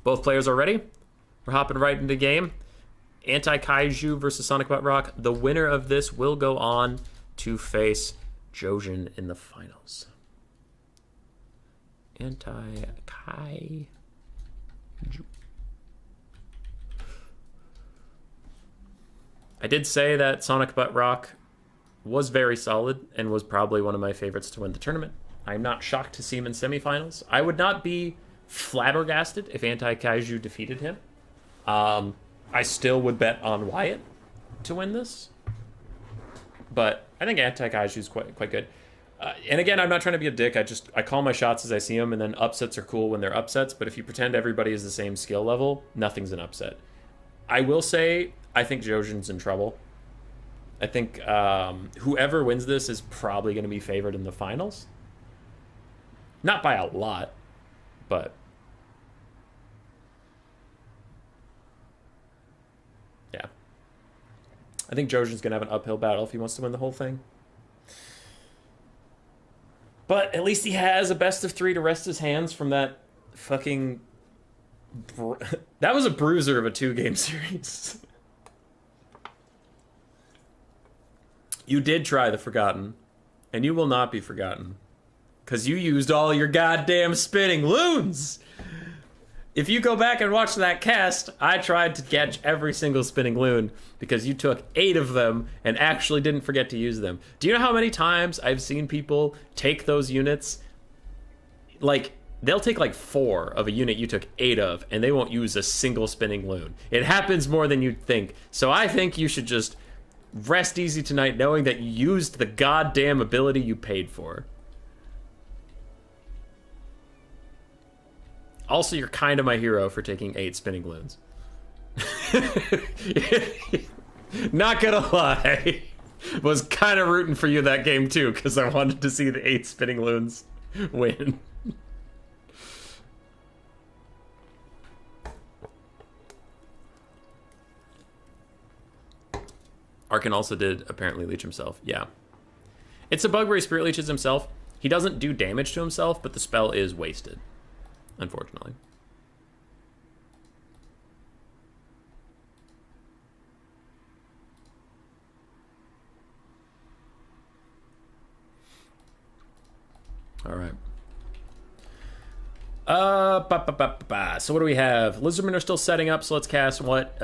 Both players are ready. We're hopping right into the game. Anti-Kaiju versus Sonic Butt Rock. The winner of this will go on to face Jojen in the finals. Anti-Kaiju. I did say that Sonic Butt Rock was very solid and was probably one of my favorites to win the tournament. I'm not shocked to see him in semifinals. I would not be flabbergasted if Anti-Kaiju defeated him. I still would bet on Wyatt to win this. But I think Anti-Kaiju is quite good. And again, I'm not trying to be a dick. I call my shots as I see them, and then upsets are cool when they're upsets. But if you pretend everybody is the same skill level, nothing's an upset. I will say, I think Jojen's in trouble. I think whoever wins this is probably going to be favored in the finals. Not by a lot, but yeah. I think Jojen's going to have an uphill battle if he wants to win the whole thing. But at least he has a best of 3 to rest his hands from that fucking... that was a bruiser of a 2-game series. You did try the Forgotten, and you will not be forgotten. Because you used all your goddamn spinning loons! If you go back and watch that cast, I tried to catch every single spinning loon because you took 8 of them and actually didn't forget to use them. Do you know how many times I've seen people take those units? Like, they'll take like 4 of a unit you took 8 of, and they won't use a single spinning loon. It happens more than you'd think. So I think you should just rest easy tonight knowing that you used the goddamn ability you paid for. Also, you're kind of my hero for taking 8 spinning loons. Not gonna lie. Was kind of rooting for you that game too, because I wanted to see the 8 spinning loons win. Arkan also did apparently leech himself. Yeah. It's a bug where he spirit leeches himself. He doesn't do damage to himself, but the spell is wasted. Unfortunately. All right. So what do we have? Lizardmen are still setting up, so let's cast what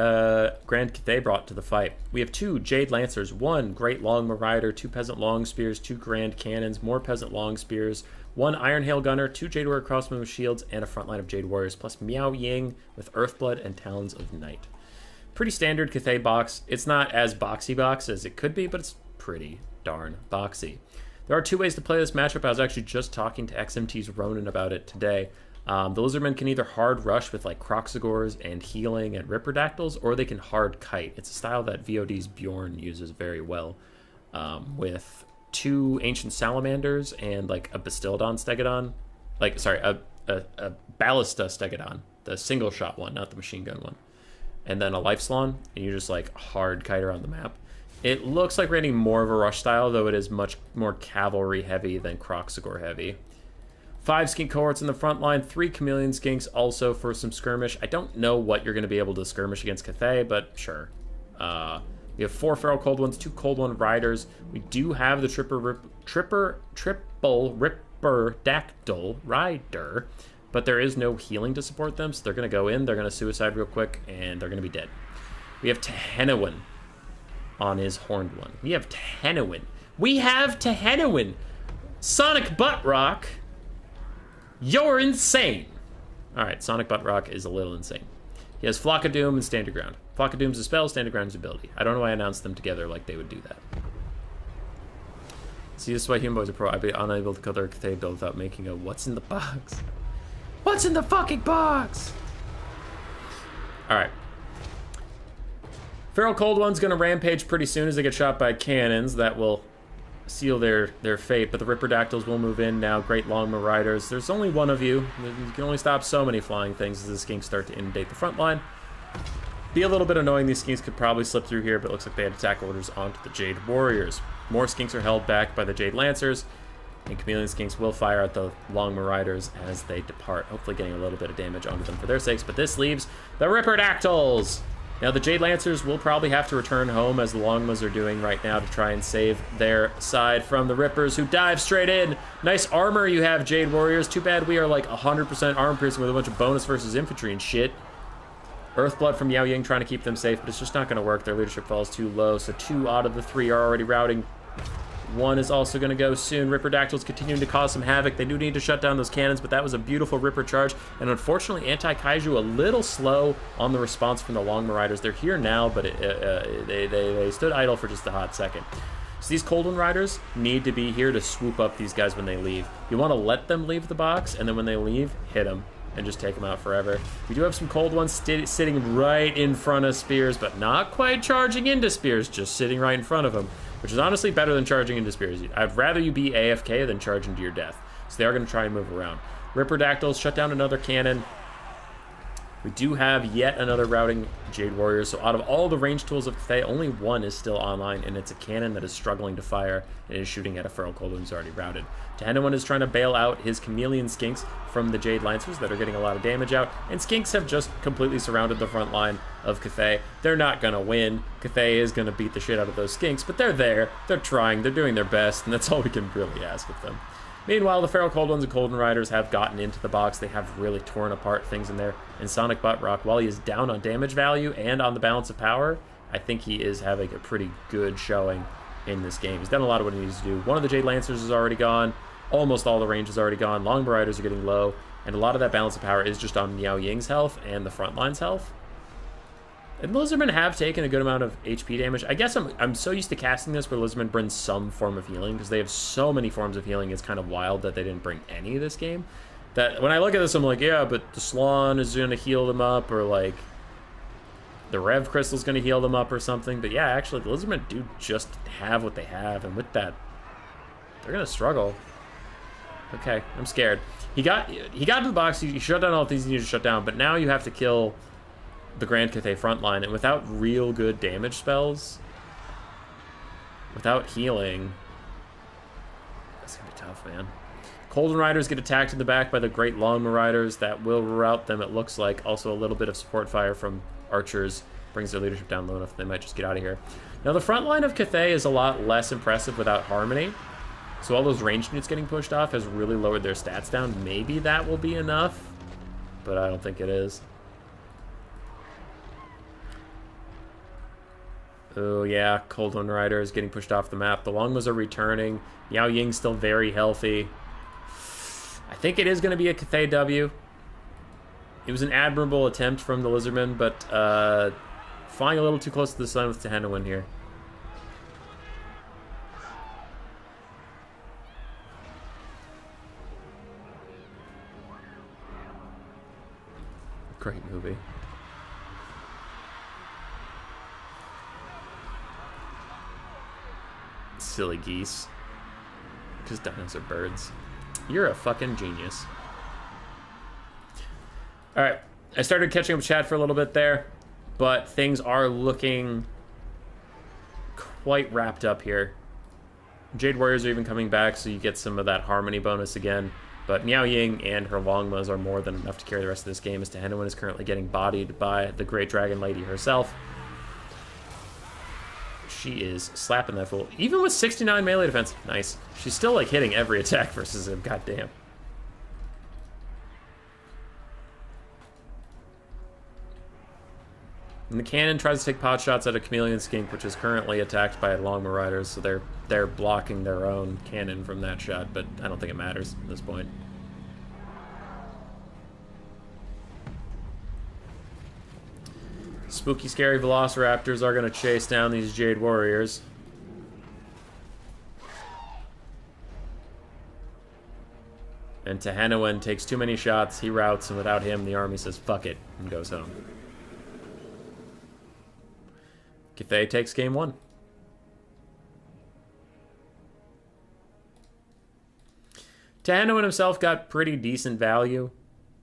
Grand Cathay brought to the fight. We have 2 Jade Lancers, 1 Great Long Marauder, 2 Peasant Long Spears, 2 Grand Cannons, more Peasant Long Spears, 1 Iron Hail Gunner, 2 Jade Warrior Crossbow with shields, and a front line of Jade Warriors, plus Miao Ying with Earthblood and Talons of Night. Pretty standard Cathay box. It's not as box as it could be, but it's pretty darn boxy. There are 2 ways to play this matchup. I was actually just talking to XMT's Ronan about it today. The Lizardmen can either hard rush with like Croxagores and healing and Ripperdactyls, or they can hard kite. It's a style that VOD's Bjorn uses very well, with 2 Ancient Salamanders and like a Bastiladon Stegodon. A Ballista Stegodon, the single shot one, not the machine gun one. And then a Lifelong, and you just like hard kite around the map. It looks like we're getting more of a rush style, though it is much more cavalry heavy than Croxagore heavy. 5 skink cohorts in the front line, 3 chameleon skinks also for some skirmish. I don't know what you're going to be able to skirmish against Cathay, but sure. We have 4 feral cold ones, 2 cold one riders. We do have the triple Ripperdactyl rider, but there is no healing to support them, so they're going to go in, they're going to suicide real quick, and they're going to be dead. We have Tehenowin on his horned one. We have Tehenowin. Sonic Butt Rock. You're insane. Alright, Sonic Butt Rock is a little insane. He has Flock of Doom and Stand Your Ground. Flock of Doom's a spell, Stand Your Ground's ability. I don't know why I announced them together like they would do that. See, this is why Human Boys are pro. I'd be unable to color Cathay build without making a what's in the box? What's in the fucking box? Alright. Feral Cold One's gonna rampage pretty soon as they get shot by cannons. That will seal their fate, but the Ripperdactyls will move in now. Great Long Marauders. There's only one of you. You can only stop so many flying things as the skinks start to inundate the front line. Be a little bit annoying. These skinks could probably slip through here, but it looks like they had attack orders onto the Jade Warriors. More skinks are held back by the Jade Lancers, and Chameleon skinks will fire at the Long Marauders as they depart, hopefully getting a little bit of damage onto them for their sakes, but this leaves the Ripperdactyls! Now, the Jade Lancers will probably have to return home, as the Longmas are doing right now, to try and save their side from the Rippers, who dive straight in. Nice armor you have, Jade Warriors. Too bad we are like 100% armor piercing with a bunch of bonus versus infantry and shit. Earthblood from Yao Ying trying to keep them safe, but it's just not going to work. Their leadership falls too low, so 2 out of the 3 are already routing. 1 is also going to go soon. Ripperdactyls continuing to cause some havoc. They do need to shut down those cannons, but that was a beautiful Ripper charge. And unfortunately, Anti-Kaiju a little slow on the response from the Long Marauders. They're here now, but they stood idle for just a hot second. So these Cold One Riders need to be here to swoop up these guys when they leave. You want to let them leave the box, and then when they leave, hit them. and just take them out forever. We do have some cold ones sitting right in front of Spears, but not quite charging into Spears, just sitting right in front of him, which is honestly better than charging into Spears. I'd rather you be AFK than charge into your death. So they are going to try and move around. Ripperdactyls shut down another cannon. We do have yet another routing Jade Warrior, so out of all the range tools of Cathay, only one is still online, and it's a cannon that is struggling to fire and is shooting at a Feral Cold who's already routed. Tehenowin is trying to bail out his Chameleon Skinks from the Jade Lancers that are getting a lot of damage out, and Skinks have just completely surrounded the front line of Cathay. They're not going to win. Cathay is going to beat the shit out of those Skinks, but they're there, they're trying, they're doing their best, and that's all we can really ask of them. Meanwhile, the Feral Cold Ones and Colden Riders have gotten into the box. They have really torn apart things in there. And Sonic Buttrock, while he is down on damage value and on the balance of power, I think he is having a pretty good showing in this game. He's done a lot of what he needs to do. One of the Jade Lancers is already gone. Almost all the range is already gone. Longbow Riders are getting low. And a lot of that balance of power is just on Miao Ying's health and the front line's health. And Lizardmen have taken a good amount of HP damage. I guess I'm so used to casting this where Lizardmen bring some form of healing, because they have so many forms of healing. It's kind of wild that they didn't bring any this game. That when I look at this, I'm like, yeah, but the Slan is going to heal them up, or like the Rev Crystal's going to heal them up or something. But yeah, actually, the Lizardmen do just have what they have, and with that, they're going to struggle. Okay, I'm scared. He got to the box. He shut down all the things he needed to shut down, but now you have to kill the Grand Cathay front line, and without real good damage spells, without healing, that's gonna be tough, man. Colden Riders get attacked in the back by the Great Longbow Riders. That will rout them, it looks like. Also, a little bit of support fire from archers brings their leadership down low enough they might just get out of here. Now, the front line of Cathay is a lot less impressive without Harmony, so all those ranged units getting pushed off has really lowered their stats down. Maybe that will be enough, but I don't think it is. Oh yeah, Colden Rider is getting pushed off the map. The Longbows are returning. Miao Ying's still very healthy. I think it is going to be a Cathay W. It was an admirable attempt from the Lizardmen, but flying a little too close to the sun with Tehenowin here. Great movie. Silly geese. Because dinos are birds. You're a fucking genius. Alright, I started catching up with chat for a little bit there, but things are looking quite wrapped up here. Jade Warriors are even coming back, so you get some of that harmony bonus again. But Miao Ying and her Longbows are more than enough to carry the rest of this game, as Tehenowin is currently getting bodied by the Great Dragon Lady herself. She is slapping that fool. Even with 69 melee defense. Nice. She's still, like, hitting every attack versus him. Goddamn. And the cannon tries to take pot shots at a Chameleon Skink, which is currently attacked by Longbow Riders, so they're blocking their own cannon from that shot, but I don't think it matters at this point. Spooky, scary Velociraptors are going to chase down these Jade Warriors. And Tehenowin takes too many shots, he routs, and without him, the army says fuck it, and goes home. Cathay takes game one. Tehenowin himself got pretty decent value.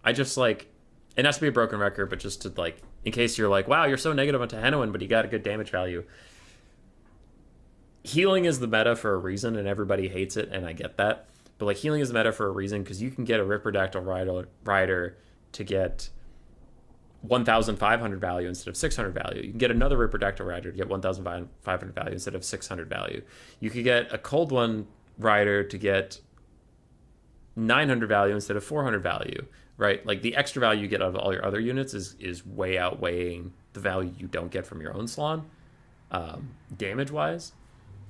I just, like, it has to be a broken record, but just to, like, in case you're like, wow, you're so negative on Tehenowin, but he got a good damage value. Healing is the meta for a reason, and everybody hates it, and I get that. But, like, healing is the meta for a reason, because you can get a Ripperdactyl rider to get 1,500 value instead of 600 value. You can get another Ripperdactyl rider to get 1,500 value instead of 600 value. You could get a Cold One rider to get 900 value instead of 400 value. Right, like the extra value you get out of all your other units is way outweighing the value you don't get from your own Slan, damage-wise.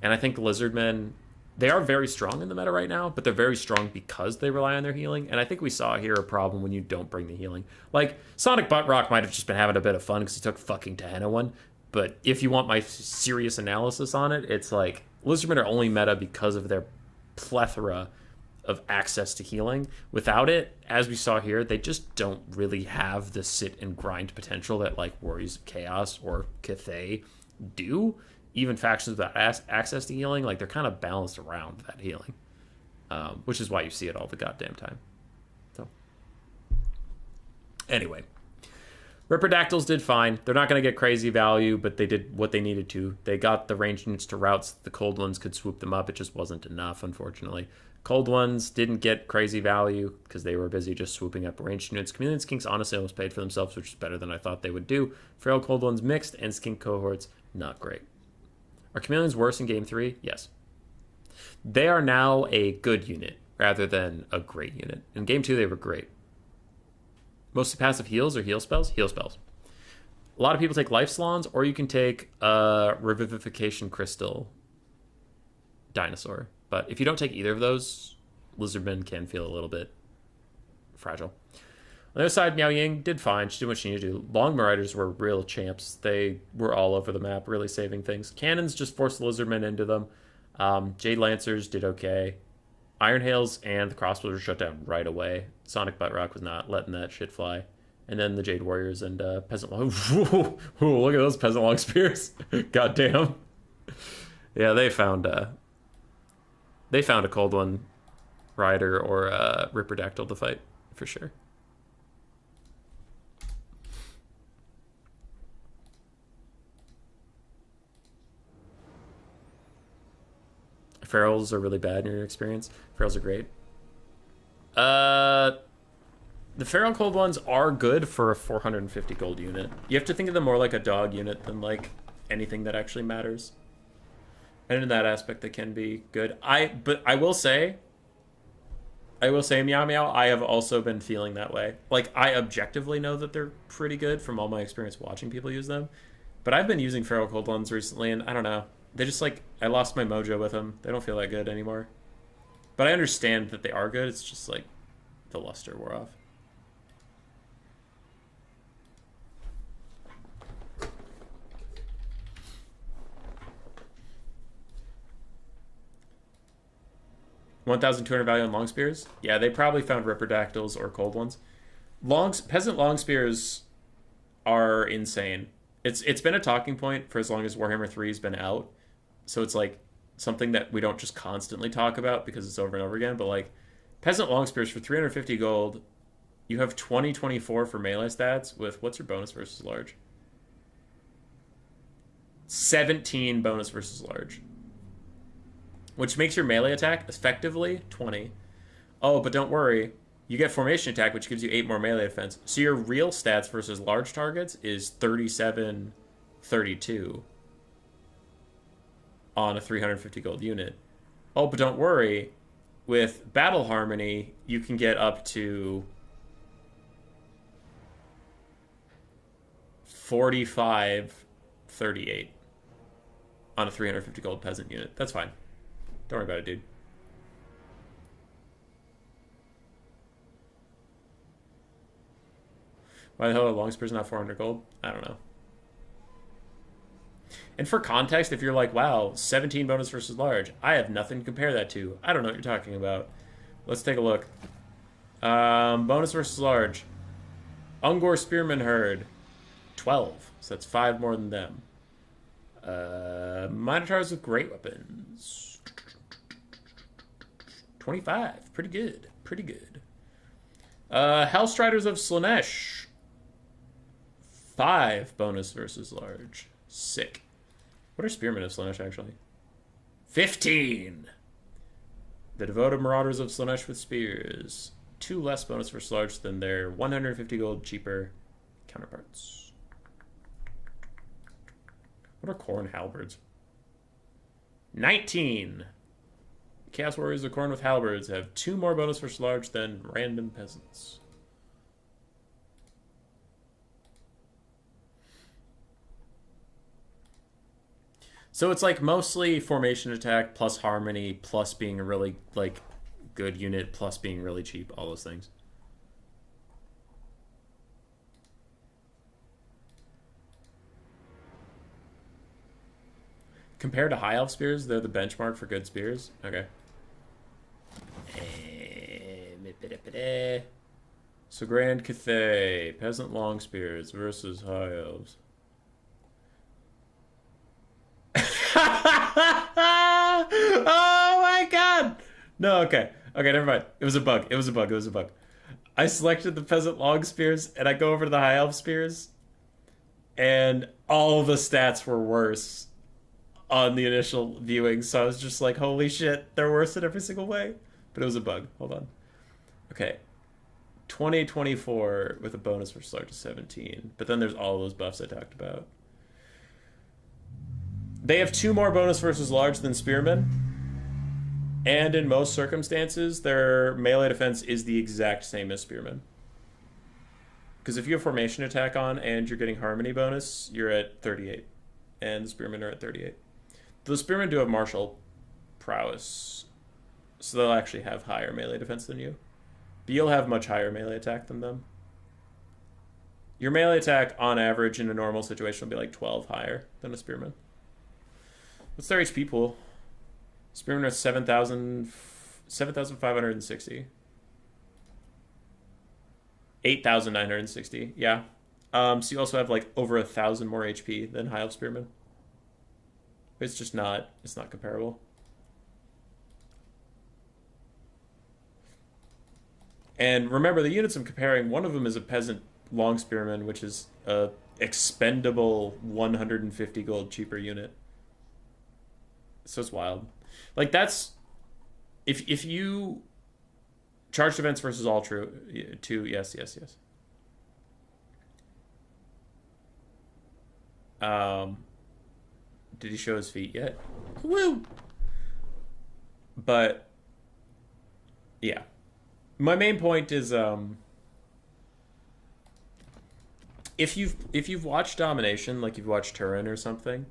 And I think the Lizardmen, they are very strong in the meta right now, but they're very strong because they rely on their healing. And I think we saw here a problem when you don't bring the healing. Like, Sonic Buttrock might have just been having a bit of fun because he took fucking Tehenowin. But if you want my serious analysis on it, it's like, Lizardmen are only meta because of their plethora of access to healing. Without it, as we saw here, they just don't really have the sit and grind potential that like Warriors of Chaos or Cathay do. Even factions without access to healing, like they're kind of balanced around that healing, which is why you see it all the goddamn time. So anyway, Ripperdactyls did fine. They're not going to get crazy value, but they did what they needed to. They got the ranged units to routes. The cold ones could swoop them up. It just wasn't enough, unfortunately. Cold ones didn't get crazy value because they were busy just swooping up ranged units. Chameleon Skinks honestly almost paid for themselves, which is better than I thought they would do. Feral Cold ones mixed, and Skink cohorts not great. Are Chameleons worse in Game 3? Yes. They are now a good unit rather than a great unit. In Game 2, they were great. Mostly passive heals or heal spells? Heal spells. A lot of people take Life Salons, or you can take a Revivification Crystal Dinosaur. But if you don't take either of those, Lizardman can feel a little bit fragile. On the other side, Miao Ying did fine. She did what she needed to do. Long Marauders were real champs. They were all over the map, really saving things. Cannons just forced the Lizardmen into them. Jade Lancers did okay. Iron Hails and the Crossbows were shut down right away. Sonic Buttrock was not letting that shit fly. And then the Jade Warriors and Peasant Long... Ooh, look at those Peasant Long Spears. Goddamn. Yeah, they found a Cold One Rider or a Ripperdactyl to fight, for sure. Ferals are really bad in your experience. Ferals are great. The Feral Cold ones are good for a 450 gold unit. You have to think of them more like a dog unit than like anything that actually matters. And in that aspect, they can be good. But I will say, Meow Meow, I have also been feeling that way. Like, I objectively know that they're pretty good from all my experience watching people use them. But I've been using Feral Cold ones recently, and I don't know. They just, like, I lost my mojo with them. They don't feel that good anymore. But I understand that they are good. It's just, like, the luster wore off. $1,200 value on long spears. Yeah, they probably found Ripperdactyls or cold ones. Peasant long spears are insane. It's been a talking point for as long as Warhammer 3 has been out. So it's like something that we don't just constantly talk about because it's over and over again. But like Peasant long spears for 350 gold, you have 20/24 for melee stats with what's your bonus versus large? 17 bonus versus large. Which makes your melee attack effectively 20. Oh, but don't worry. You get formation attack, which gives you 8 more melee defense. So your real stats versus large targets is 37-32 on a 350 gold unit. Oh, but don't worry. With Battle Harmony, you can get up to 45-38 on a 350 gold peasant unit. That's fine. Don't worry about it, dude. Why the hell are long spears not 400 gold? I don't know. And for context, if you're like, wow, 17 bonus versus large, I have nothing to compare that to. I don't know what you're talking about. Let's take a look. Bonus versus large. Ungor Spearman Herd, 12. So that's 5 more than them. Minotaurs with great weapons. 25. Pretty good. Pretty good. Hellstriders of Slaanesh. 5 bonus versus large. Sick. What are Spearmen of Slaanesh, actually? 15! The Devoted Marauders of Slaanesh with Spears. 2 less bonus versus large than their 150 gold cheaper counterparts. What are Khorne Halberds? 19! Chaos Warriors of Khorne with Halberds have 2 more bonus versus large than random peasants. So it's like mostly formation attack plus harmony plus being a really like good unit plus being really cheap, all those things. Compared to High Elf Spears, they're the benchmark for good spears. Okay. So Grand Cathay, Peasant Long Spears versus High Elves. Oh my god! No, okay. Okay, never mind. It was a bug. It was a bug. It was a bug. I selected the Peasant Long Spears, and I go over to the High Elf Spears, and all the stats were worse on the initial viewing, so I was just like, holy shit, they're worse in every single way. But it was a bug. Hold on. Okay. 2024 with a bonus for start to 17. But then there's all those buffs I talked about. They have 2 more bonus versus large than Spearmen. And in most circumstances, their melee defense is the exact same as Spearmen. Because if you have formation attack on and you're getting harmony bonus, you're at 38. And the Spearmen are at 38. The Spearmen do have martial prowess. So they'll actually have higher melee defense than you. But you'll have much higher melee attack than them. Your melee attack, on average, in a normal situation, will be like 12 higher than a Spearman. What's their HP pool? Spearmen are 7,560. 8,960, yeah. So you also have like over 1,000 more HP than High Elf Spearmen. It's just not, it's not comparable. And remember, the units I'm comparing, one of them is a Peasant Long Spearman, which is a expendable 150 gold cheaper unit. So it's wild. Like, that's... If you... Charge defense versus all true... 2, yes. Did he show his feet yet? Woo! But... Yeah. My main point is, if you've watched Domination, like you've watched Turin or something,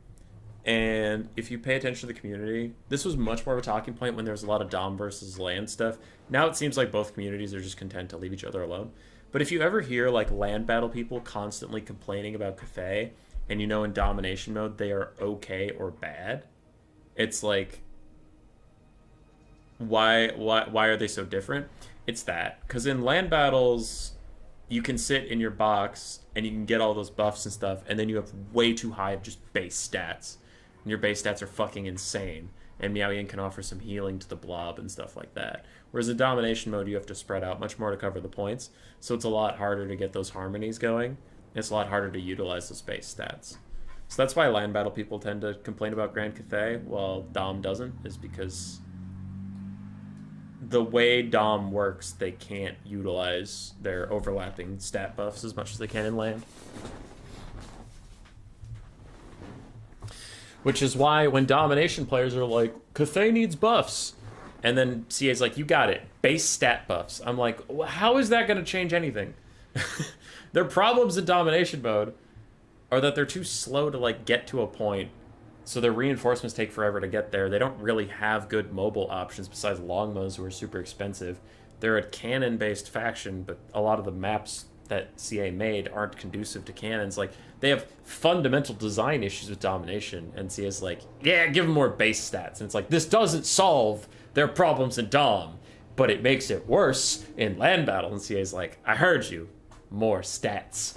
and if you pay attention to the community, this was much more of a talking point when there was a lot of Dom versus land stuff. Now it seems like both communities are just content to leave each other alone. But if you ever hear like land battle people constantly complaining about Cathay, and you know in Domination mode they are okay or bad, it's like, why are they so different? It's that, because in land battles, you can sit in your box and you can get all those buffs and stuff, and then you have way too high of just base stats. And your base stats are fucking insane. And Miao Yin can offer some healing to the blob and stuff like that. Whereas in Domination mode, you have to spread out much more to cover the points. So it's a lot harder to get those harmonies going. And it's a lot harder to utilize those base stats. So that's why land battle people tend to complain about Grand Cathay, while Dom doesn't, is because the way Dom works, they can't utilize their overlapping stat buffs as much as they can in land. Which is why when Domination players are like, Cathay needs buffs, and then CA's like, you got it, base stat buffs. I'm like, how is that going to change anything? Their problems in Domination mode are that they're too slow to like get to a point. So their reinforcements take forever to get there. They don't really have good mobile options besides longbows, who are super expensive. They're a cannon-based faction, but a lot of the maps that CA made aren't conducive to cannons. Like, they have fundamental design issues with Domination, and CA's like, yeah, give them more base stats. And it's like, this doesn't solve their problems in Dom, but it makes it worse in land battle. And CA's like, I heard you. More stats.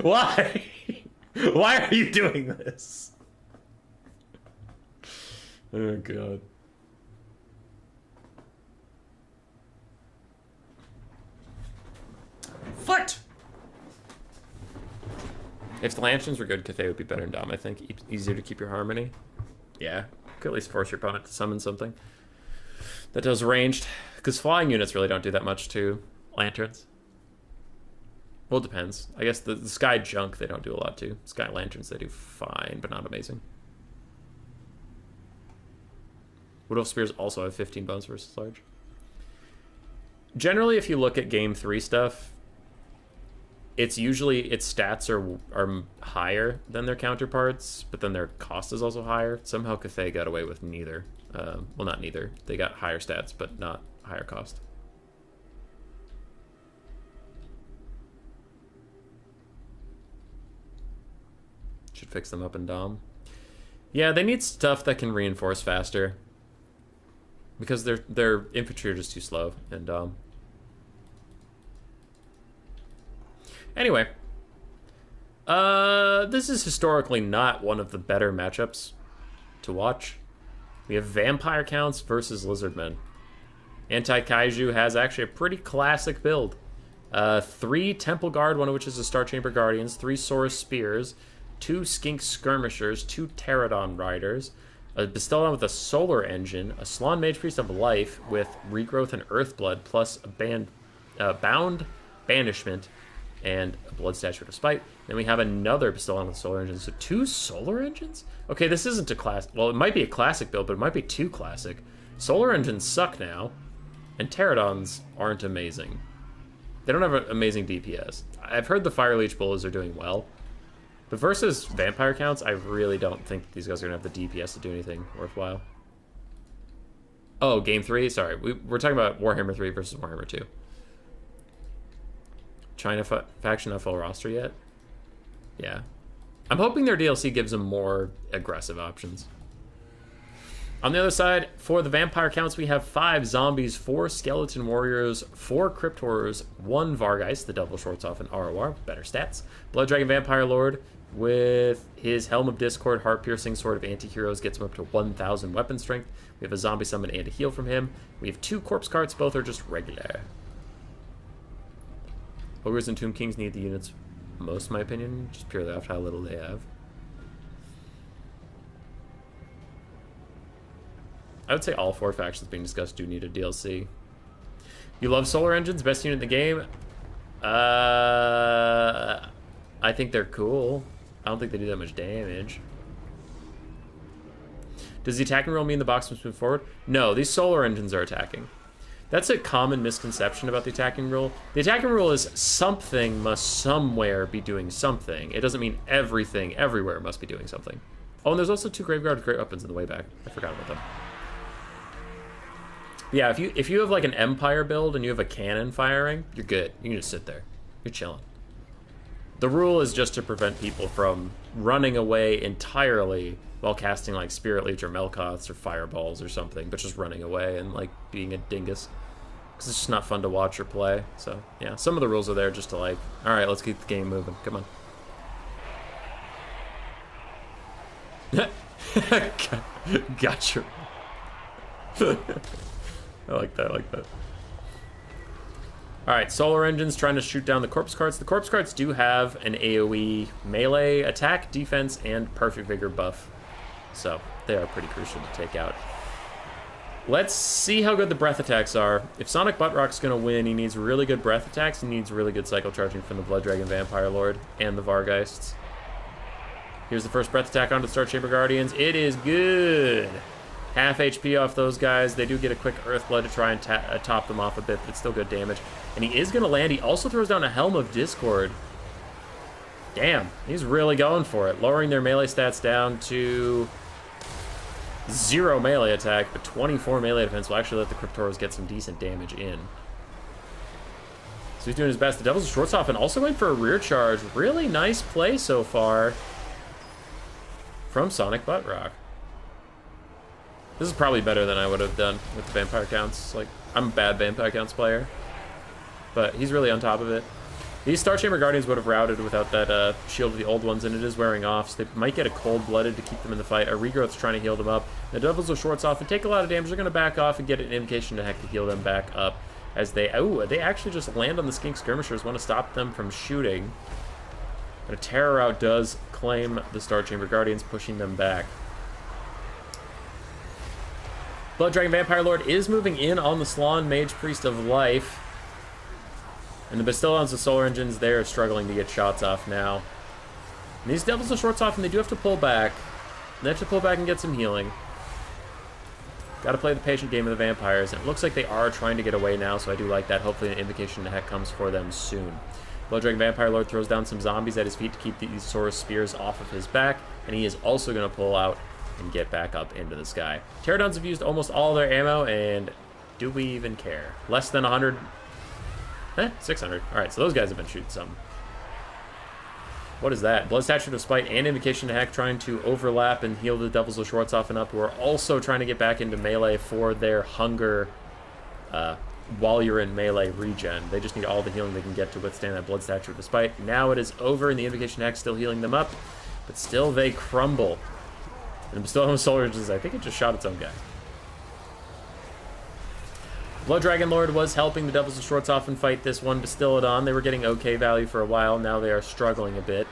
Why? Why are you doing this? Oh, God. Foot! If the Lanterns were good, Cathay would be better in Dom, I think. Easier to keep your harmony. Yeah. Could at least force your opponent to summon something that does ranged. Because flying units really don't do that much to Lanterns. Well, it depends. I guess the Sky Junk, they don't do a lot to. Sky Lanterns, they do fine, but not amazing. Wood Elf Spears also have 15 bones versus large. Generally, if you look at Game 3 stuff, it's usually, its stats are higher than their counterparts, but then their cost is also higher. Somehow Cathay got away with neither. Well, not neither. They got higher stats, but not higher cost. Should fix them up in Dom. Yeah, they need stuff that can reinforce faster. because their infantry are just too slow. And anyway, this is historically not one of the better matchups to watch. We have Vampire Counts versus Lizardmen. Anti-Kaiju has actually a pretty classic build. 3 Temple Guard, one of which is a Star Chamber Guardians, 3 Saurus Spears, 2 Skink Skirmishers, 2 Pterodon Riders, a Bestellon with a Solar Engine, a Slann Mage Priest of Life with Regrowth and Earthblood, plus a Bound Banishment, and a Blood Statue of Spite. Then we have another Bestellon with Solar Engines. So 2 Solar Engines? Okay, this isn't a class. Well, it might be a classic build, but it might be too classic. Solar Engines suck now, and Pterodons aren't amazing. They don't have an amazing DPS. I've heard the Fire Leech Bullies are doing well, but versus Vampire Counts, I really don't think these guys are going to have the DPS to do anything worthwhile. Oh, Game 3? Sorry, we're talking about Warhammer 3 versus Warhammer 2. China faction not full roster yet? Yeah. I'm hoping their DLC gives them more aggressive options. On the other side, for the Vampire Counts, we have 5 Zombies, 4 Skeleton Warriors, 4 Crypt Horrors, 1 Vargeist, the Devil Shorts off an ROR, better stats. Blood Dragon Vampire Lord, with his Helm of Discord, Heart-Piercing Sword of Anti-Heroes, gets him up to 1,000 weapon strength. We have a Zombie Summon and a heal from him. We have 2 Corpse Carts, both are just regular. Ogres and Tomb Kings need the units most, in my opinion, just purely off how little they have. I would say all 4 factions being discussed do need a DLC. You love Solar Engines, best unit in the game? I think they're cool. I don't think they do that much damage. Does the attacking roll mean the box must move forward? No, these Solar Engines are attacking. That's a common misconception about the attacking rule. The attacking rule is something must somewhere be doing something. It doesn't mean everything everywhere must be doing something. Oh, and there's also 2 Graveguard with Great Weapons in the way back. I forgot about them. Yeah, if you have like an Empire build and you have a cannon firing, you're good. You can just sit there. You're chilling. The rule is just to prevent people from running away entirely while casting like Spirit Leech or Melkoths or Fireballs or something, but just running away and like being a dingus. Because it's just not fun to watch or play. So yeah, some of the rules are there just to like, all right, let's keep the game moving. Come on. Gotcha. I like that, I like that. Alright, Solar Engines trying to shoot down the Corpse Carts. The Corpse Carts do have an AoE melee attack, defense, and Perfect Vigor buff. So, they are pretty crucial to take out. Let's see how good the breath attacks are. If Sonic Buttrock's going to win, he needs really good breath attacks. He needs really good cycle charging from the Blood Dragon Vampire Lord and the Vargeists. Here's the first breath attack onto the Star Chamber Guardians. It is good. Half HP off those guys. They do get a quick Earthblood to try and top them off a bit, but it's still good damage. And he is going to land. He also throws down a Helm of Discord. Damn, he's really going for it. Lowering their melee stats down to 0 melee attack, but 24 melee defense will actually let the Crypt Horrors get some decent damage in. So he's doing his best. The Devil's Shorts off and also went for a rear charge. Really nice play so far from Sonic Buttrock. This is probably better than I would have done with the Vampire Counts. Like, I'm a bad Vampire Counts player, but he's really on top of it. These Star Chamber Guardians would have routed without that shield of the old ones, and it is wearing off, so they might get a Cold-Blooded to keep them in the fight. A Regrowth's trying to heal them up. The Devils will Shorts off and take a lot of damage. They're going to back off and get an invocation to heck to heal them back up as they... Oh, they actually just land on the Skink Skirmishers, want to stop them from shooting. And a Terror Route does claim the Star Chamber Guardians, pushing them back. Blood Dragon Vampire Lord is moving in on the Slann Mage Priest of Life. And the Bestellons, the Solar Engines, they're struggling to get shots off now. And these Devils are Shorts off, and they do have to pull back. They have to pull back and get some healing. Got to play the patient game of the Vampires. And it looks like they are trying to get away now, so I do like that. Hopefully an invocation to heck comes for them soon. Blood Dragon Vampire Lord throws down some zombies at his feet to keep these Saurus Spears off of his back. And he is also going to pull out and get back up into the sky. Pterodons have used almost all their ammo, and do we even care? Less than 100? 600. Alright, so those guys have been shooting some. What is that? Blood Statue of Spite and Invocation to Heck trying to overlap and heal the Devils of Schwarzhofen up, who are also trying to get back into melee for their hunger while you're in melee regen. They just need all the healing they can get to withstand that Blood Statue of Spite. Now it is over, and the Invocation to Heck still healing them up, but still they crumble. And Bestowal of Solar Engines, I think it just shot its own guy. Blood Dragon Lord was helping the Devils of Schwarzhofen fight this one Bastiladon. They were getting okay value for a while. Now they are struggling a bit.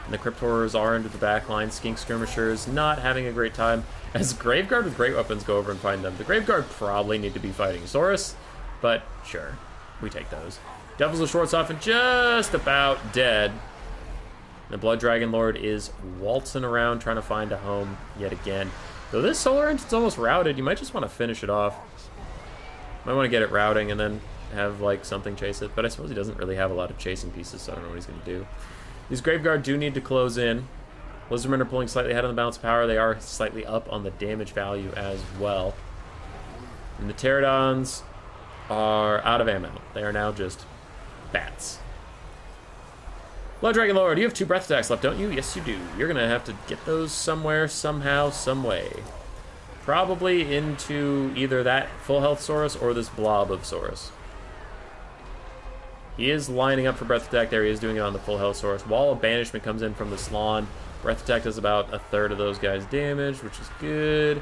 And the Crypt Horrors are into the back line. Skink Skirmishers not having a great time. As Graveguard with great weapons go over and find them. The Graveguard probably need to be fighting Saurus, but sure, we take those. Devils of Schwarzhofen just about dead. The Blood Dragon Lord is waltzing around trying to find a home yet again. Though this Solar Engine's almost routed, you might just want to finish it off. Might want to get it routing and then have, like, something chase it. But I suppose he doesn't really have a lot of chasing pieces, so I don't know what he's going to do. These Graveguard do need to close in. Lizardmen are pulling slightly ahead on the balance of power. They are slightly up on the damage value as well. And the Pterodons are out of ammo. They are now just bats. Blood Dragon Lord, you have 2 breath attacks left, don't you? Yes, you do. You're going to have to get those somewhere, somehow, some way. Probably into either that full health Saurus or this blob of Saurus. He is lining up for breath attack there. He is doing it on the full health Saurus. Wall of Banishment comes in from the Slann. Breath attack does about 1/3 of those guys' damage, which is good.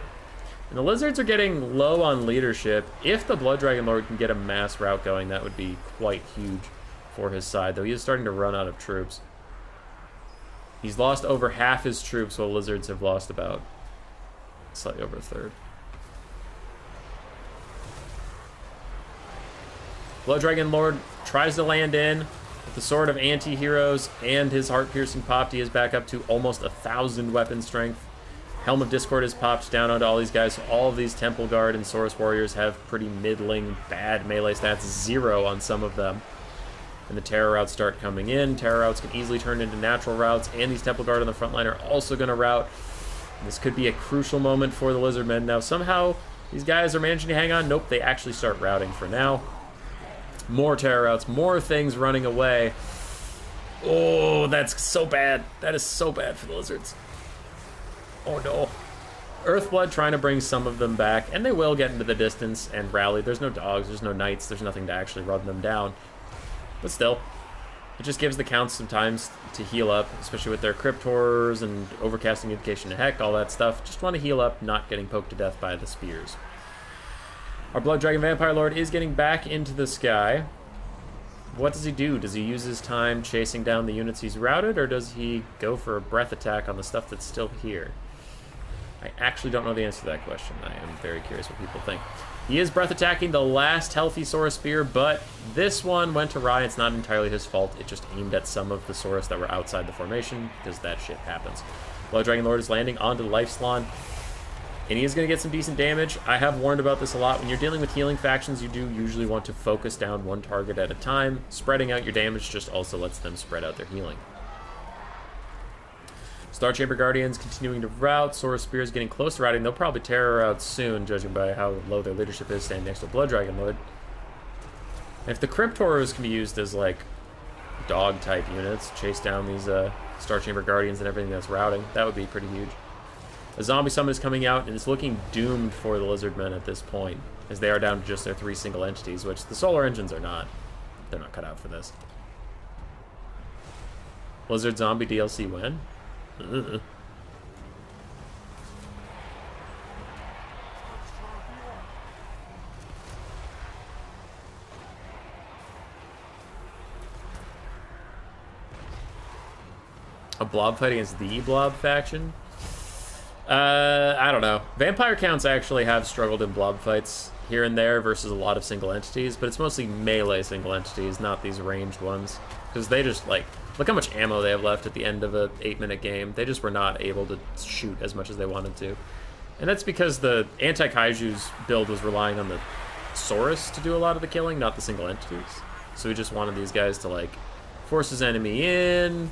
And the Lizards are getting low on leadership. If the Blood Dragon Lord can get a mass route going, that would be quite huge for his side, though he is starting to run out of troops. He's lost over half his troops, while Lizards have lost about slightly over 1/3. Blood Dragon Lord tries to land in with the Sword of Anti-Heroes and his Heart-Piercing popped. He is back up to almost 1,000 weapon strength. Helm of Discord is popped down onto all these guys. So all of these Temple Guard and Saurus Warriors have pretty middling, bad melee stats. 0 on some of them. And the Terror Routes start coming in. Terror Routes can easily turn into natural routes, and these Temple Guard on the front line are also going to route. This could be a crucial moment for the Lizardmen. Now, somehow, these guys are managing to hang on. Nope, they actually start routing for now. More Terror Routes, more things running away. Oh, that's so bad. That is so bad for the Lizards. Oh, no. Earthblood trying to bring some of them back, and they will get into the distance and rally. There's no dogs, there's no knights, there's nothing to actually run them down. But still, it just gives the Counts some time to heal up, especially with their Crypt Horrors and Overcasting Invocation to Heck, all that stuff. Just want to heal up, not getting poked to death by the spears. Our Blood Dragon Vampire Lord is getting back into the sky. What does he do? Does he use his time chasing down the units he's routed, or does he go for a breath attack on the stuff that's still here? I actually don't know the answer to that question. I am very curious what people think. He is breath attacking the last healthy Saurus Spear, but this one went awry. It's not entirely his fault. It just aimed at some of the Saurus that were outside the formation, because that shit happens. Blood Dragon Lord is landing onto the Life Slann, and he is going to get some decent damage. I have warned about this a lot. When you're dealing with healing factions, you do usually want to focus down one target at a time. Spreading out your damage just also lets them spread out their healing. Star Chamber Guardians continuing to route. Saurus Spears getting close to routing. They'll probably terror out soon, judging by how low their leadership is standing next to Blood Dragon Lord. And if the Crypt Horrors can be used as, like, dog-type units, chase down these Star Chamber Guardians and everything that's routing, that would be pretty huge. A zombie summon is coming out, and it's looking doomed for the Lizardmen at this point, as they are down to just their 3 single entities, which the Solar Engines are not. They're not cut out for this. Blizzard Zombie DLC when? A blob fight against the blob faction? I don't know. Vampire counts actually have struggled in blob fights here and there versus a lot of single entities, but it's mostly melee single entities, not these ranged ones. Because they just, like, look how much ammo they have left at the end of a 8-minute game. They just were not able to shoot as much as they wanted to. And that's because the anti-Kaiju's build was relying on the Saurus to do a lot of the killing, not the single entities. So we just wanted these guys to, like, force his enemy in,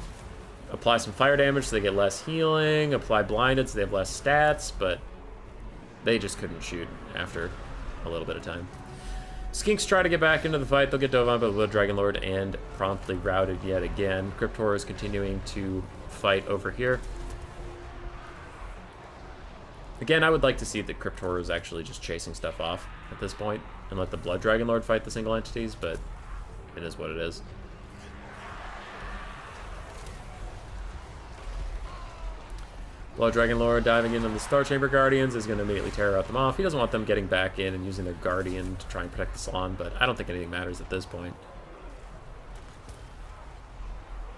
apply some fire damage so they get less healing, apply blinded so they have less stats, but they just couldn't shoot after a little bit of time. Skinks try to get back into the fight. They'll get dove on by the Blood Dragon Lord and promptly routed yet again. Cryptor is continuing to fight over here. Again, I would like to see that Cryptor is actually just chasing stuff off at this point and let the Blood Dragon Lord fight the single entities, but it is what it is. Blood Dragon Lord diving in on the Star Chamber Guardians is going to immediately tear out them off. He doesn't want them getting back in and using their Guardian to try and protect the Salon, but I don't think anything matters at this point.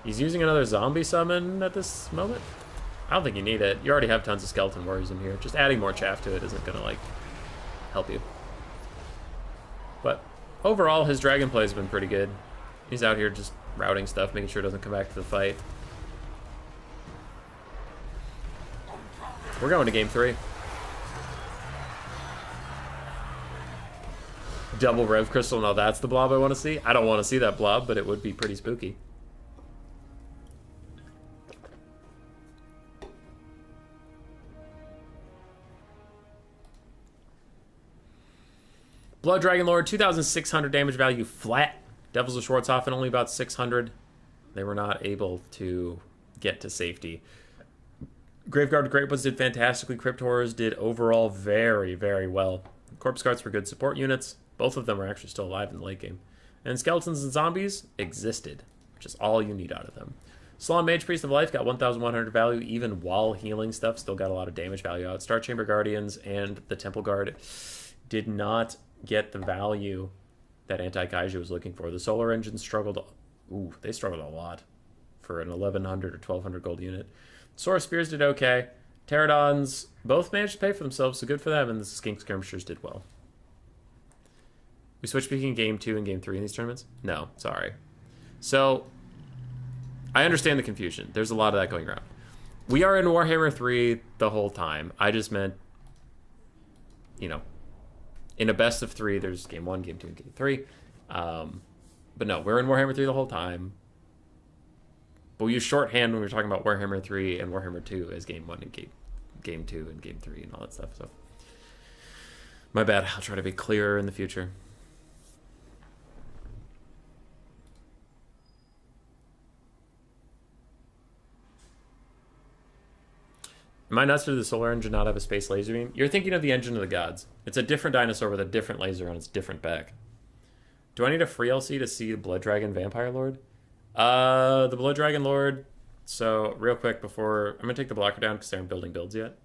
He's using another zombie summon at this moment? I don't think you need it. You already have tons of Skeleton Warriors in here. Just adding more chaff to it isn't going to, like, help you. But overall, his Dragon play has been pretty good. He's out here just routing stuff, making sure it doesn't come back to the fight. We're going to game 3. Double Rev Crystal, now that's the blob I want to see. I don't want to see that blob, but it would be pretty spooky. Blood Dragon Lord, 2,600 damage value flat. Devils of Schwarzhofen only about 600. They were not able to get to safety. Graveguard Great Ones did fantastically. Crypt Horrors did overall very, very well. Corpse Guards were good support units. Both of them are actually still alive in the late game. And Skeletons and Zombies existed, which is all you need out of them. Salon Mage Priest of Life got 1,100 value, even while healing stuff. Still got a lot of damage value out. Star Chamber Guardians and the Temple Guard did not get the value that Anti-Kaiju was looking for. The Solar Engines struggled. Ooh, they struggled a lot for an 1,100 or 1,200 gold unit. Sora Spears did okay. Pterodons both managed to pay for themselves, so good for them, and the Skink Skirmishers did well. We switched between Game 2 and Game 3 in these tournaments? No, sorry. So, I understand the confusion. There's a lot of that going around. We are in Warhammer 3 the whole time. I just meant, you know, in a best of 3, there's Game 1, Game 2, and Game 3. But no, we're in Warhammer 3 the whole time. But we use shorthand when we're talking about Warhammer 3 and Warhammer 2 as Game 1 and Game 2 and Game 3 and all that stuff. So, my bad. I'll try to be clearer in the future. Am I nuts? Did the Solar Engine not have a space laser beam? You're thinking of the Engine of the Gods. It's a different dinosaur with a different laser on its different back. Do I need a free LC to see the Blood Dragon Vampire Lord? The Blood Dragon Lord. So, real quick before... I'm going to take the blocker down because they aren't building builds yet.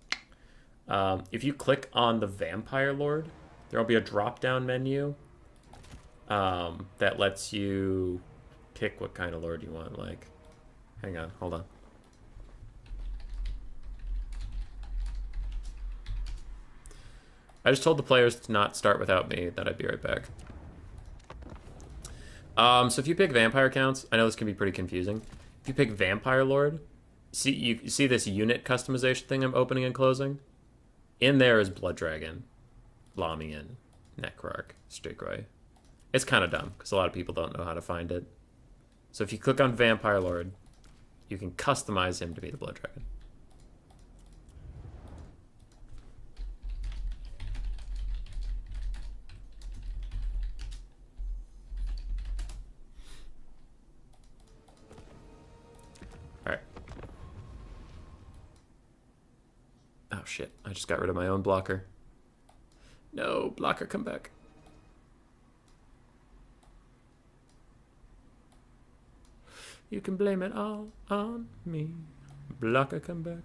If you click on the Vampire Lord, there will be a drop-down menu that lets you pick what kind of Lord you want. Like, hang on, hold on. I just told the players to not start without me, that I'd be right back. So if you pick vampire counts, I know this can be pretty confusing. If you pick Vampire Lord, you see this unit customization thing I'm opening and closing? In there is Blood Dragon, Lamian, Necrarch, Strigoi. It's kind of dumb, because a lot of people don't know how to find it. So if you click on Vampire Lord, you can customize him to be the Blood Dragon. Oh shit, I just got rid of my own blocker. No, blocker, come back. You can blame it all on me. Blocker, come back.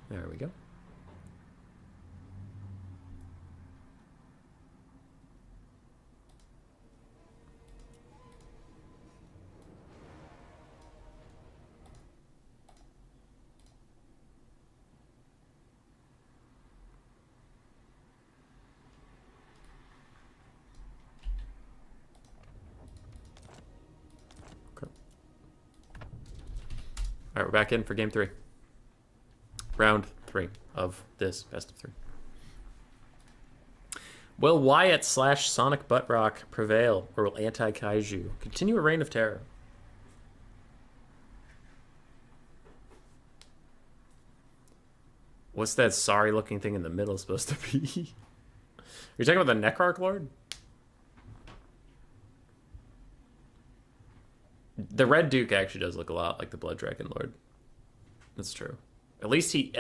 There we go. All right, we're back in for game 3. Round 3 of this best of 3. Will Wyatt / Sonic Buttrock prevail, or will Anti-Kaiju continue a reign of terror? What's that sorry-looking thing in the middle supposed to be? You're talking about the Necrarch Lord? The Red Duke actually does look a lot like the Blood Dragon Lord. That's true. At least he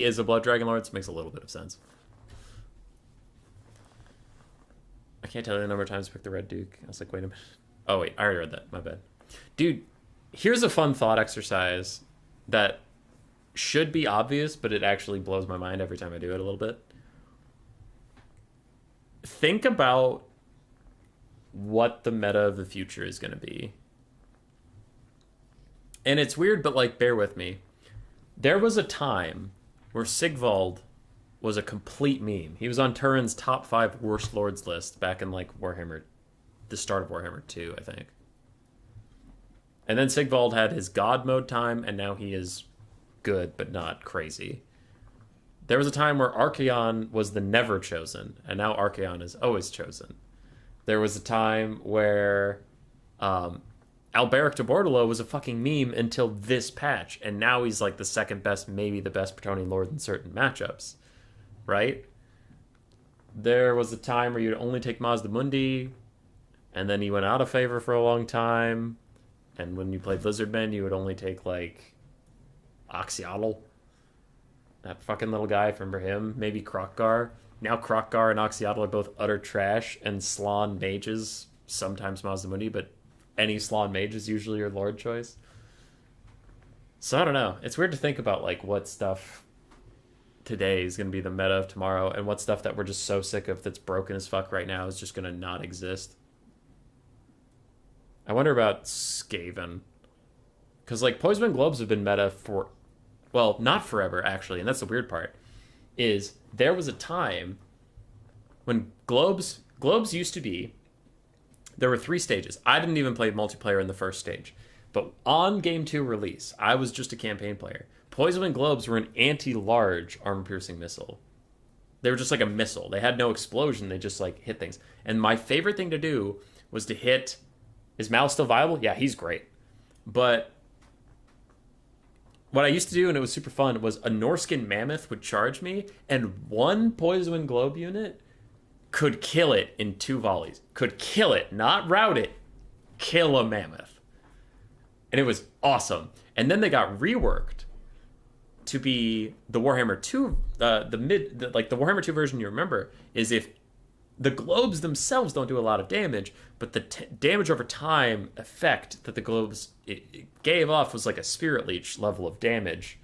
is a Blood Dragon Lord, so it makes a little bit of sense. I can't tell you the number of times I picked the Red Duke. I was like, wait a minute. Oh wait, I already read that. My bad. Dude, here's a fun thought exercise that should be obvious, but it actually blows my mind every time I do it a little bit. Think about what the meta of the future is going to be. And it's weird, but like, bear with me. There was a time where Sigvald was a complete meme. He was on Turin's top 5 worst lords list back in like Warhammer, the start of Warhammer 2, I think. And then Sigvald had his god mode time, and now he is good, but not crazy. There was a time where Archaon was the never chosen, and now Archaon is always chosen. There was a time where Alberic de Bordalo was a fucking meme until this patch, and now he's like the second best, maybe the best Bretonnian Lord in certain matchups, right? There was a time where you'd only take Mazdamundi, and then he went out of favor for a long time, and when you played Lizardmen, you would only take like Oxyotl. That fucking little guy, remember him? Maybe Krokgar. Now Krokgar and Oxyotl are both utter trash, and Slann mages, sometimes Mazdamundi, but any Slann mage is usually your lord choice. So I don't know. It's weird to think about like what stuff today is going to be the meta of tomorrow, and what stuff that we're just so sick of that's broken as fuck right now is just going to not exist. I wonder about Skaven. Because like Poisonwind Globes have been meta for, well, not forever actually, and that's the weird part, is there was a time when globes used to be, there were 3 stages. I didn't even play multiplayer in the first stage. But on Game 2 release, I was just a campaign player. Poisonwind Globes were an anti-large armor-piercing missile. They were just like a missile. They had no explosion. They just like hit things. And my favorite thing to do was to hit... Is Mal still viable? Yeah, he's great. But what I used to do, and it was super fun, was a Norskin Mammoth would charge me, and one Poisonwind Globe unit could kill it in 2 volleys. Could kill it, not rout it. Kill a Mammoth. And it was awesome. And then they got reworked to be the Warhammer 2, the Warhammer 2 version you remember, is if the globes themselves don't do a lot of damage, but the damage over time effect that the globes it gave off was like a Spirit Leech level of damage.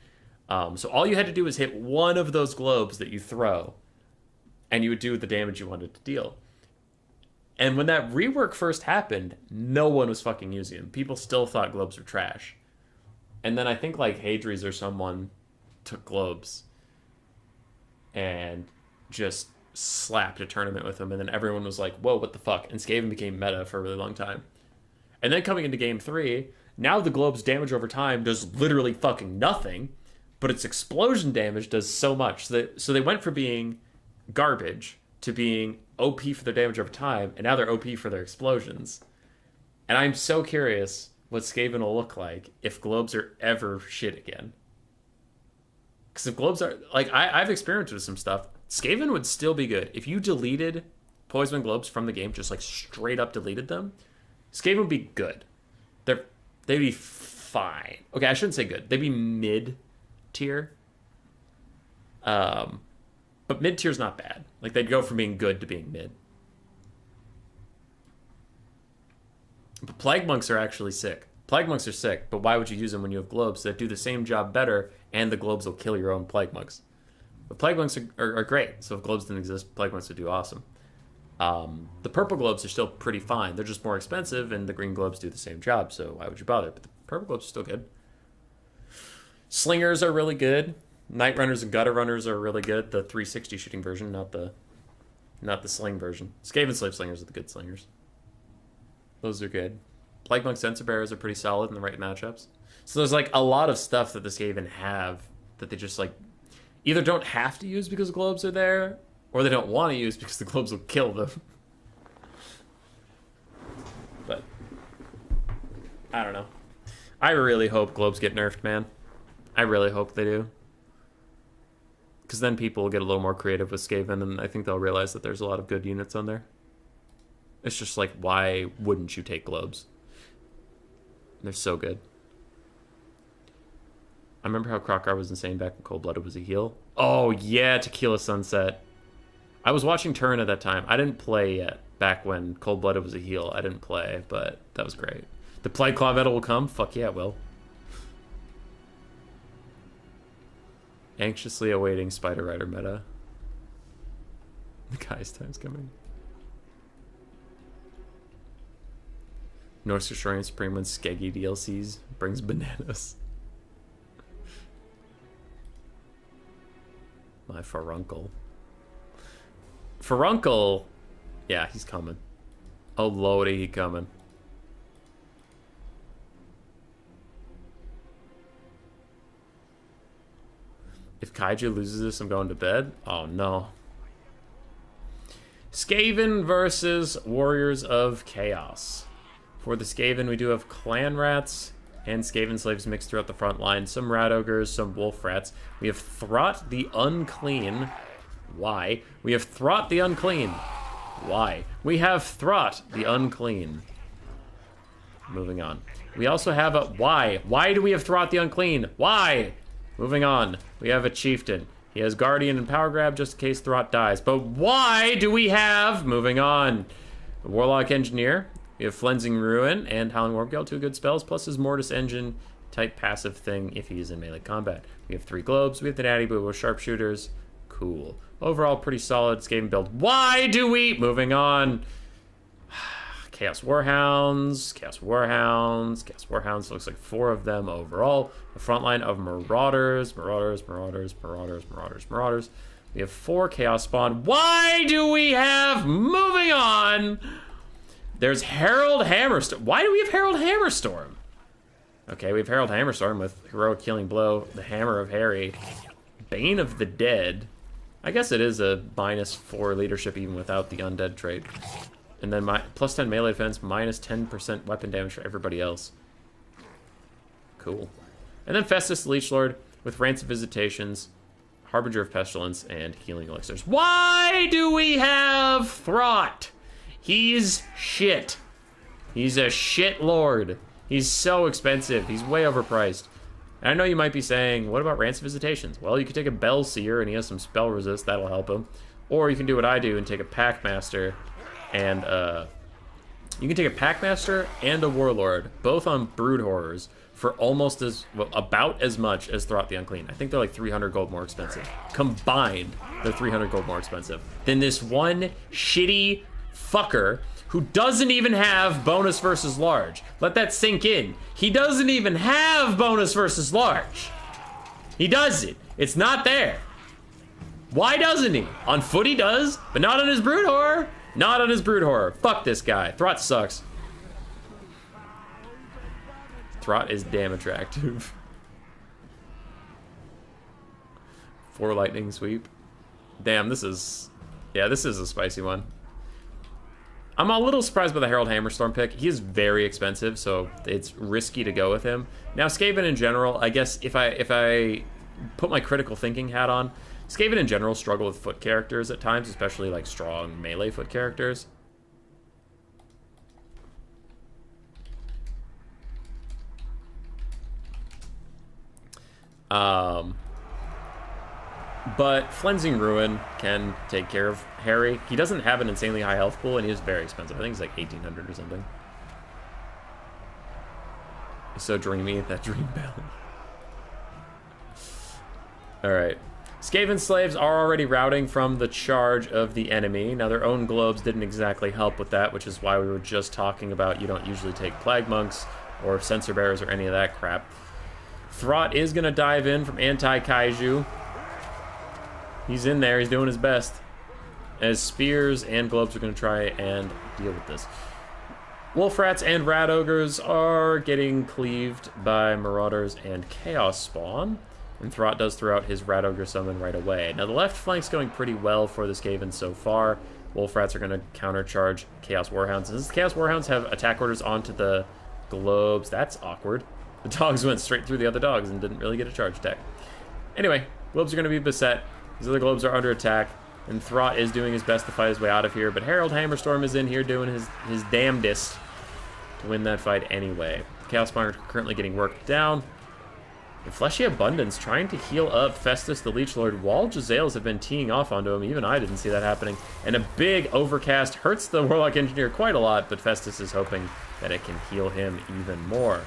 So all you had to do was hit one of those globes that you throw, and you would do the damage you wanted to deal. And when that rework first happened, no one was fucking using them. People still thought globes were trash. And then I think like Hadries or someone took globes and just slapped a tournament with them, and then everyone was like, whoa, what the fuck? And Skaven became meta for a really long time. And then coming into Game 3, now the globe's damage over time does literally fucking nothing, but its explosion damage does so much. So they went from being garbage to being OP for their damage over time, and now they're OP for their explosions. And I'm so curious what Skaven will look like if globes are ever shit again. Because if globes are... Like, I've experimented with some stuff. Skaven would still be good. If you deleted Poisonwind Globes from the game, just like straight up deleted them, Skaven would be good. They'd be fine. Okay, I shouldn't say good. They'd be mid-tier. But mid-tier's not bad. Like, they'd go from being good to being mid. But Plague Monks are actually sick. Plague Monks are sick, but why would you use them when you have globes that do the same job better, and the globes will kill your own Plague Monks? But Plague Monks are great, so if globes didn't exist, Plague Monks would do awesome. The purple globes are still pretty fine. They're just more expensive, and the green globes do the same job, so why would you bother? But the purple globes are still good. Slingers are really good. Night Runners and Gutter Runners are really good. The 360 shooting version, not the sling version. Skaven Slave Slingers are the good slingers. Those are good. Plague Monk Sensor Bearers are pretty solid in the right matchups. So there's like a lot of stuff that the Skaven have that they just like either don't have to use because globes are there, or they don't want to use because the globes will kill them. But I don't know. I really hope globes get nerfed, man. I really hope they do. Because then people will get a little more creative with Skaven, and I think they'll realize that there's a lot of good units on there. It's just like, why wouldn't you take globes? They're so good. I remember how Krokar was insane back when Cold-Blooded was a heal. Oh, yeah, Tequila Sunset. I was watching Turn at that time. I didn't play yet back when Cold-Blooded was a heal. I didn't play, but that was great. The Plague Claw Metal will come? Fuck yeah, it will. Anxiously awaiting Spider Rider meta. The guy's time's coming. Norse Destroyer Supreme when Skeggy DLCs brings bananas. My Furuncle. Furuncle! Yeah, he's coming. Oh, Lordy, he coming. If Kaiju loses this, I'm going to bed? Oh, no. Skaven versus Warriors of Chaos. For the Skaven, we do have Clan Rats and Skaven Slaves mixed throughout the front line. Some Rat Ogres, some Wolf Rats. We have Throt the Unclean. Why? We have Throt the Unclean. Why? We have Throt the Unclean. Moving on. We also have a... Why? Why do we have Throt the Unclean? Why? Moving on. We have a Chieftain. He has Guardian and Power Grab just in case Throt dies. But why do we have... Moving on. A Warlock Engineer. We have Flensing Ruin and Howling Warpgale, 2 good spells, plus his Mortis Engine type passive thing if he's in melee combat. We have 3 globes. We have the Natty Boo with Sharpshooters. Cool. Overall, pretty solid Skaven build. Why do we... Moving on. Chaos Warhounds. Chaos Warhounds. Chaos Warhounds. Looks like 4 of them overall. The front line of Marauders. Marauders, Marauders, Marauders, Marauders, Marauders. We have 4 Chaos Spawn. Why do we have... Moving on. There's Herald Hammerstorm. Why do we have Herald Hammerstorm? Okay, we have Herald Hammerstorm with Heroic Healing Blow, the Hammer of Harry, Bane of the Dead. I guess it is a -4 leadership even without the undead trait. And then plus 10 melee defense, -10% weapon damage for everybody else. Cool. And then Festus the Leech Lord with Rancid Visitations, Harbinger of Pestilence, and Healing Elixirs. Why do we have Throt? He's shit. He's a shit lord. He's so expensive. He's way overpriced. And I know you might be saying, what about Rancid Visitations? Well, you could take a Bellseer and he has some spell resist. That'll help him. Or you can do what I do and take a Packmaster and, you can take a Packmaster and a Warlord, both on Brood Horrors, for almost as, well, about as much as Throt the Unclean. I think they're like 300 gold more expensive. Combined, they're 300 gold more expensive than this one shitty fucker who doesn't even have bonus versus large. Let that sink in. He doesn't even have bonus versus large. He doesn't. It's not there. Why doesn't he? On foot he does, but not on his Brood Horror. Not on his Brood Horror. Fuck this guy. Throt sucks. Throt is damn attractive. 4 Lightning Sweep. Damn, this is... Yeah, this is a spicy one. I'm a little surprised by the Herald Hammerstorm pick. He is very expensive, so it's risky to go with him. Now, Skaven in general, I guess if I put my critical thinking hat on, Skaven in general struggle with foot characters at times, especially like strong melee foot characters. But Flensing Ruin can take care of Harry. He doesn't have an insanely high health pool, and he is very expensive. I think he's like 1,800 or something. He's so dreamy, that dream belly. Alright. Skaven slaves are already routing from the charge of the enemy. Now, their own globes didn't exactly help with that, which is why we were just talking about you don't usually take Plague Monks or Censor Bearers or any of that crap. Throt is going to dive in from Anti-Kaiju. He's in there. He's doing his best. As Spears and Globes are going to try and deal with this. Wolf Rats and Rat Ogres are getting cleaved by Marauders and Chaos Spawn. And Throt does throw out his Rat Ogre summon right away. Now, the left flank's going pretty well for the Skaven so far. Wolf Rats are going to countercharge Chaos Warhounds. Since the Chaos Warhounds have attack orders onto the Globes, that's awkward. The dogs went straight through the other dogs and didn't really get a charge attack. Anyway, Globes are going to be beset. These other globes are under attack, and Throt is doing his best to fight his way out of here, but Herald Hammerstorm is in here doing his damnedest to win that fight anyway. Chaos Spawn are currently getting worked down. And Fleshy Abundance trying to heal up Festus the Leech Lord while Jazales have been teeing off onto him. Even I didn't see that happening. And a big overcast hurts the Warlock Engineer quite a lot, but Festus is hoping that it can heal him even more.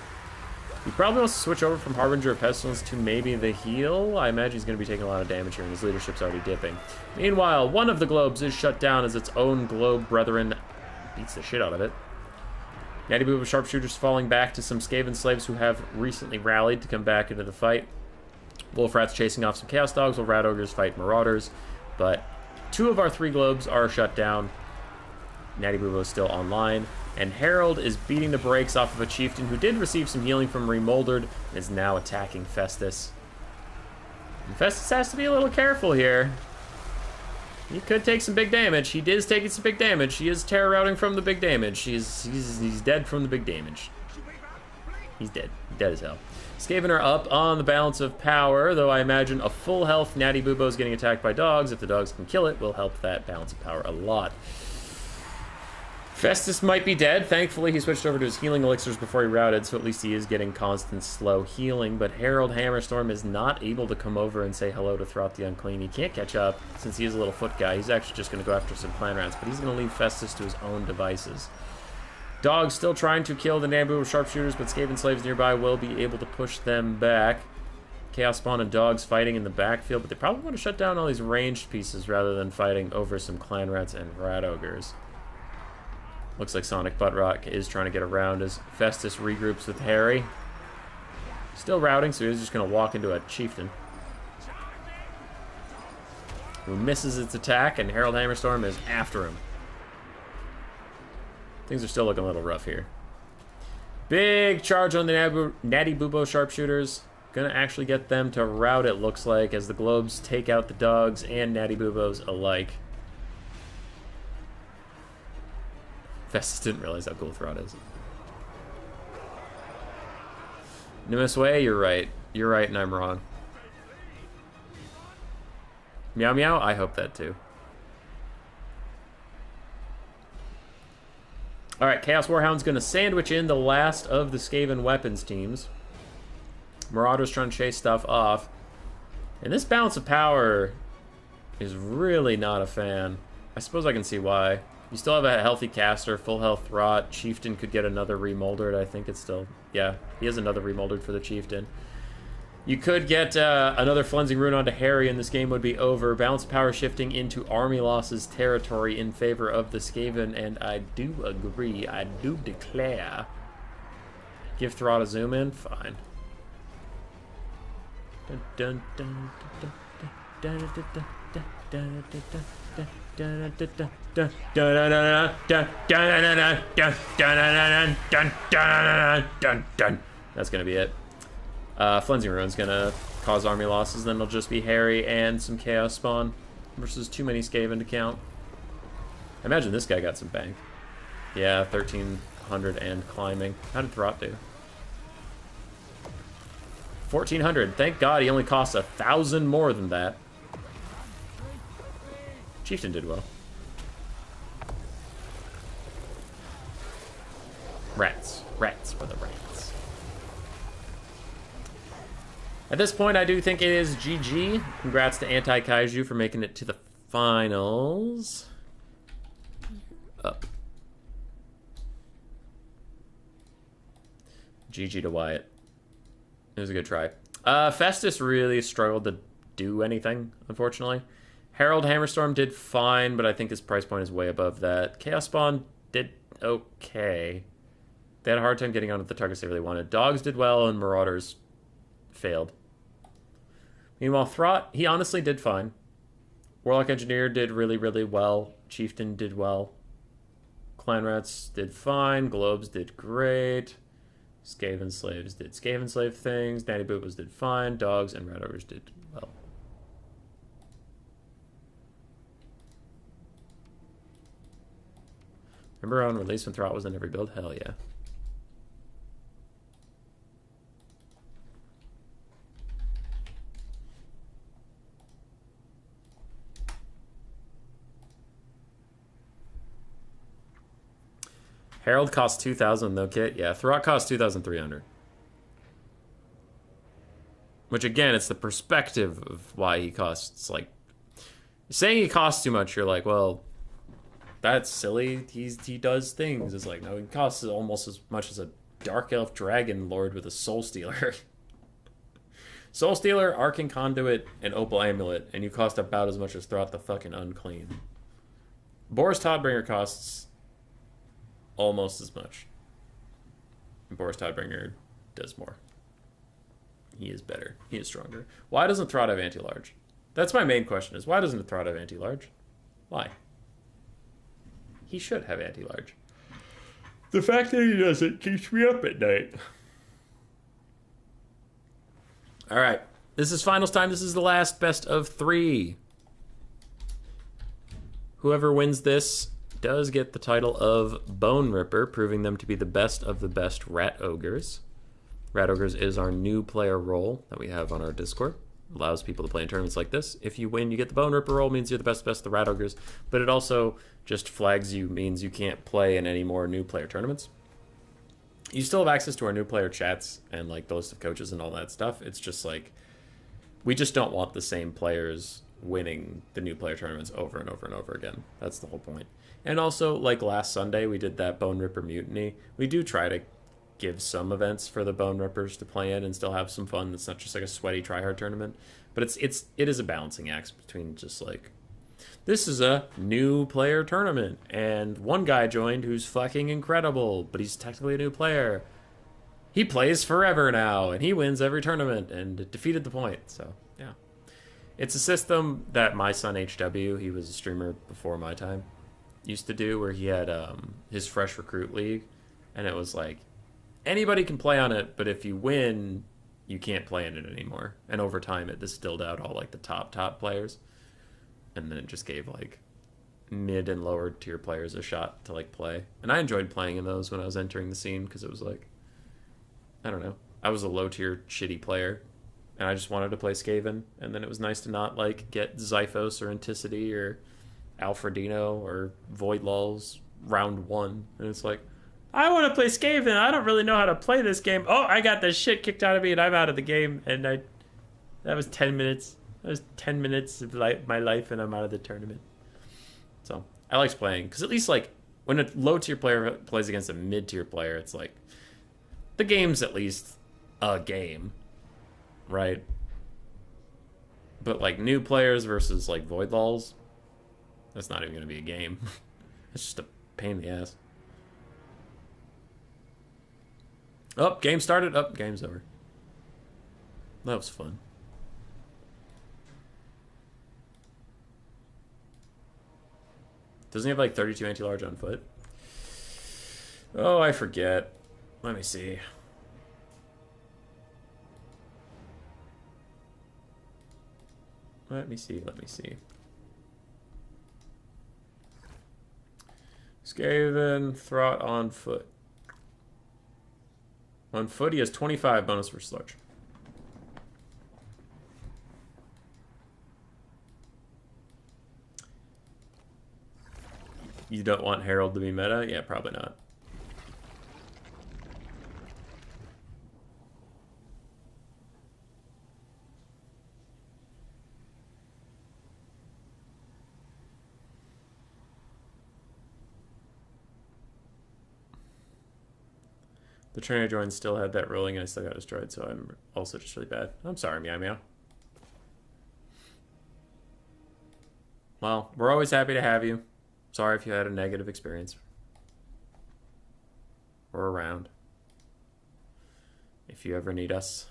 He probably wants to switch over from Harbinger of Pestilence to maybe the heal. I imagine he's going to be taking a lot of damage here, and his leadership's already dipping. Meanwhile, one of the globes is shut down as its own globe brethren beats the shit out of it. Natty Boo with sharpshooters falling back to some Skaven slaves who have recently rallied to come back into the fight. Wolf Rat's chasing off some Chaos Dogs while Rat Ogres fight Marauders. But 2 of our 3 globes are shut down. Natty Boo is still online. And Herald is beating the brakes off of a chieftain who did receive some healing from Remoldered and is now attacking Festus. And Festus has to be a little careful here. He could take some big damage. He is taking some big damage. He is terror routing from the big damage. He's dead from the big damage. He's dead. Dead as hell. Skaven are up on the balance of power, though I imagine a full health Natty Bubo is getting attacked by dogs. If the dogs can kill it, will help that balance of power a lot. Festus might be dead. Thankfully, he switched over to his healing elixirs before he routed, so at least he is getting constant slow healing. But Herald Hammerstorm is not able to come over and say hello to Throt the Unclean. He can't catch up since he is a little foot guy. He's actually just going to go after some clan rats, but he's going to leave Festus to his own devices. Dogs still trying to kill the Nambu with sharpshooters, but Skaven slaves nearby will be able to push them back. Chaos Spawn and dogs fighting in the backfield, but they probably want to shut down all these ranged pieces rather than fighting over some clan rats and rat ogres. Looks like Sonic Buttrock is trying to get around as Festus regroups with Harry. Still routing, so he's just going to walk into a chieftain who misses its attack, and Herald Hammerstorm is after him. Things are still looking a little rough here. Big charge on the Natty Bubo sharpshooters. Gonna actually get them to rout, it looks like, as the globes take out the dogs and Natty Bubos alike. Festus didn't realize how cool Throt is. Nimbus Way, you're right. You're right and I'm wrong. Meow Meow, I hope that too. Alright, Chaos Warhound's going to sandwich in the last of the Skaven weapons teams. Marauders trying to chase stuff off. And this balance of power is really not a fan. I suppose I can see why. You still have a healthy caster, full health Throt. Chieftain could get another remoldered. I think it's still... Yeah, he has another remoldered for the Chieftain. You could get another Flensing Rune onto Harry, and this game would be over. Balance of power shifting into Army Losses territory in favor of the Skaven, and I do agree. I do declare. Give Throt a zoom in? Fine. Dun, dun, dun, dun, dun, dun, dun, dun, dun, dun, dun. That's gonna be it. Flensing Rune's gonna cause army losses, then it'll just be Harry and some Chaos Spawn versus too many Skaven to count. I imagine this guy got some bank. Yeah, 1300 and climbing. How did Throt do? 1400. Thank God he only costs 1,000 more than that. Chieftain did well. Rats. Rats for the rats. At this point, I do think it is GG. Congrats to Anti-Kaiju for making it to the finals. Up. GG to Wyatt. It was a good try. Festus really struggled to do anything, unfortunately. Herald Hammerstorm did fine, but I think his price point is way above that. Chaos Spawn did okay. They had a hard time getting onto the targets they really wanted. Dogs did well, and Marauders failed. Meanwhile, Throt, he honestly did fine. Warlock Engineer did really, really well. Chieftain did well. Clan Rats did fine. Globes did great. Skaven Slaves did Skaven Slave things. Natty Boobos did fine. Dogs and Rat Ogres did well. Remember on release when Throt was in every build? Hell yeah. Herald costs 2,000 no kit. Yeah, Throt costs 2,300. Which again, it's the perspective of why he costs like saying he costs too much. You're like, well, that's silly. He does things. It's like no, he costs almost as much as a Dark Elf Dragon Lord with a Soul Stealer. Soul Stealer, Arcane Conduit, and Opal Amulet, and you cost about as much as Throt the fucking Unclean. Boris Todbringer costs almost as much. And Boris Todbringer does more. He is better. He is stronger. Why doesn't Throt have anti-large? That's my main question is, why doesn't Throt have anti-large? Why? He should have anti-large. The fact that he doesn't keeps me up at night. All right. This is finals time. This is the last best of 3. Whoever wins this does get the title of Bone Ripper, proving them to be the best of the best Rat Ogres. Rat Ogres is our new player role that we have on our Discord. Allows people to play in tournaments like this. If you win, you get the Bone Ripper role, means you're the best of the Rat Ogres, but it also just flags you, means you can't play in any more new player tournaments. You still have access to our new player chats and like the list of coaches and all that stuff. It's just like, we just don't want the same players winning the new player tournaments over and over and over again. That's the whole point. And also, like last Sunday, we did that Bone Ripper Mutiny. We do try to give some events for the Bone Rippers to play in and still have some fun. It's not just like a sweaty tryhard tournament, but it is a balancing act between just like, this is a new player tournament and one guy joined who's fucking incredible, but he's technically a new player. He plays forever now and he wins every tournament and it defeated the point. So yeah, it's a system that my son HW, he was a streamer before my time, used to do, where he had his Fresh Recruit League, and it was like, anybody can play on it, but if you win, you can't play in it anymore. And over time, it distilled out all like the top players, and then it just gave like mid and lower tier players a shot to like play. And I enjoyed playing in those when I was entering the scene, because it was like, I don't know, I was a low tier shitty player, and I just wanted to play Skaven, and then it was nice to not like get Zyphos or Anticity or Alfredino or Void Lulls round 1, and it's like, I want to play Skaven. I don't really know how to play this game. Oh, I got the shit kicked out of me and I'm out of the game. And that was 10 minutes. That was 10 minutes of my life and I'm out of the tournament. So I liked playing, because at least like when a low tier player plays against a mid tier player, it's like the game's at least a game, right? But like new players versus like Void Lulls, that's not even going to be a game. It's just a pain in the ass. Oh, game started. Oh, game's over. That was fun. Doesn't he have like 32 anti-large on foot? Oh, I forget. Let me see. Let me see. Skaven, Throt on foot. On foot, he has 25 bonus versus large. You don't want Herald to be meta? Yeah, probably not. The trainer I joined still had that rolling and I still got destroyed, so I'm also just really bad. I'm sorry, Meow Meow. Well, we're always happy to have you. Sorry if you had a negative experience. We're around if you ever need us.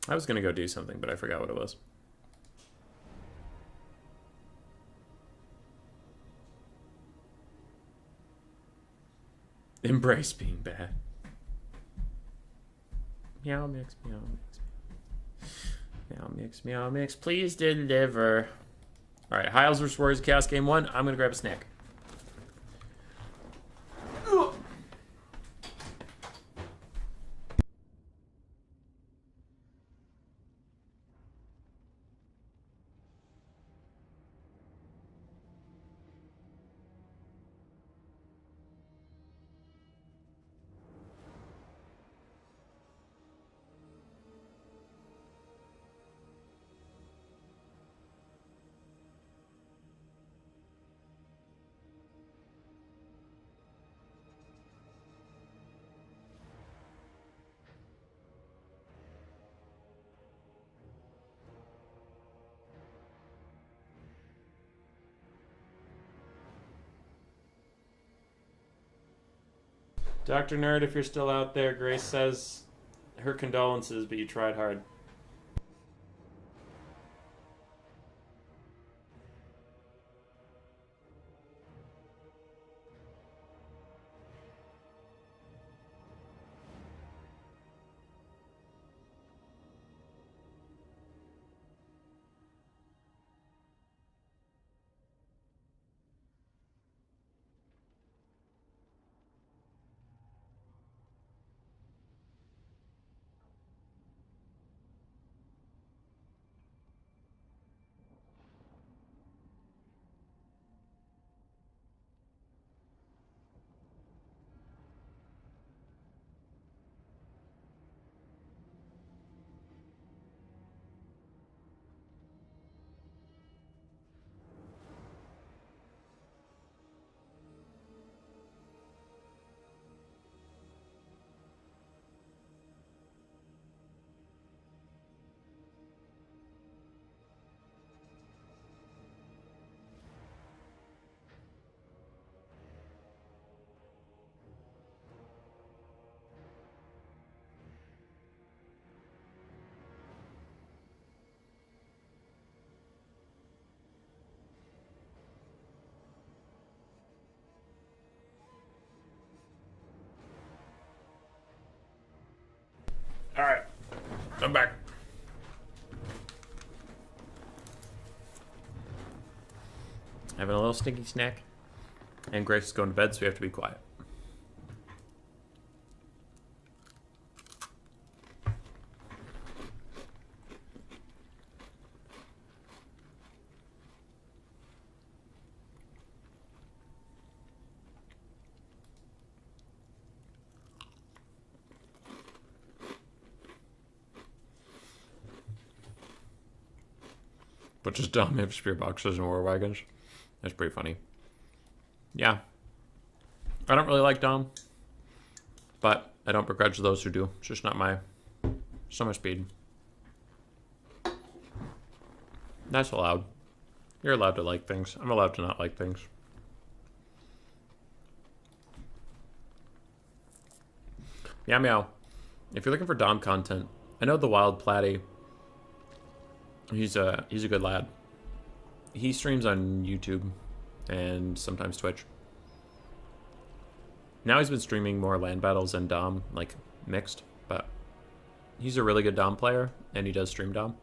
I was going to go do something, but I forgot what it was. Embrace being bad. Meow mix, meow mix. Meow mix, meow mix. Please deliver. All right, Hiles vs. Warriors of Chaos game 1. I'm going to grab a snack. Dr. Nerd, if you're still out there, Grace says her condolences, but you tried hard. All right, I'm back. Having a little stinky snack. And Grace is going to bed, so we have to be quiet. But just dumb hip spear boxes and war wagons. That's pretty funny. Yeah. I don't really like Dom. But I don't begrudge those who do. It's just not my speed. That's allowed. You're allowed to like things. I'm allowed to not like things. Meow meow. If you're looking for Dom content, I know the Wild Platy. He's a good lad. He streams on YouTube and sometimes Twitch. Now he's been streaming more land battles and Dom, like mixed, but he's a really good Dom player and he does stream Dom.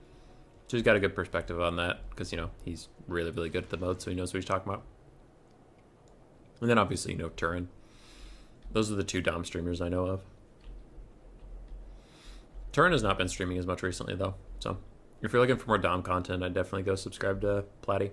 So he's got a good perspective on that because, you know, he's really, really good at the mode, so he knows what he's talking about. And then obviously, you know, Turin. Those are the two Dom streamers I know of. Turin has not been streaming as much recently though, so if you're looking for more Dom content, I'd definitely go subscribe to Platy.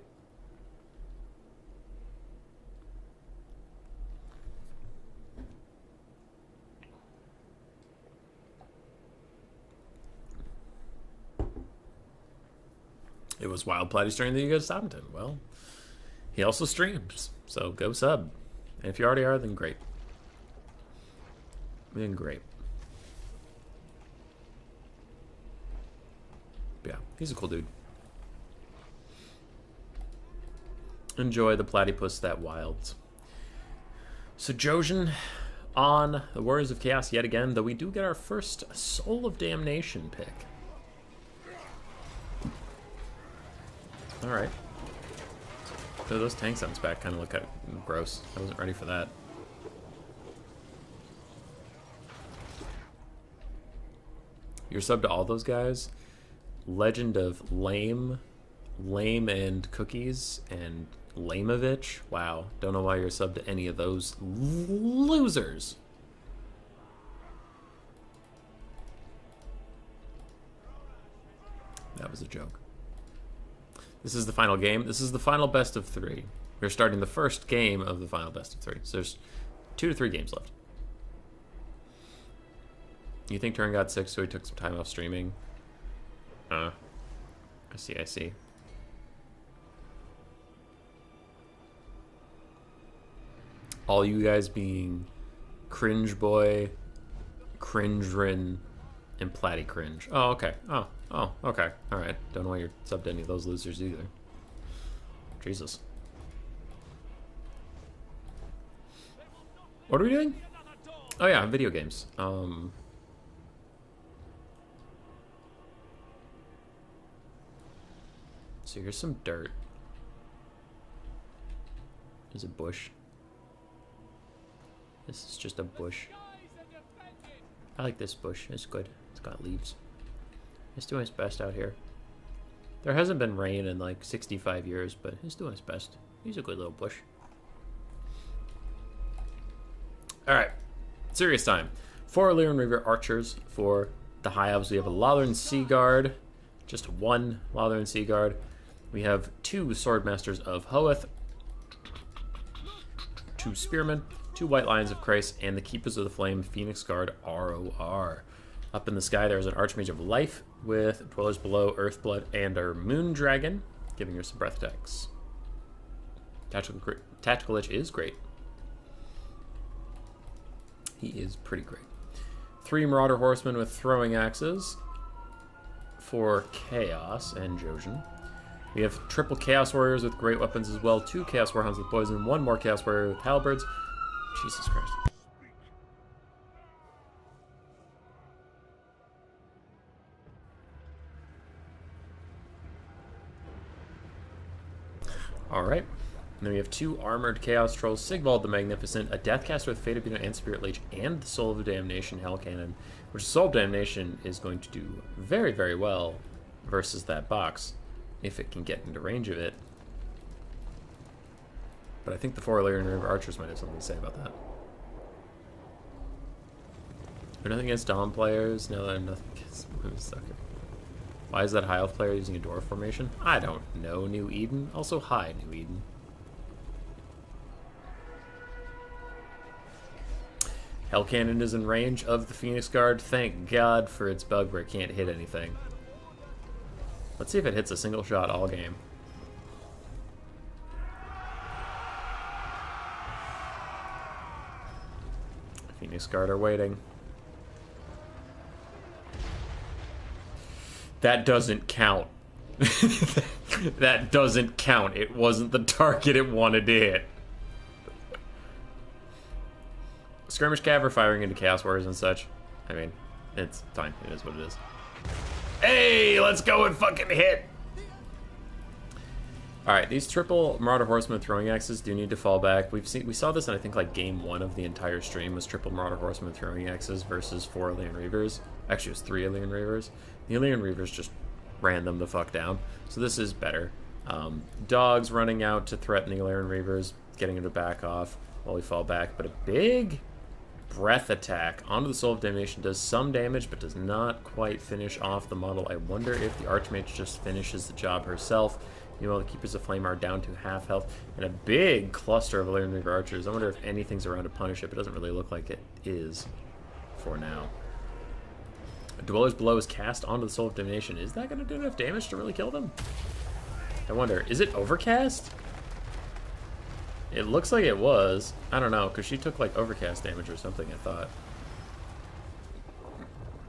It was Wild Platy stream that you go to Southampton. Well, he also streams, so go sub. And if you already are, then great. Then great. But yeah, he's a cool dude. Enjoy the platypus that wilds. So Jojen on the Warriors of Chaos yet again, though we do get our first Soul of Damnation pick. Alright. So those tank sounds back kind of look gross. I wasn't ready for that. You're sub to all those guys. Legend of Lame Lame and Cookies and Lamovich. Wow. Don't know why you're subbed to any of those losers. That was a joke. This is the final game. This is the final best of 3. We're starting the first game of the final best of 3. So there's 2 to 3 games left. You think Turin got sick, so he took some time off streaming? I see. All you guys being Cringe Boy, Cringerin, and Platty Cringe. Oh, okay. Oh, okay. Alright. Don't know why you're subbed to any of those losers either. Jesus. What are we doing? Oh yeah, video games. So here's some dirt. There's a bush. This is just a bush. I like this bush. It's good. It's got leaves. It's doing its best out here. There hasn't been rain in like 65 years, but it's doing its best. He's a good little bush. Alright. Serious time. 4 Illyrian Reaver Archers for the High Elves. We have a Lothern Sea Guard. Just 1 Lothern Sea Guard. We have 2 Swordmasters of Hoeth. 2 Spearmen. 2 White Lions of Chryse, and the Keepers of the Flame, Phoenix Guard, ROR. Up in the sky, there's an Archmage of Life with Dwellers Below, Earthblood, and our Moon Dragon, giving her some breath attacks. Tactical Lich is great. He is pretty great. 3 Marauder Horsemen with Throwing Axes for Chaos and Jojen. We have triple Chaos Warriors with great weapons as well. 2 Chaos Warhounds with Poison, 1 more Chaos Warrior with Halberds. Jesus Christ. Alright. And then we have 2 Armored Chaos Trolls, Sigvald the Magnificent, a Deathcaster with Fate of Bina and Spirit Leech, and the Soul of Damnation Hell Cannon, which Soul of Damnation is going to do very, very well versus that box, if it can get into range of it. But I think the 4 Illyrian Reaver Archers might have something to say about that. We're nothing against Dom players. No, I'm nothing against Moonsucker. Why is that High Elf player using a door formation? I don't know, New Eden. Also, hi, New Eden. Hell Cannon is in range of the Phoenix Guard. Thank God for its bug where it can't hit anything. Let's see if it hits a single shot all game. Phoenix Guard are waiting. That doesn't count. That doesn't count. It wasn't the target it wanted to hit. Skirmish Cav are firing into Chaos Warriors and such. I mean, it's fine. It is what it is. Hey, let's go and fucking hit! Alright, these triple Marauder Horsemen throwing axes do need to fall back. We saw this in, I think, like game 1 of the entire stream was triple Marauder Horsemen throwing axes versus 4 Illyrian Reavers. Actually, it was 3 Illyrian Reavers. The Illyrian Reavers just ran them the fuck down. So this is better. Dogs running out to threaten the Illyrian Reavers, getting them to back off while we fall back. But a big breath attack onto the Soul of Damnation does some damage, but does not quite finish off the model. I wonder if the Archmage just finishes the job herself. Meanwhile, the Keepers of Flame are down to half health, and a big cluster of Illyrian Reaver Archers. I wonder if anything's around to punish it, but it doesn't really look like it is for now. Dwellers Below is cast onto the Soul of Damnation. Is that going to do enough damage to really kill them? I wonder. Is it overcast? It looks like it was. I don't know, because she took like overcast damage or something, I thought.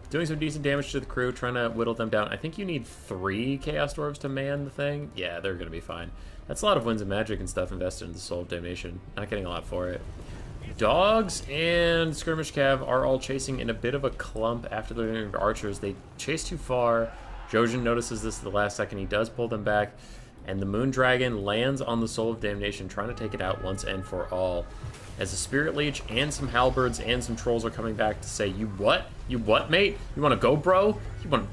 Doing some decent damage to the crew, trying to whittle them down. I think you need 3 Chaos Dwarves to man the thing. Yeah, they're going to be fine. That's a lot of Winds of Magic and stuff invested in the Soul of Damnation. Not getting a lot for it. Dogs and Skirmish Cav are all chasing in a bit of a clump after the Archers. They chase too far. Jojen notices this at the last second. He does pull them back. And the Moon Dragon lands on the Soul of Damnation, trying to take it out once and for all. As a Spirit Leech and some Halberds and some Trolls are coming back to say, you what? You what, mate? You want to go, bro?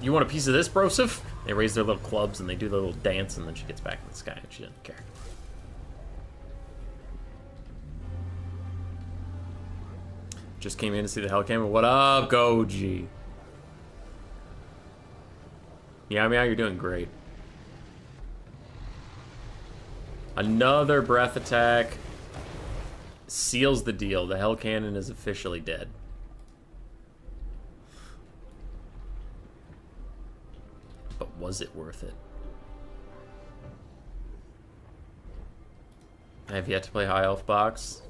You want a piece of this, brosif? They raise their little clubs and they do their little dance, and then she gets back in the sky and she doesn't care. Just came in to see the Hellcammer. What up, Goji? Meow Meow, you're doing great. Another breath attack seals the deal. The Hell Cannon is officially dead. But was it worth it? I have yet to play High Elf Box.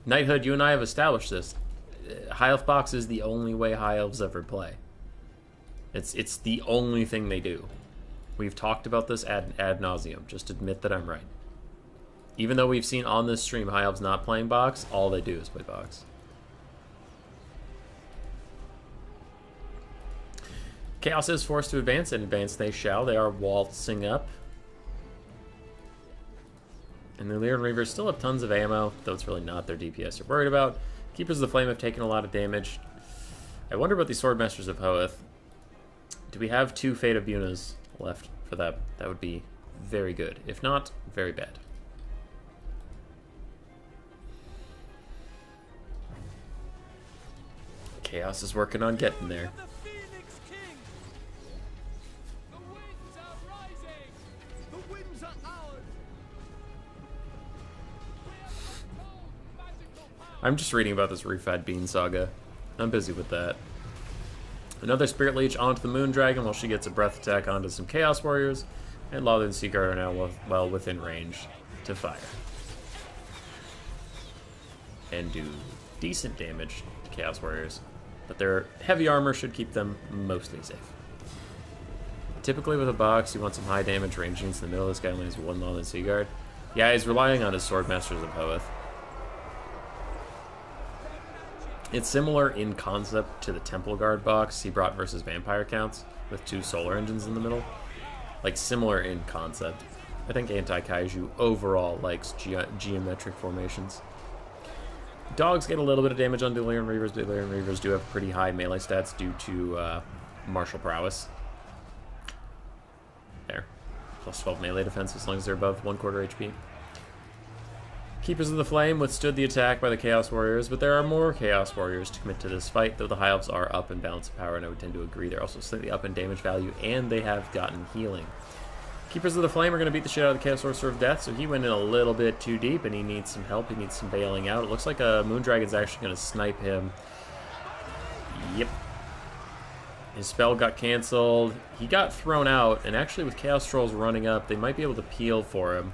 Knighthood, you and I have established this. High Elf Box is the only way High Elves ever play. It's the only thing they do. We've talked about this ad nauseum. Just admit that I'm right. Even though we've seen on this stream High Elves not playing Box, all they do is play Box. Chaos is forced to advance, and advance they shall. They are waltzing up. And the Lyran Reavers still have tons of ammo, though it's really not their DPS you're worried about. Keepers of the Flame have taken a lot of damage. I wonder about the Swordmasters of Hoeth. Do we have 2 Fate of Bunas left for that? That would be very good. If not, very bad. Chaos is working on getting there. I'm just reading about this Refad Bean saga. I'm busy with that. Another Spirit Leech onto the Moon Dragon while she gets a breath attack onto some Chaos Warriors. And Lothar and Seaguard are now well within range to fire. And do decent damage to Chaos Warriors. But their heavy armor should keep them mostly safe. Typically with a box, you want some high damage ranging into the middle. This guy only has 1 Lothar and Seaguard. Yeah, he's relying on his Swordmasters of Hoeth. It's similar in concept to the Temple Guard box he brought versus Vampire Counts, with 2 solar engines in the middle. Like, similar in concept. I think Anti-Kaiju overall likes geometric formations. Dogs get a little bit of damage on the Lyran Reavers. The Lyran Reavers do have pretty high melee stats due to martial prowess. There. Plus 12 melee defense as long as they're above 1/4 HP. Keepers of the Flame withstood the attack by the Chaos Warriors, but there are more Chaos Warriors to commit to this fight, though the High Elves are up in balance of power, and I would tend to agree. They're also slightly up in damage value, and they have gotten healing. Keepers of the Flame are going to beat the shit out of the Chaos Sorcerer of Death, so he went in a little bit too deep, and he needs some help. He needs some bailing out. It looks like a Moondragon's actually going to snipe him. Yep. His spell got canceled. He got thrown out, and actually with Chaos Trolls running up, they might be able to peel for him.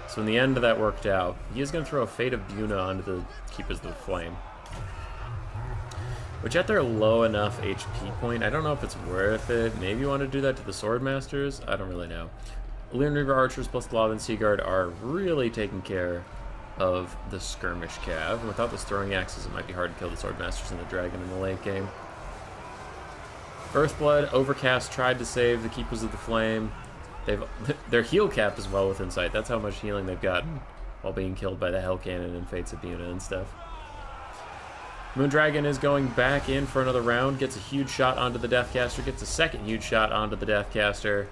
So in the end, that worked out. He is going to throw a Fate of Buna onto the Keepers of the Flame. Which at their low enough HP point, I don't know if it's worth it. Maybe you want to do that to the Swordmasters? I don't really know. Lyran Reaver Archers plus the Lothar and Seaguard are really taking care of the Skirmish Cav. Without those throwing axes, it might be hard to kill the Swordmasters and the Dragon in the late game. Earthblood, Overcast tried to save the Keepers of the Flame. Their heal cap is well within sight. That's how much healing they've gotten while being killed by the Hell Cannon and Fates of Buna and stuff. Moondragon is going back in for another round. Gets a huge shot onto the Deathcaster. Gets a second huge shot onto the Deathcaster.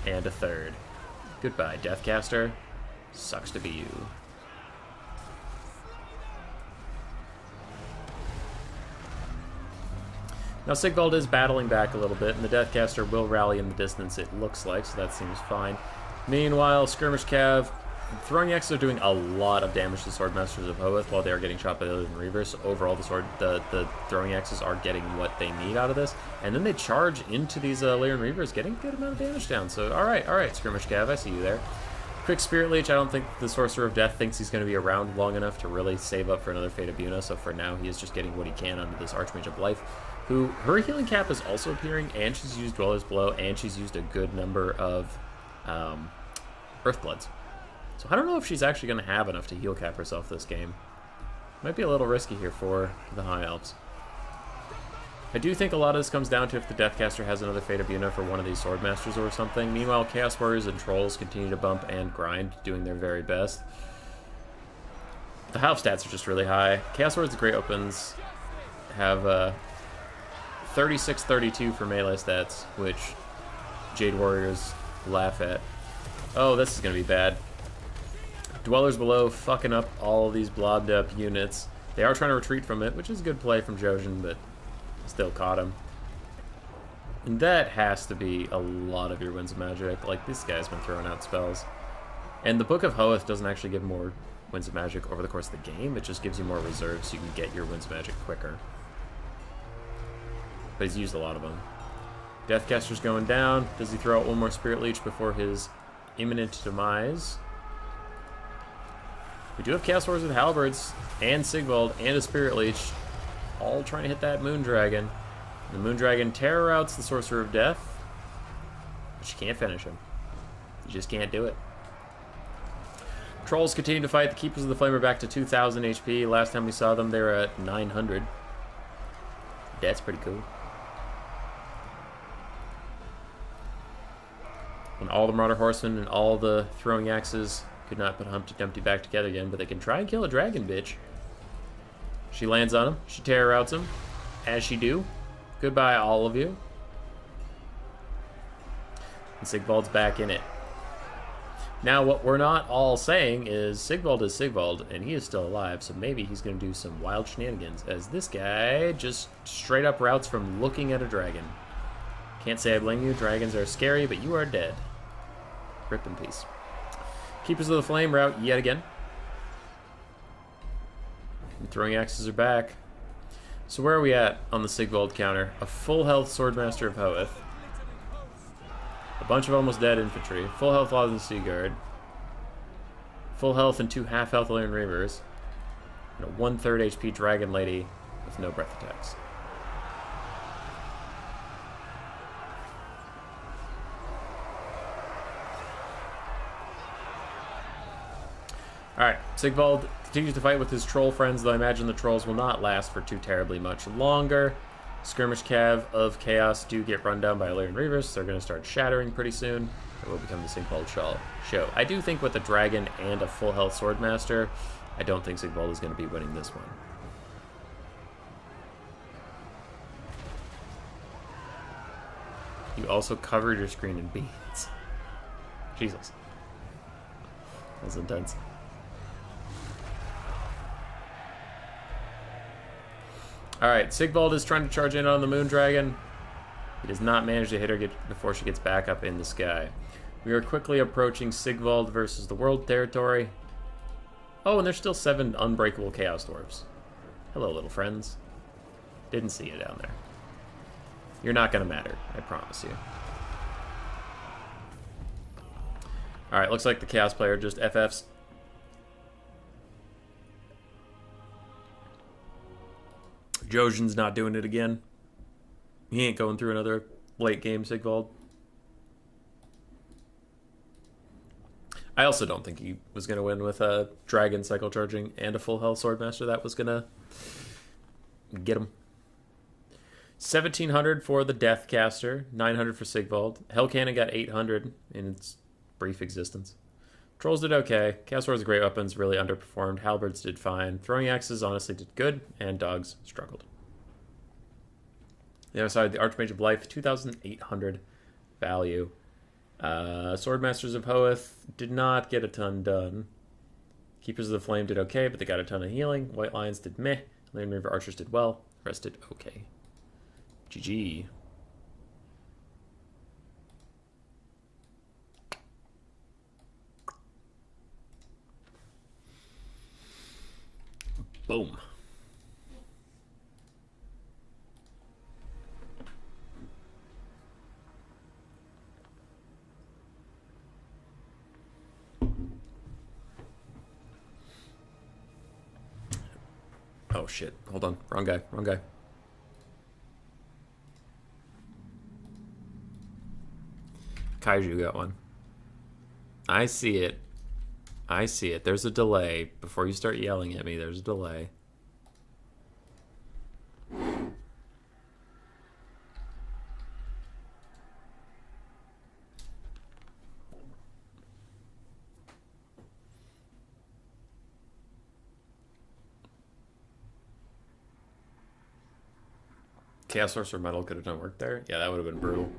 And a third. Goodbye, Deathcaster. Sucks to be you. Now Sigvald is battling back a little bit, and the Deathcaster will rally in the distance, it looks like, so that seems fine. Meanwhile, Skirmish Cav, throwing axes are doing a lot of damage to Swordmasters of Hoeth while they are getting shot by the Lyran Reavers. So overall, the throwing axes are getting what they need out of this, and then they charge into these Lyran Reavers, getting a good amount of damage down. So all right, Skirmish Cav, I see you there. Quick Spirit Leech, I don't think the Sorcerer of Death thinks he's going to be around long enough to really save up for another Fate of Buna, so for now he is just getting what he can onto this Archmage of Life, who, her healing cap is also appearing, and she's used Dweller's Blow, and she's used a good number of Earthbloods. So I don't know if she's actually going to have enough to heal cap herself this game. Might be a little risky here for the High Elves. I do think a lot of this comes down to if the Deathcaster has another Fate of Yuna for one of these Swordmasters or something. Meanwhile, Chaos Warriors and Trolls continue to bump and grind, doing their very best. The health stats are just really high. Chaos Warriors Great Opens have 36-32 for melee stats, which Jade Warriors laugh at. Oh, this is going to be bad. Dwellers Below fucking up all these blobbed up units. They are trying to retreat from it, which is a good play from Jojen, but still caught him. And that has to be a lot of your Winds of Magic. Like, this guy's been throwing out spells. And the Book of Hoeth doesn't actually give more Winds of Magic over the course of the game. It just gives you more reserves so you can get your Winds of Magic quicker. But he's used a lot of them. Deathcaster's going down. Does he throw out one more Spirit Leech before his imminent demise? We do have Chaos Warriors with Halberds, and Sigvald, and a Spirit Leech, all trying to hit that Moondragon. The Moondragon terror outs the Sorcerer of Death, but you can't finish him. You just can't do it. Trolls continue to fight. The Keepers of the Flame are back to 2,000 HP. Last time we saw them, they were at 900. That's pretty cool. And all the Marauder Horsemen and all the Throwing Axes could not put Humpty Dumpty back together again, but they can try and kill a dragon, bitch. She lands on him. She terror outs him. As she do. Goodbye, all of you. And Sigvald's back in it. Now, what we're not all saying is Sigvald is Sigvald, and he is still alive, so maybe he's going to do some wild shenanigans, as this guy just straight up routes from looking at a dragon. Can't say I blame you. Dragons are scary, but you are dead. Rip in peace. Keepers of the Flame route yet again. And Throwing Axes are back. So where are we at on the Sigvald counter? A full health Swordmaster of Hoeth. A bunch of almost dead infantry. Full health Lothern Seaguard. Full health and 2 half health Illyrian Reavers. And a 1/3 HP Dragon Lady with no breath attacks. Alright, Sigvald continues to fight with his troll friends, though I imagine the trolls will not last for too terribly much longer. Skirmish Cav of Chaos do get run down by Illyrian Reavers, so they're going to start shattering pretty soon. It will become the Sigvald show. I do think with a dragon and a full health Swordmaster, I don't think Sigvald is going to be winning this one. You also covered your screen in beans. Jesus. That's intense. Alright, Sigvald is trying to charge in on the Moondragon. He does not manage to hit her before she gets back up in the sky. We are quickly approaching Sigvald versus the World Territory. Oh, and there's still 7 unbreakable Chaos Dwarves. Hello, little friends. Didn't see you down there. You're not going to matter, I promise you. Alright, looks like the Chaos player just FFs. Jojen's not doing it again. He ain't going through another late game Sigvald. I also don't think he was going to win with a Dragon Cycle Charging and a full health Swordmaster. That was going to get him. 1,700 for the Deathcaster, 900 for Sigvald. Hellcannon got 800 in its brief existence. Trolls did okay. Chaos Warriors Great Weapons really underperformed. Halberds did fine. Throwing Axes honestly did good, and Dogs struggled. The other side, the Archmage of Life, 2,800 value. Swordmasters of Hoeth did not get a ton done. Keepers of the Flame did okay, but they got a ton of healing. White Lions did meh. Land River Archers did well. The rest did okay. GG. Boom. Oh shit. Hold on. Wrong guy. Wrong guy. Kaiju got one. I see it. I see it. There's a delay. Before you start yelling at me, there's a delay. Chaos Sorcerer Metal could have done work there. Yeah, that would have been brutal.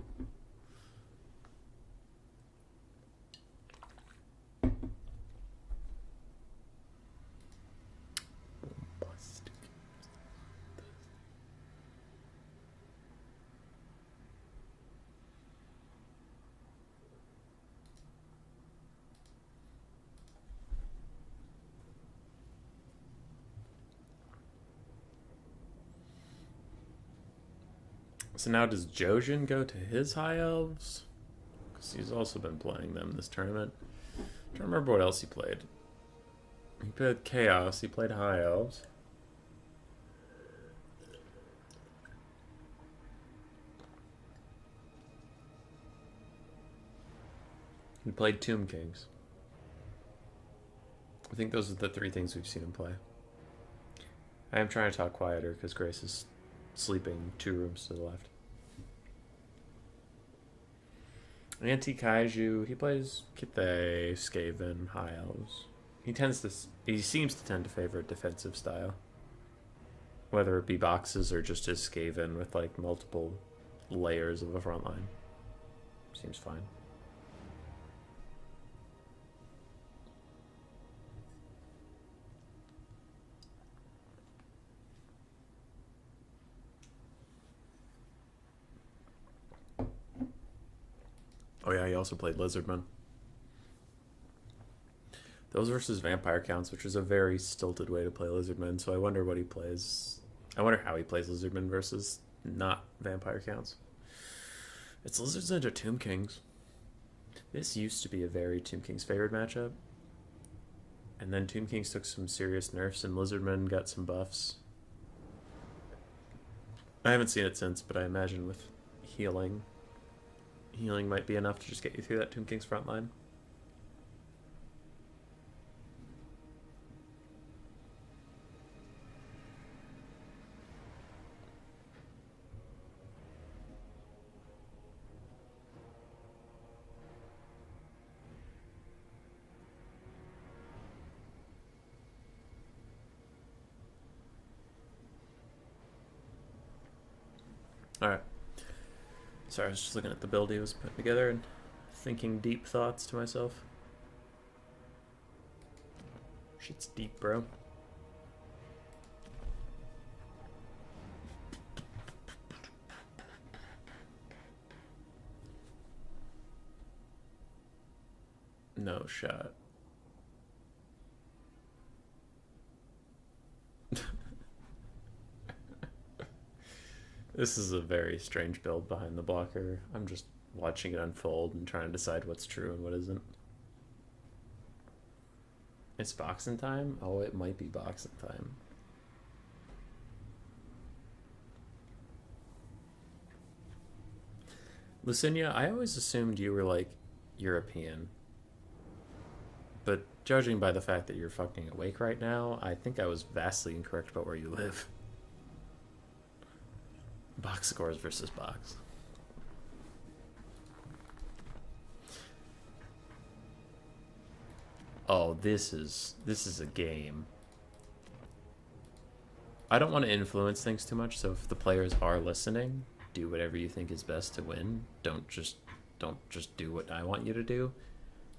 So now does Jojen go to his High Elves? Because he's also been playing them this tournament. I don't remember what else he played. He played Chaos, he played High Elves. He played Tomb Kings. I think those are the three things we've seen him play. I am trying to talk quieter because Grace is sleeping 2 rooms to the left. Anti-Kaiju, he plays Kithay, Skaven, High Elves. He seems to tend to favor a defensive style. Whether it be boxes or just his Skaven with like multiple layers of a front line. Seems fine. Oh yeah, he also played Lizardman. Those versus Vampire Counts, which is a very stilted way to play Lizardman, so I wonder what he plays. I wonder how he plays Lizardman versus not Vampire Counts. It's Lizards into Tomb Kings. This used to be a very Tomb Kings favored matchup. And then Tomb Kings took some serious nerfs and Lizardman got some buffs. I haven't seen it since, but I imagine with healing might be enough to just get you through that Tomb Kings front line. Alright. Sorry, I was just looking at the build he was putting together and thinking deep thoughts to myself. Shit's deep, bro. No shot. This is a very strange build behind the blocker. I'm just watching it unfold and trying to decide what's true and what isn't. It's boxing time? Oh, it might be boxing time. Lucinia, I always assumed you were like European. But judging by the fact that you're fucking awake right now, I think I was vastly incorrect about where you live. Box scores versus box. Oh, this is a game. I don't want to influence things too much, so if the players are listening, do whatever you think is best to win. Don't just do what I want you to do.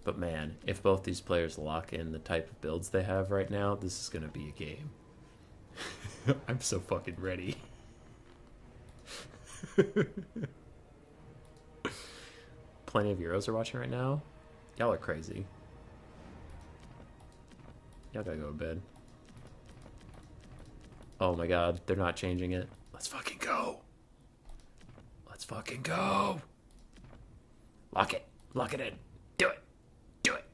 But man, if both these players lock in the type of builds they have right now, this is going to be a game. I'm so fucking ready. Plenty of Euros are watching right now. Y'all are crazy. Y'all gotta go to bed. Oh my god, they're not changing it. Let's fucking go. Let's fucking go. Lock it. Lock it in. Do it. Do it.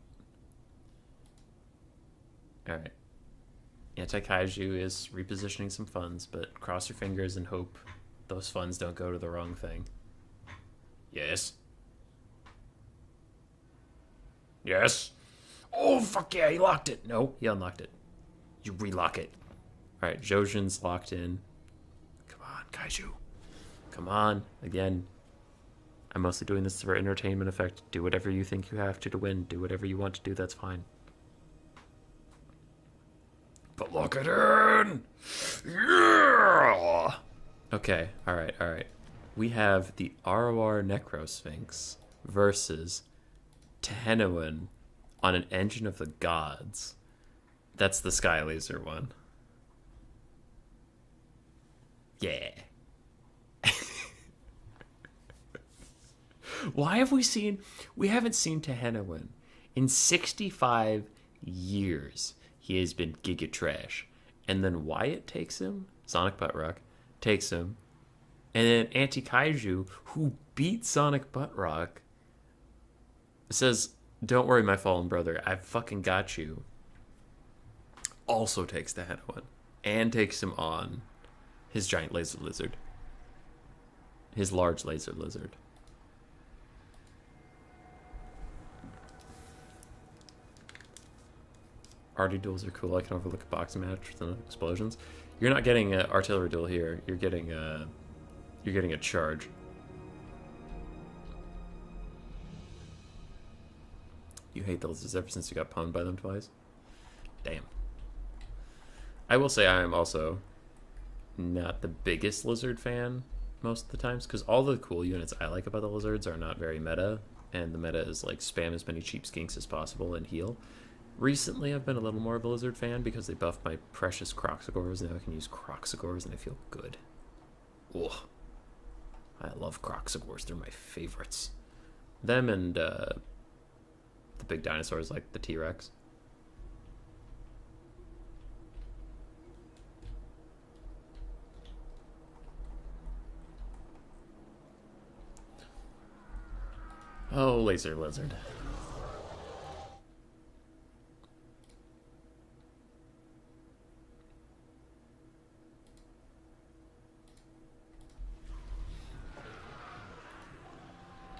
Alright. Anti-Kaiju is repositioning some funds, but cross your fingers and hope those funds don't go to the wrong thing. Yes. Yes. Oh, fuck yeah, he locked it. No, he unlocked it. You relock it. Alright, Jojen's locked in. Come on, Kaiju. Come on. Again, I'm mostly doing this for entertainment effect. Do whatever you think you have to win. Do whatever you want to do, that's fine. But lock it in! Yeah! Okay, alright, alright. We have the ROR Necrosphinx versus Tehenowin on an Engine of the Gods. That's the Sky Laser one. Yeah. Why have we haven't seen Tehenowin in 65 years. He has been Giga Trash. And then Wyatt takes him, Sonic Buttrock takes him, and then Anti-Kaiju, who beat Sonic Buttrock, says, "Don't worry, my fallen brother, I've fucking got you." Also takes Tehenowin and takes him on his giant laser lizard. His large laser lizard. Arty duels are cool. I can overlook a boxing match with the explosions. You're not getting an artillery duel here. You're getting a charge. You hate the lizards ever since you got pwned by them twice? Damn. I will say I am also not the biggest lizard fan most of the times, because all the cool units I like about the lizards are not very meta, and the meta is like spam as many cheap skinks as possible and heal. Recently, I've been a little more of a lizard fan because they buffed my precious Croxagores. Now I can use Croxagores and I feel good. Ugh. I love Croxagores. They're my favorites. Them and the big dinosaurs like the T-Rex. Oh, laser lizard.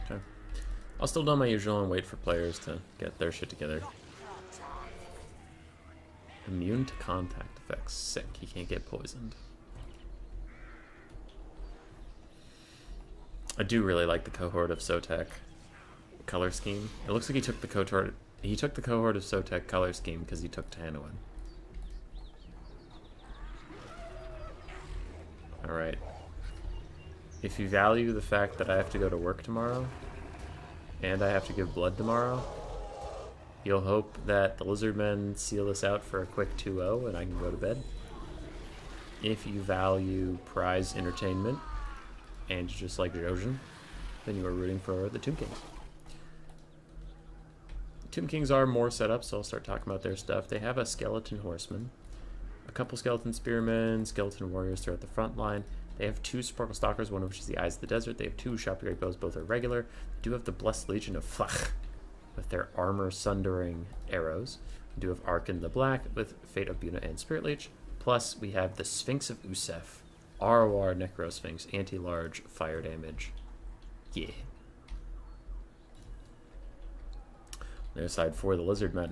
Okay. I'll still do my usual and wait for players to get their shit together. Immune to contact effects. Sick. He can't get poisoned. I do really like the cohort of Sotek color scheme. It looks like he took the cohort of Sotek color scheme because he took Tehenowin. Alright. If you value the fact that I have to go to work tomorrow, and I have to give blood tomorrow, you'll hope that the Lizardmen seal us out for a quick 2-0 and I can go to bed. If you value prize entertainment, and you just like Jojin, then you are rooting for the Tomb Kings. Tomb Kings are more set up, so I'll start talking about their stuff. They have a Skeleton Horseman, a couple Skeleton Spearmen, Skeleton Warriors throughout the front line. They have 2 Sparkle Stalkers, one of which is the Eyes of the Desert. They have 2 Shoppy Great Bows, both are regular. They do have the Blessed Legion of Flach with their armor-sundering arrows. We do have Arkin the Black with Fate of Buna and Spirit Leech. Plus, we have the Sphinx of Usef, ROR Necrosphinx, anti-large fire damage. Yeah. On the other side for the Lizardmen.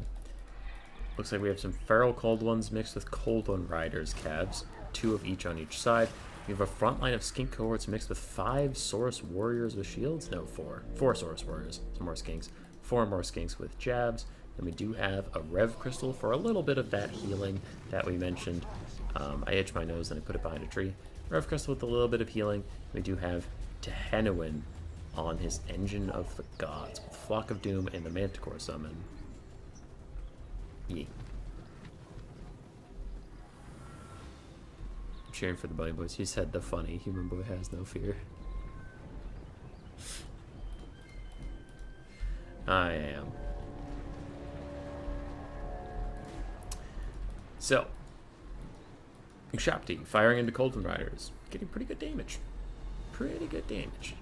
Looks like we have some Feral Cold Ones mixed with Cold One Riders calves, 2 of each on each side. We have a front line of skink cohorts mixed with 5 Saurus warriors with shields. No, 4. 4 Saurus warriors. Some more skinks. 4 more skinks with jabs. Then we do have a Rev Crystal for a little bit of that healing that we mentioned. I itched my nose and I put it behind a tree. Rev Crystal with a little bit of healing. We do have Tehenowin on his Engine of the Gods with Flock of Doom and the Manticore summon. Yeah. Cheering for the Bunny Boys. He said the funny human boy has no fear. I am. So, Shopti firing into Colton Riders, getting pretty good damage. Pretty good damage.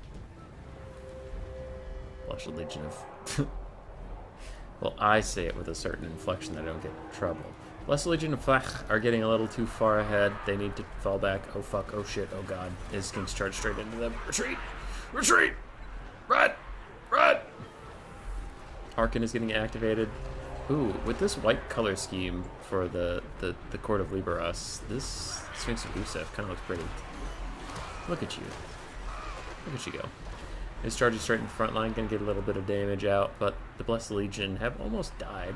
Blessed Legion of... Well, I say it with a certain inflection that I don't get in trouble. Blessed Legion of Flach are getting a little too far ahead. They need to fall back. Oh fuck, oh shit, oh god. His skinks charge straight into them. Retreat! Retreat! Run! Run! Arkin is getting activated. Ooh, with this white color scheme for the Court of Liberas, this Sphinx of Usef kind of looks pretty. Look at you. Look at you go. His charge is straight in the front line, gonna get a little bit of damage out, but the Blessed Legion have almost died.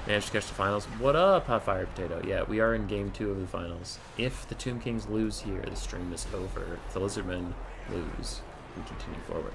Managed to catch the finals. What up, Hot Fire Potato? Yeah, we are in game 2 of the finals. If the Tomb Kings lose here, the stream is over. If the Lizardmen lose, we continue forward.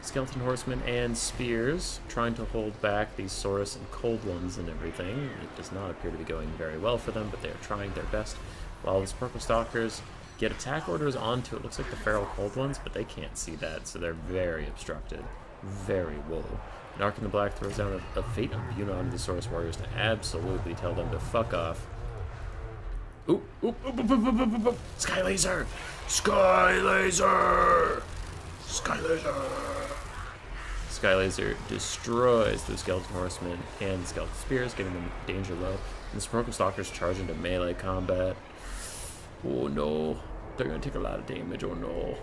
Skeleton Horsemen and Spears trying to hold back these Saurus and Cold Ones and everything. It does not appear to be going very well for them, but they are trying their best. While the Purple Stalkers get attack orders onto it looks like the Feral Cold Ones, but they can't see that, so they're very obstructed. Very wool. And Ark in the Black throws down a Fate Imbued onto the Saurus Warriors to absolutely tell them to fuck off. Oop, oop, oop, oop, oop, oop, oop, oop. Sky Laser! Sky Laser! Sky Laser! Sky Laser destroys the Skeleton Horsemen and the Skeleton Spears, getting them danger low. And the Purple Stalkers charge into melee combat. Oh no. They're gonna take a lot of damage, oh no.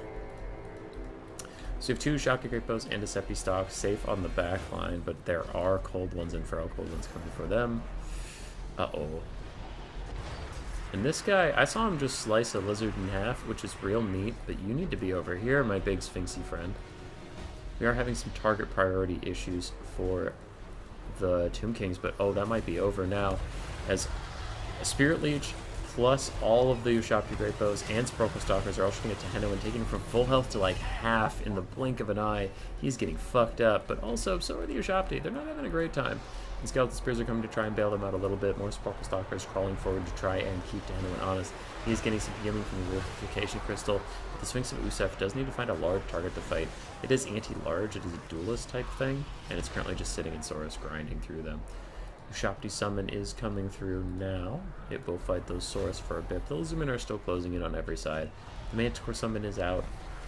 So you have 2 Shocky Great Bows and a Septi Stock safe on the back line, but there are Cold Ones and Feral Cold Ones coming for them. Uh-oh. And this guy, I saw him just slice a lizard in half, which is real neat, but you need to be over here, my big Sphinxy friend. We are having some target priority issues for the Tomb Kings, but oh, that might be over now, as a Spirit Leech plus all of the Ushabti Great Bows and Purple Stalkers are all shooting at Teheno and taking him from full health to like half in the blink of an eye. He's getting fucked up, but also so are the Ushabti. They're not having a great time. And Skeleton Spears are coming to try and bail them out a little bit. More Purple Stalkers crawling forward to try and keep Teheno honest. He's getting some healing from the Vivification Crystal. But the Sphinx of Usef does need to find a large target to fight. It is anti-large, it is a duelist type thing, and it's currently just sitting in Saurus grinding through them. Ushabti Summon is coming through now. It will fight those Saurus for a bit. The Lizardmen are still closing in on every side. The Manticore Summon is out,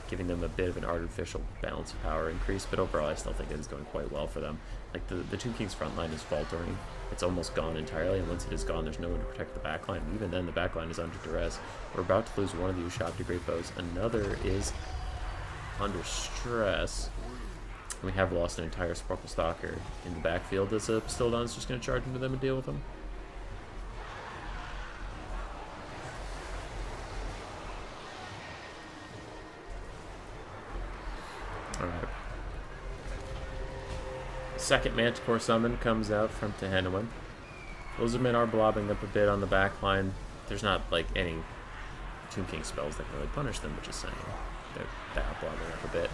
giving them a bit of an artificial balance of power increase, but overall I still think it is going quite well for them. Like, the Tomb King's front line is faltering. It's almost gone entirely, and once it is gone, there's no one to protect the back line. Even then, the back line is under duress. We're about to lose one of the Ushabti Great Bows. Another is under stress. We have lost an entire Purple Stalker in the backfield as Pistolodon's just going to charge into them and deal with them. Alright. Second Manticore Summon comes out from Tehenoan. Lizardmen are blobbing up a bit on the back line. There's not, like, any Tomb King spells that can really punish them, but just saying. They're blobbing up a bit.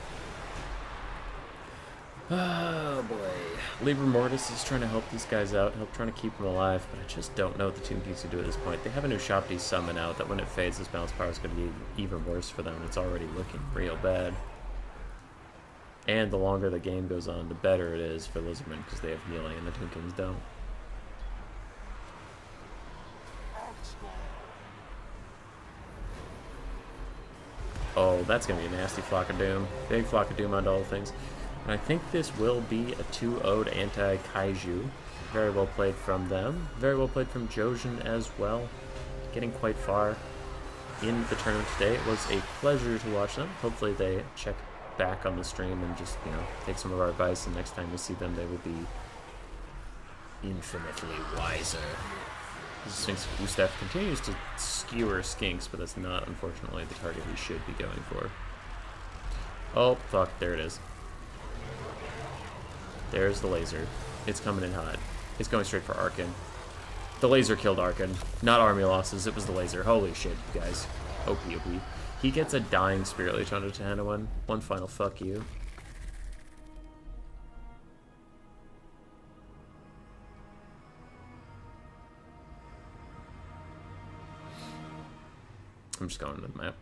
Oh boy. Libra Mortis is trying to help these guys out, trying to keep them alive, but I just don't know what the Tomb Kings can do at this point. They have a new Ushabti Summon out that when it fades, this balance power is going to be even worse for them. It's already looking real bad. And the longer the game goes on, the better it is for Lizardmen because they have healing and the Tomb Kings don't. Oh, that's going to be a nasty Flock of Doom. Big Flock of Doom onto all things. And I think this will be a 2-0'd anti-Kaiju. Very well played from them. Very well played from Jojen as well. Getting quite far in the tournament today. It was a pleasure to watch them. Hopefully they check back on the stream and just, you know, take some of our advice, and next time we see them they will be infinitely wiser. Sphinx Gustav continues to skewer Skinks, but that's not, unfortunately, the target he should be going for. Oh, fuck, there it is. There's the laser. It's coming in hot. It's going straight for Arkin. The laser killed Arkin. Not army losses, it was the laser. Holy shit, you guys. OP. He gets a dying Spirit Leech onto Tehenoan. One final fuck you. I'm just going to the map.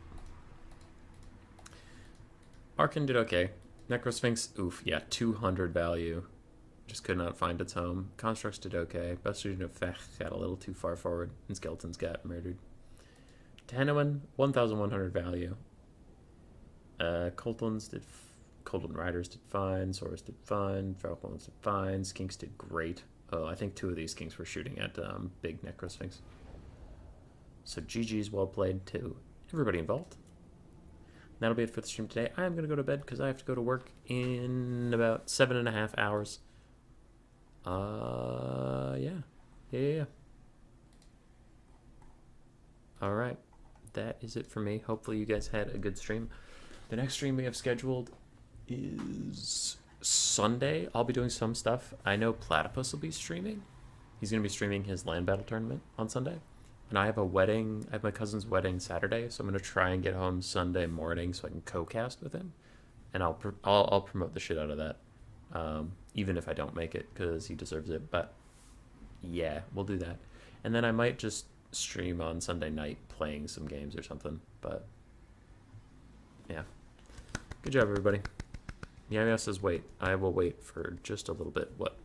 Arkin did okay. Necrosphinx, oof, yeah, 200 value. Just could not find its home. Constructs did okay. Bastion of Fech got a little too far forward, and Skeletons got murdered. Tehenoan, 1,100 value. Cold Ones did... Cold One Riders did fine. Saurus did fine. Feral Ones did fine. Skinks did great. Oh, I think 2 of these Skinks were shooting at big Necrosphinx. So GG's well played to everybody involved. That'll be it for the stream today. I'm going to go to bed because I have to go to work in about 7.5 hours. Yeah. Alright. That is it for me. Hopefully you guys had a good stream. The next stream we have scheduled is Sunday. I'll be doing some stuff. I know Platypus will be streaming. He's gonna be streaming his land battle tournament on Sunday, and I have a wedding. I have my cousin's wedding Saturday, so I'm gonna try and get home Sunday morning so I can co-cast with him, and I'll promote the shit out of that, even if I don't make it because he deserves it. But yeah, we'll do that, and then I might just stream on Sunday night playing some games or something. But yeah, good job everybody. Yamia says wait. I will wait for just a little bit. What?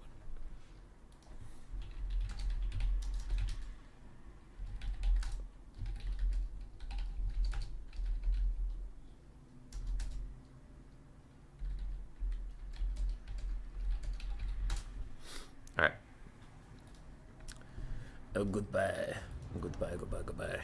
All right. Oh, goodbye. Goodbye, goodbye, goodbye.